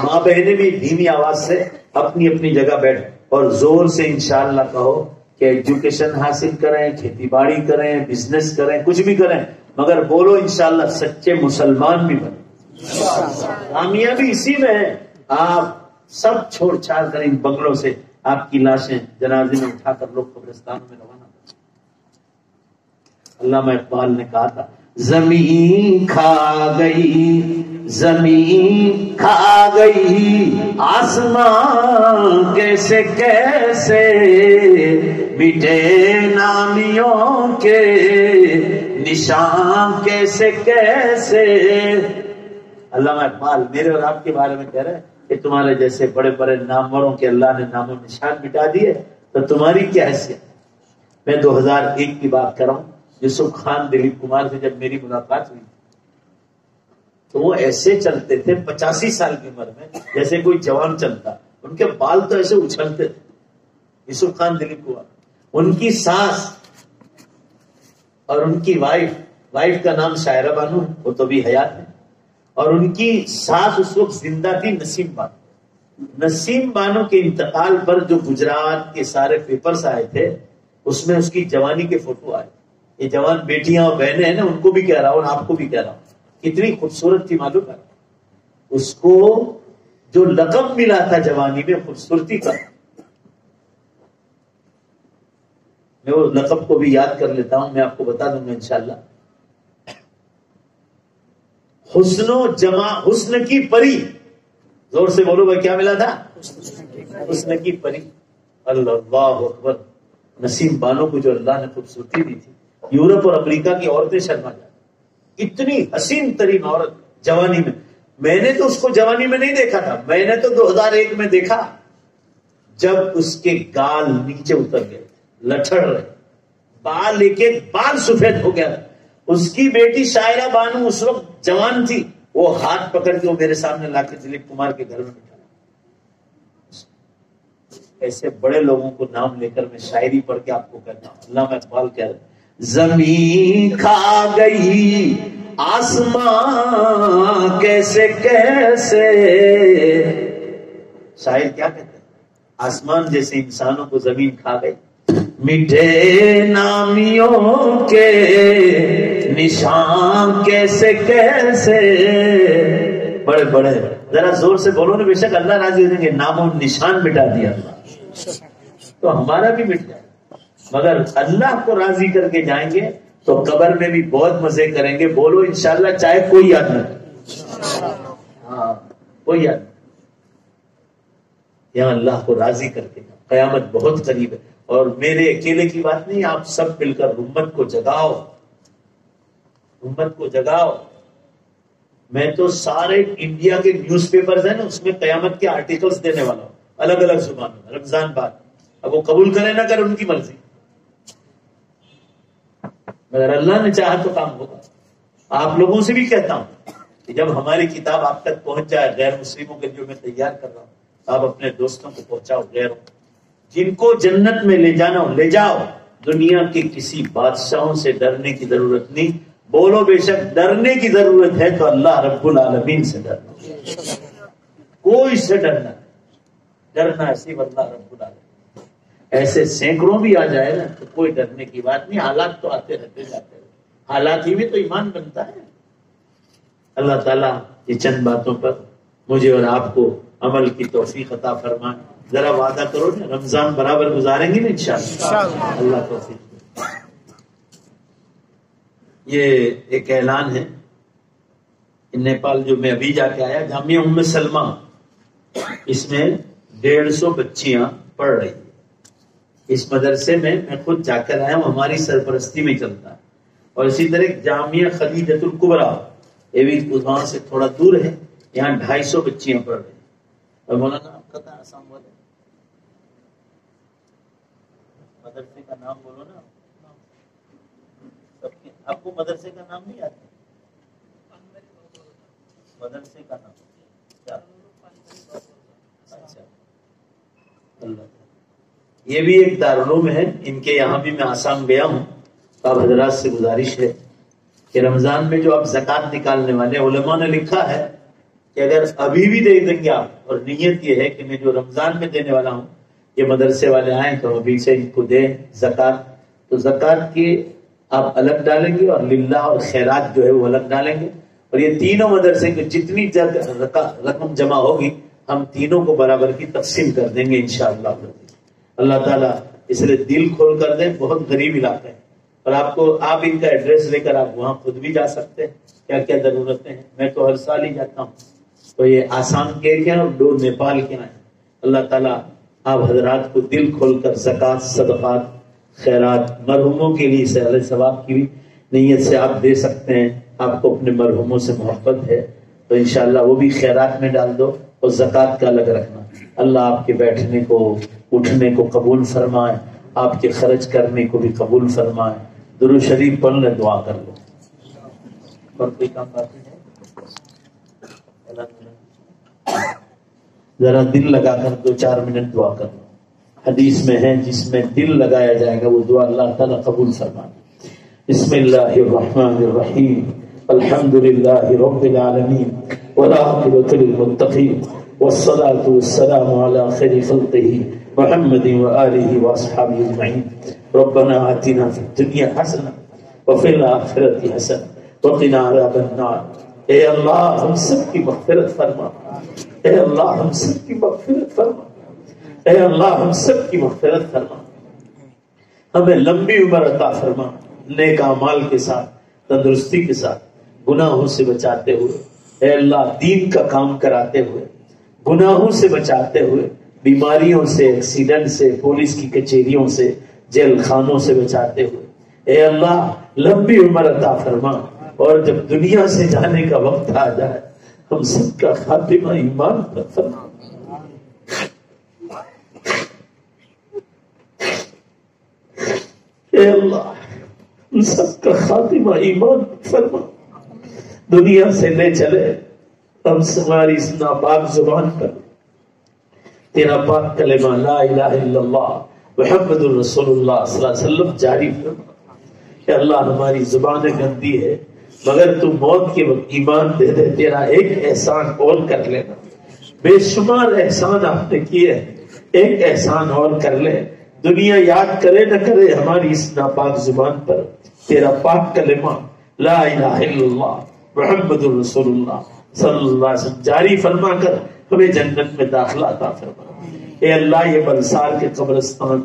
माँ बहनें भी धीमी आवाज से अपनी अपनी जगह बैठ और जोर से इंशाअल्लाह कहो कि एजुकेशन हासिल करें, खेती बाड़ी करें, बिजनेस करें, कुछ भी करें, मगर बोलो इंशाअल्लाह सच्चे मुसलमान भी बने। कामयाबी इसी में है। आप सब छोड़ छाड़ कर इन बंगलों से आपकी लाशें जनाजे में उठाकर लोग कब्रिस्तान में रवाना। अल्लामा इकबाल ने कहा था, जमीन खा गई, जमीन खा गई, आसमां कैसे कैसे मिटे नामियों के निशान कैसे कैसे। अल्लामा इकबाल मेरे और आपके बारे में कह रहे हैं कि तुम्हारे जैसे बड़े बड़े नामवरों के अल्लाह ने नामो निशान मिटा दिए तो तुम्हारी क्या हैसियत। मैं 2001 की बात कर रहा हूँ। यूसुफ खान दिलीप कुमार से जब मेरी मुलाकात हुई तो वो ऐसे चलते थे 85 साल की उम्र में जैसे कोई जवान चलता। उनके बाल तो ऐसे उछलते थे। यूसुफ खान दिलीप कुमार, उनकी सास और उनकी वाइफ का नाम शायरा बानू, वो तो भी हयात है, और उनकी सास उस वक्त जिंदा थी नसीम बानो। नसीम बानो के इंतकाल पर जो गुजरात के सारे पेपर्स आए थे उसमें उसकी जवानी के फोटो आए। ये जवान बेटियां और बहनें हैं ना, उनको भी कह रहा हूं और आपको भी कह रहा हूं, कितनी खूबसूरत थी मालूम है। उसको जो लक़ब मिला था जवानी में खूबसूरती का, मैं वो लक़ब को भी याद कर लेता हूं, मैं आपको बता दूंगा इंशाअल्लाह। हुस्न की परी, जोर से बोलो भाई, क्या मिला था? हुस्न की परी। अल्लाह अकबर। नसीम बानो को जो अल्लाह ने खूबसूरती दी थी, यूरोप और अमेरिका की औरतें शर्मा जाती। इतनी हसीन तरीन औरत जवानी में। मैंने तो उसको जवानी में नहीं देखा था, मैंने तो 2001 में देखा जब उसके गाल नीचे उतर गए, लठड़ रहे, बाल एक एक बाल सफेद हो गया। उसकी बेटी शायरा बानू उस वक्त जवान थी, वो हाथ पकड़ के वो मेरे सामने लाके दिलीप कुमार के घर में बिठाया। ऐसे बड़े लोगों को नाम लेकर मैं शायरी पढ़ के आपको कहता हूं। अल्लामा इकबाल कह रहे, जमीन खा गई, आसमां कैसे कैसे। शायर क्या कहते हैं? आसमान जैसे इंसानों को जमीन खा गई, मिटे नामियों के निशान कैसे कैसे। बड़े बड़े, जरा जोर से बोलो ना, बेशक अल्लाह राजी हो जाएंगे। नामो निशान मिटा दिया तो हमारा भी मिट जाए, मगर अल्लाह को राजी करके जाएंगे तो कब्र में भी बहुत मजे करेंगे। बोलो इंशाअल्लाह, चाहे कोई याद न, हाँ कोई याद। यहां अल्लाह को राजी करके कयामत बहुत करीब है। और मेरे अकेले की बात नहीं, आप सब मिलकर उम्मत को जगाओ, उम्मत को जगाओ। मैं तो सारे इंडिया के न्यूज़पेपर्स हैं ना, उसमें कयामत के आर्टिकल्स देने वाला हूं, अलग अलग जुबान में, रमजान बाद। अब वो कबूल करे ना करे उनकी मर्जी, मगर अल्लाह ने चाहा तो काम होगा। आप लोगों से भी कहता हूं कि जब हमारी किताब आप तक पहुंच जाए, गैर मुस्लिमों के जो मैं तैयार कर रहा हूं, आप अपने दोस्तों को पहुंचाओ। गैरों जिनको जन्नत में ले जाना हो ले जाओ। दुनिया के किसी बादशाहों से डरने की जरूरत नहीं। बोलो बेशक डरने की जरूरत है तो अल्लाह रब्बुल आलमीन से डरना, कोई से डरना है सिर्फ अल्लाह रब्बुल आलमीन। ऐसे सैकड़ों भी आ जाए ना तो कोई डरने की बात नहीं। हालात तो आते रहते जाते रहते, हालात ही में तो ईमान बनता है। अल्लाह ताला ये चंद बातों पर मुझे और आपको अमल की तौफीक अता फरमाए। जरा वादा करो ना, रमजान बराबर गुजारेंगे ना इंशाअल्लाह। अल्लाह तौफीक। ये एक ऐलान है, नेपाल जो मैं अभी जाके आया, जामिया उम्मे सलमा, इसमें 150 बच्चियां पढ़ रही है। इस मदरसे में मैं खुद जाकर आया हूं, हमारी सरपरस्ती में चलता है। और इसी तरह जामिया खदीजतुल कुबरा, ये भी वहां से थोड़ा दूर है, यहाँ 250 बच्चियां पढ़ रही है। और मौलाना आपका था आसाम वाले मदरसे का नाम बोलो ना, सबके आपको मदरसे का नाम नहीं आता? मदरसे का नाम क्या? अच्छा, अल्लाह। ये भी एक दारुल है इनके, यहाँ भी मैं आसाम गया हूँ। अब हजरात से गुजारिश है कि रमजान में जो आप ज़कात निकालने वाले, उलमा ने लिखा है कि अगर अभी भी दे देंगे आप, और नीयत ये है कि मैं जो रमजान में देने वाला हूँ ये मदरसे वाले आए तो अभी से इनको दें ज़कात, तो ज़कात के आप अलग डालेंगे और लिल्लाह और खैरात जो है वो अलग डालेंगे। और ये तीनों मदरसे की जितनी रकम जमा होगी हम तीनों को बराबर की तकसीम कर देंगे इंशाअल्लाह। अल्लाह ताला इसलिए दिल खोल कर दे। बहुत गरीब इलाका है, और आपको आप इनका एड्रेस लेकर आप वहां खुद भी जा सकते हैं, क्या क्या जरूरतें हैं। मैं तो हर साल ही जाता हूँ। तो ये आसाम के हैं और 2 नेपाल के हैं। अल्लाह ताला आप हजरात को दिल खोलकर ज़कात, सदक़ात, खैरात, मरहुमों के लिए सहले सवाब की भी नीयत से आप दे सकते हैं। आपको अपने मरहुमों से मोहब्बत है तो इंशाअल्लाह वो भी खैरात में डाल दो, और ज़कात का अलग रखना। अल्लाह आपके बैठने को उठने को कबूल फरमाए, आपके खर्च करने को भी कबूल फरमाए। दुरूद शरीफ पढ़ ले, दुआ कर लो। और कोई काम बाकी है? जरा दिल लगाकर 2-4 मिनट दुआ कर लो। हदीस में है जिसमें दिल लगाया जाएगा वो दुआ अल्लाह ताला कबूल फरमाए। बिस्मिल्लाहिर्रहमानिर्रहीम, अल्हम्दुलिल्लाहि रब्बिल आलमीन, वल आक़िबतु लिल मुत्तक़ीन, वस्सलातु वस्सलामु अला खैरि खल्क़िही मुहम्मदिन व आलिहि व अस्हाबिही अजमईन। रब्बना आतिना फिद दुनिया हसना व फिल आखिरति हसना व क़िना अज़ाबन नार। ए अल्लाह हम सब की मग़फ़िरत फरमा, ए अल्लाह हम सब की मग़फ़िरत फरमा, ए अल्लाह हम सब की मग़फ़िरत फरमा। हमें लंबी उम्र अता फरमा, नेक अमाल के साथ, तंदुरुस्ती के साथ, गुनाहों से बचाते हुए, ए अल्लाह दीन का काम कराते हुए, गुनाहों से बचाते हुए, बीमारियों से, एक्सीडेंट से, पुलिस की कचहरियों से, जेल खानों से बचाते हुए, ए अल्लाह लंबी उम्र अता फरमा। और जब दुनिया से जाने का वक्त आ जाए हम सबका खातिमा ईमान पर फरमा। ए अल्लाह हम सबका खातिमा ईमान पर फरमा। दुनिया से ले चले हम हमारी इस नापाक जुबान पर तेरा पाक कलेमा ला इलाहा इल्लल्लाह मुहम्मदुर रसूलुल्लाह सल्लल्लाहु अलैहि वसल्लम जारी फरमा। अल्लाह हमारी जुबान गंदी है मगर तू मौत के वक्त ईमान दे दे। तेरा एक एहसान और कर लेना, बेशुमार एहसान आपने किए, एक एहसान और कर ले। दुनिया याद करे न करे हमारी इस नापाक जुबान पर तेरा पाक कलेमा ला इलाहा इल्लल्लाह मुहम्मदुर रसूलुल्लाह सल्लल्लाहु अलैहि वसल्लम जारी फरमा कर हमें जन्नत में दाखिला अता फरमा। ए अल्लाह ये बलसार के कब्रिस्तान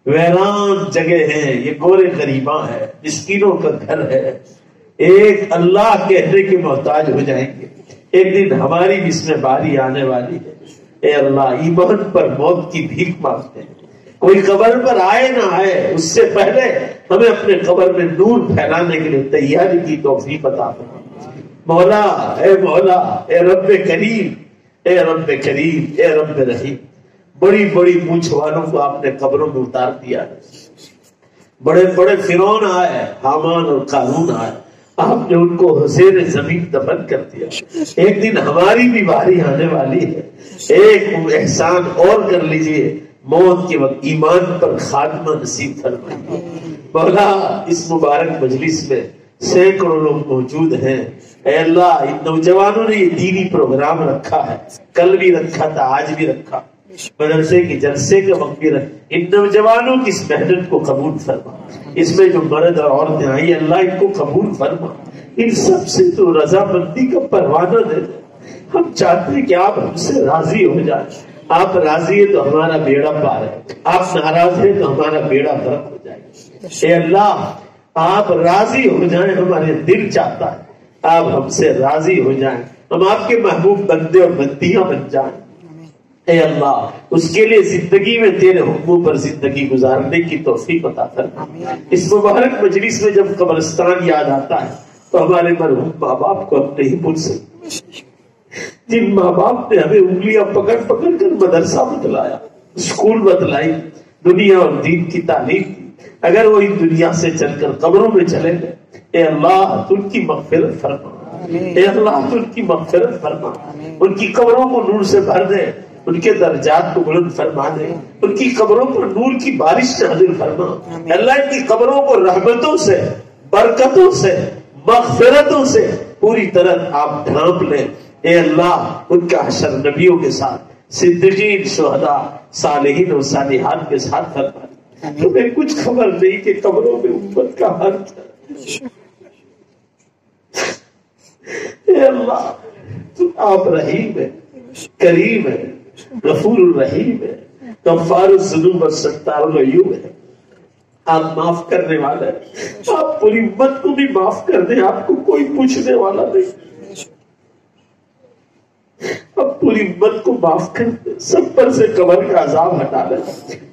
वैरान जगह है, ये गोरे गरीबा है, मिस्कीनों का घर है। एक अल्लाह कहने के मोहताज हो जाएंगे। एक दिन हमारी भी इसमें बारी आने वाली है। ए अल्लाह ईमान पर मौत की भीख मांगते हैं। कोई कब्र पर आए ना आए उससे पहले हमें अपने कब्र में नूर फैलाने के लिए तैयारी की तौफीक अता फरमा। मौला ए मौला, ए रब्बे करीम, ए रब्बे करीम, ए रब्बे रहीम। बड़ी बड़ी मूंछ वालों को आपने कब्रों में उतार दिया है। बड़े बड़े फिरौन आए, हामान और कारून आए, आपने उनको हुसैन जमीन दफन कर दिया। एक दिन हमारी भी बारी आने वाली है। एक एहसान और कर लीजिए, मौत के वक्त ईमान पर खात्मा नसीब फरमाइए। मौला इस मुबारक मजलिस में सैकड़ों लोग मौजूद हैं। ऐ अल्लाह इन नौजवानों ने ये दीनी प्रोग्राम रखा है, कल भी रखा था, आज भी रखा। मदरसे की जलसे का मग़फ़िरत, इन नौजवानों की इस मेहनत को कबूल फरमा, इसमें जो मर्द और औरतें आई अल्लाह इनको कबूल फरमा, इन सब से तो रजामंदी का परवाना दे दे। हम चाहते हैं कि आप हमसे राजी हो जाए, आप राजी है तो हमारा बेड़ा पार है, आप नाराज है तो हमारा बेड़ा गर्क हो जाए। ए अल्लाह आप राजी हो जाए, हमारे दिल चाहता है आप हमसे राजी हो जाए, हम आपके महबूब बंदे और बंदियां बन जाए। ए अल्लाह उसके लिए जिंदगी में तेरे हुक्मों पर जिंदगी गुजारने की तौफीक अता फरमा। इस मुबारक मजलिस में जब कब्रिस्तान याद आता है तो हमारे मरहूम माँ बाप को हम नहीं भूल सकते, जिन माँ बाप ने हमें उंगलियां पकड़ पकड़ कर मदरसा बतलाया, स्कूल बतलाई, दुनिया और दीन की तालीम दी, अगर वो इन दुनिया से चलकर कब्रों में चले गए, ए अल्लाह तू उनकी मग़फ़िरत फरमा, ए अल्लाह तू उनकी मग़फ़िरत फरमा, उनकी कब्रों को नूर से भर दे, उनके दर्जात को बुलंद फरमा दे, उनकी कब्रों पर नूर की बारिश नाज़िल फरमा। अल्लाह इनकी कब्रों को रहमतों से, बरकतों से, मग़फ़िरतों से पूरी तरह आप ढांप लें। ए अल्लाह उनका हशर नबियों के साथ, सिद्दीकीन, शुहदा, सालिहीन और सालिहात के साथ फरमा। तुम्हें कुछ खबर नहीं कि कब्रों में उम्मत का हाल क्या। ए अल्लाह तुम आप रहीम है, करीम है, गफूर रहीम है, गफ्फार ज़ुनूब व सत्तार अय्यूब है, आप माफ करने वाले हैं, आप पूरी उम्मत को भी माफ कर दें, आपको कोई पूछने वाला नहीं, अब पूरी उम्मत को माफ कर दे, सब पर से कब्र का अजाब हटा ले।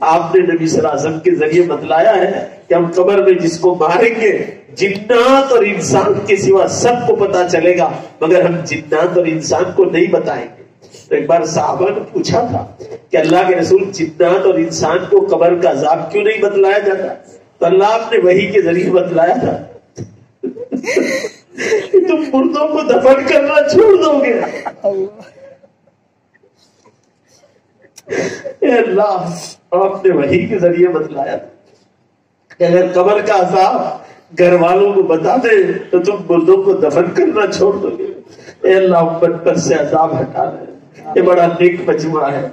आपने नबी सल्लल्लाहु अलैहि वसल्लम के जरिए बतलाया है कि हम कब्र में जिसको मारेंगे जिन्नात और इंसान के सिवा सबको पता चलेगा, मगर हम जिन्नात और इंसान को नहीं बताएंगे। तो एक बार साहबा ने पूछा था कि अल्लाह के रसूल जिन्नात और इंसान को कब्र का अजाब क्यों नहीं बतलाया जाता, तो अल्लाह ने वही के जरिए बतलाया था कि तुम मुर्दों को दफन करना छोड़ दोगे। अल्लाह आपने वही के जरिए बतलाया कि अगर कब्र का अजाब घर वालों को बता दे तो तुम मुर्दों को दफन करना छोड़ दोगे। अल्लाह उम्मत पर से अजाब हटा दे। ये बड़ा नेक मजमुआ है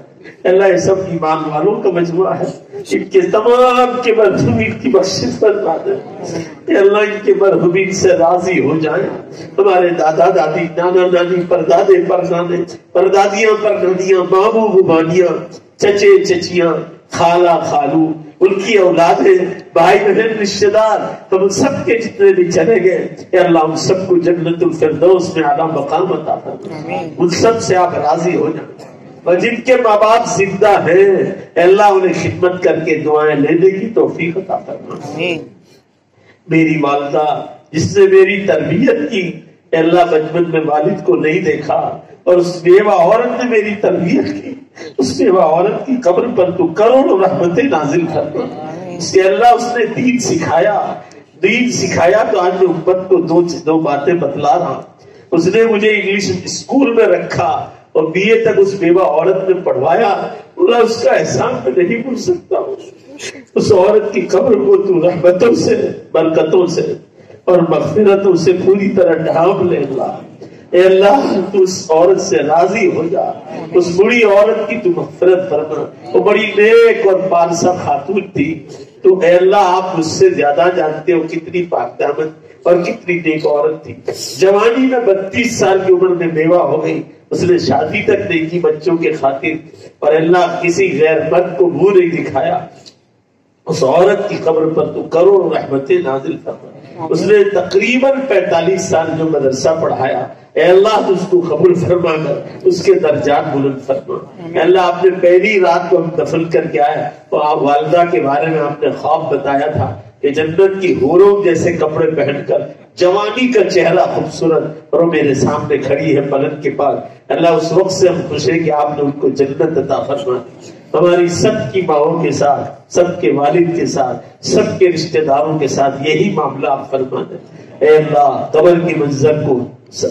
अल्लाह, ये सब ईमान वालों का मजमुआ है, इनके तमाम के मरहूमीन की बख्शिश फरमा दे। अल्लाह इनके मरहूमीन से राजी हो जाए। हमारे दादा दादी, नाना नानी, परदादे परनाने, परदादियां परनानियां, मामू बुबानियां, चचे चचियां, खाला खालू, उनकी औलादें, भाई बहन, रिश्तेदार, हम सब के जितने भी चले गए, अल्लाह उन सबको जन्नतुल फिरदौस में आला मकाम अता फरमा। उन सब से आप राजी हो जाए। और जिनके माँ बाप जिंदा है अल्लाह उन्हें खिदमत करके दुआएं लेने की तौफीक अता फरमा। मेरी वालिदा जिसने मेरी तरबियत की, अल्लाह बचपन में वालिद को नहीं देखा और उस बेवा औरत ने मेरी तरबियत की, उस बेवा औरत की कब्र पर तू करोड़ों रहमतें नाजिल करना। उसके अल्लाह उसने दीन सिखाया, दीन सिखाया तो आज मैं उम्मत को दो बातें बतला रहा। उसने मुझे इंग्लिश स्कूल में रखा और बीए तक उस बेवा औरत ने पढ़वाया, बोला उसका एहसान मैं नहीं भूल सकता। उस औरत की कब्र को तू रहमतों से, बरकतों से और मग़फ़िरतों से पूरी तरह ढांप ले अल्लाह। तू उस औरत से राजी हो जा, उस बुरी औरत की तू मग़फ़िरत फरमा। वो बड़ी नेक और पालसा खातून थी, तो अल्लाह आप मुझसे ज्यादा जानते हो कितनी पाकदामन और कितनी नेक औरत थी। जवानी में 32 साल की उम्र में बेवा हो गई, उसने शादी तक नहीं की बच्चों के खातिर, और अल्लाह किसी गैर मर्द को मुंह नहीं दिखाया। उस औरत की कब्र पर तू करोड़ों रहमतें नाजिल फरमा। उसने तकरीबन 45 साल जो मदरसा पढ़ाया, अल्लाह उसको कबूल फरमा कर उसके दर्जात बुलंद फरमा। अल्लाह आपने पहली रात को हम दफन करके आए तो आप वालिदा के बारे में आपने ख्वाब बताया था कि जन्नत की हूरों जैसे कपड़े पहनकर जवानी का चेहरा खूबसूरत और मेरे सामने खड़ी है पलंग के पास। अल्लाह उस वक्त से हम खुश है कि आपने उनको जन्नत अता फरमा। हमारी सबकी माओं के साथ, सबके वालिद के साथ, सबके रिश्तेदारों के साथ यही मामला आप फरमा दें। अल्लाह कब्र की मंजर को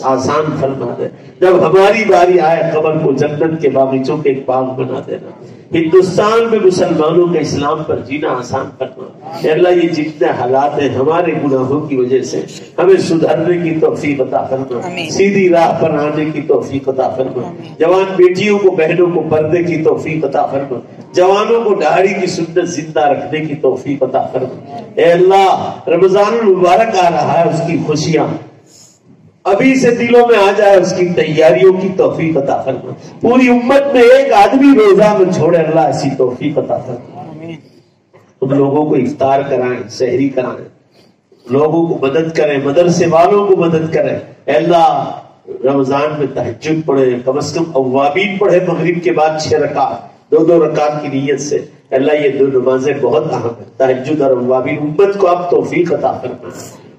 आसान फरमा दे। जब हमारी बारी आए कब्र को जन्नत के बागीचों के एक बाग बना देना। हिंदुस्तान में मुसलमानों के इस्लाम पर जीना आसान फरमा। अल्लाह ये जितने हालात हैं हमारे गुनाहों की वजह से हमें सुधरने की तौफीक अता फरमा, सीधी राह पर आने की तौफीक अता फरमा। जवान बेटियों को बहनों को पर्दे की तौफीक अता फरमा। जवानों को दाढ़ी की सुन्नत जिंदा रखने की तौफीक अता फरमा। ए अल्लाह रमजान मुबारक आ रहा है, उसकी खुशियां अभी से दिलों में आ जाए, उसकी तैयारियों की तौफीक अता फरमा। पूरी उम्मत में एक आदमी रोजा में छोड़े, अल्लाह ऐसी तौफीक अता फरमा। तुम लोगों को इफ्तार कराएं, सहरी कराएं, लोगों को मदद करें, मदरसे वालों को मदद करें। अल्लाह रमजान में तहज्जुद पढ़े, कम से कम अव्वाबीन पढ़े मगरिब के बाद 6 रकात, 2-2 रकात की नीयत से। अल्लाह ये 2 नमाजें बहुत अहम है, तहज्जुद और अव्वाबीन। उम्मत को आप तौफीक अता फरमा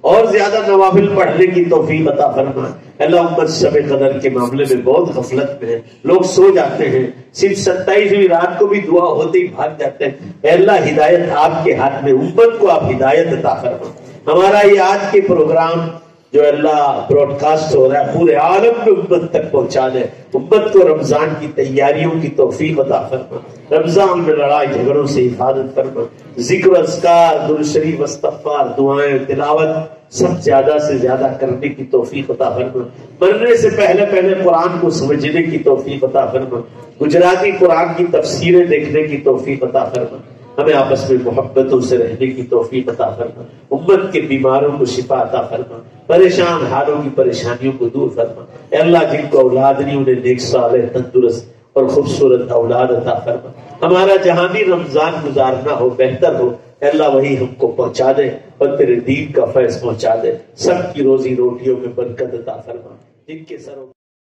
और ज्यादा नवाफिल पढ़ने की तौफीक अता फरमा। अल्लाह उम्मत शब कदर के मामले में बहुत गफलत में है, लोग सो जाते हैं, सिर्फ 27वीं रात को भी दुआ होते ही भाग जाते हैं। अल्लाह हिदायत आपके हाथ में, उम्मत को आप हिदायत अता फरमा। हमारा ये आज के प्रोग्राम जो अल्लाह ब्रॉडकास्ट हो रहा है पूरे आलम में उम्मत तक पहुंचा दे। उम्मत को रमजान की तैयारियों की तौफीक अता फरमा। रमजान में लड़ाई झगड़ों से हिफाजत फरमा। जिक्र अस्कार, दुरूद शरीफ, इस्तग़फ़ार, दुआएं, तिलावत सब ज्यादा से ज्यादा करने की तौफीक अता फरमा। मरने से पहले पहले कुरान को समझने की तौफीक अता फरमा। गुजराती कुरान की तफसीरें देखने की तौफीक अता फरमा। हमें आपस में मोहब्बतों से रहने की तौफीक अता फरमा। उम्मत के बीमारों को शिफा अता फरमा। परेशान हालों की परेशानियों को दूर फरमा। अल्लाह जिनको औलाद नहीं उन्हें नेक सालेह, तंदुरुस्त और खूबसूरत औलाद अता फरमा। हमारा जहां भी रमजान गुजारना हो, बेहतर हो, अल्लाह वही हमको पहुंचा दे और तेरे दीन का फैज़ पहुंचा दे। सबकी रोजी रोटियों में बरकत अता फरमा। जिनके सरों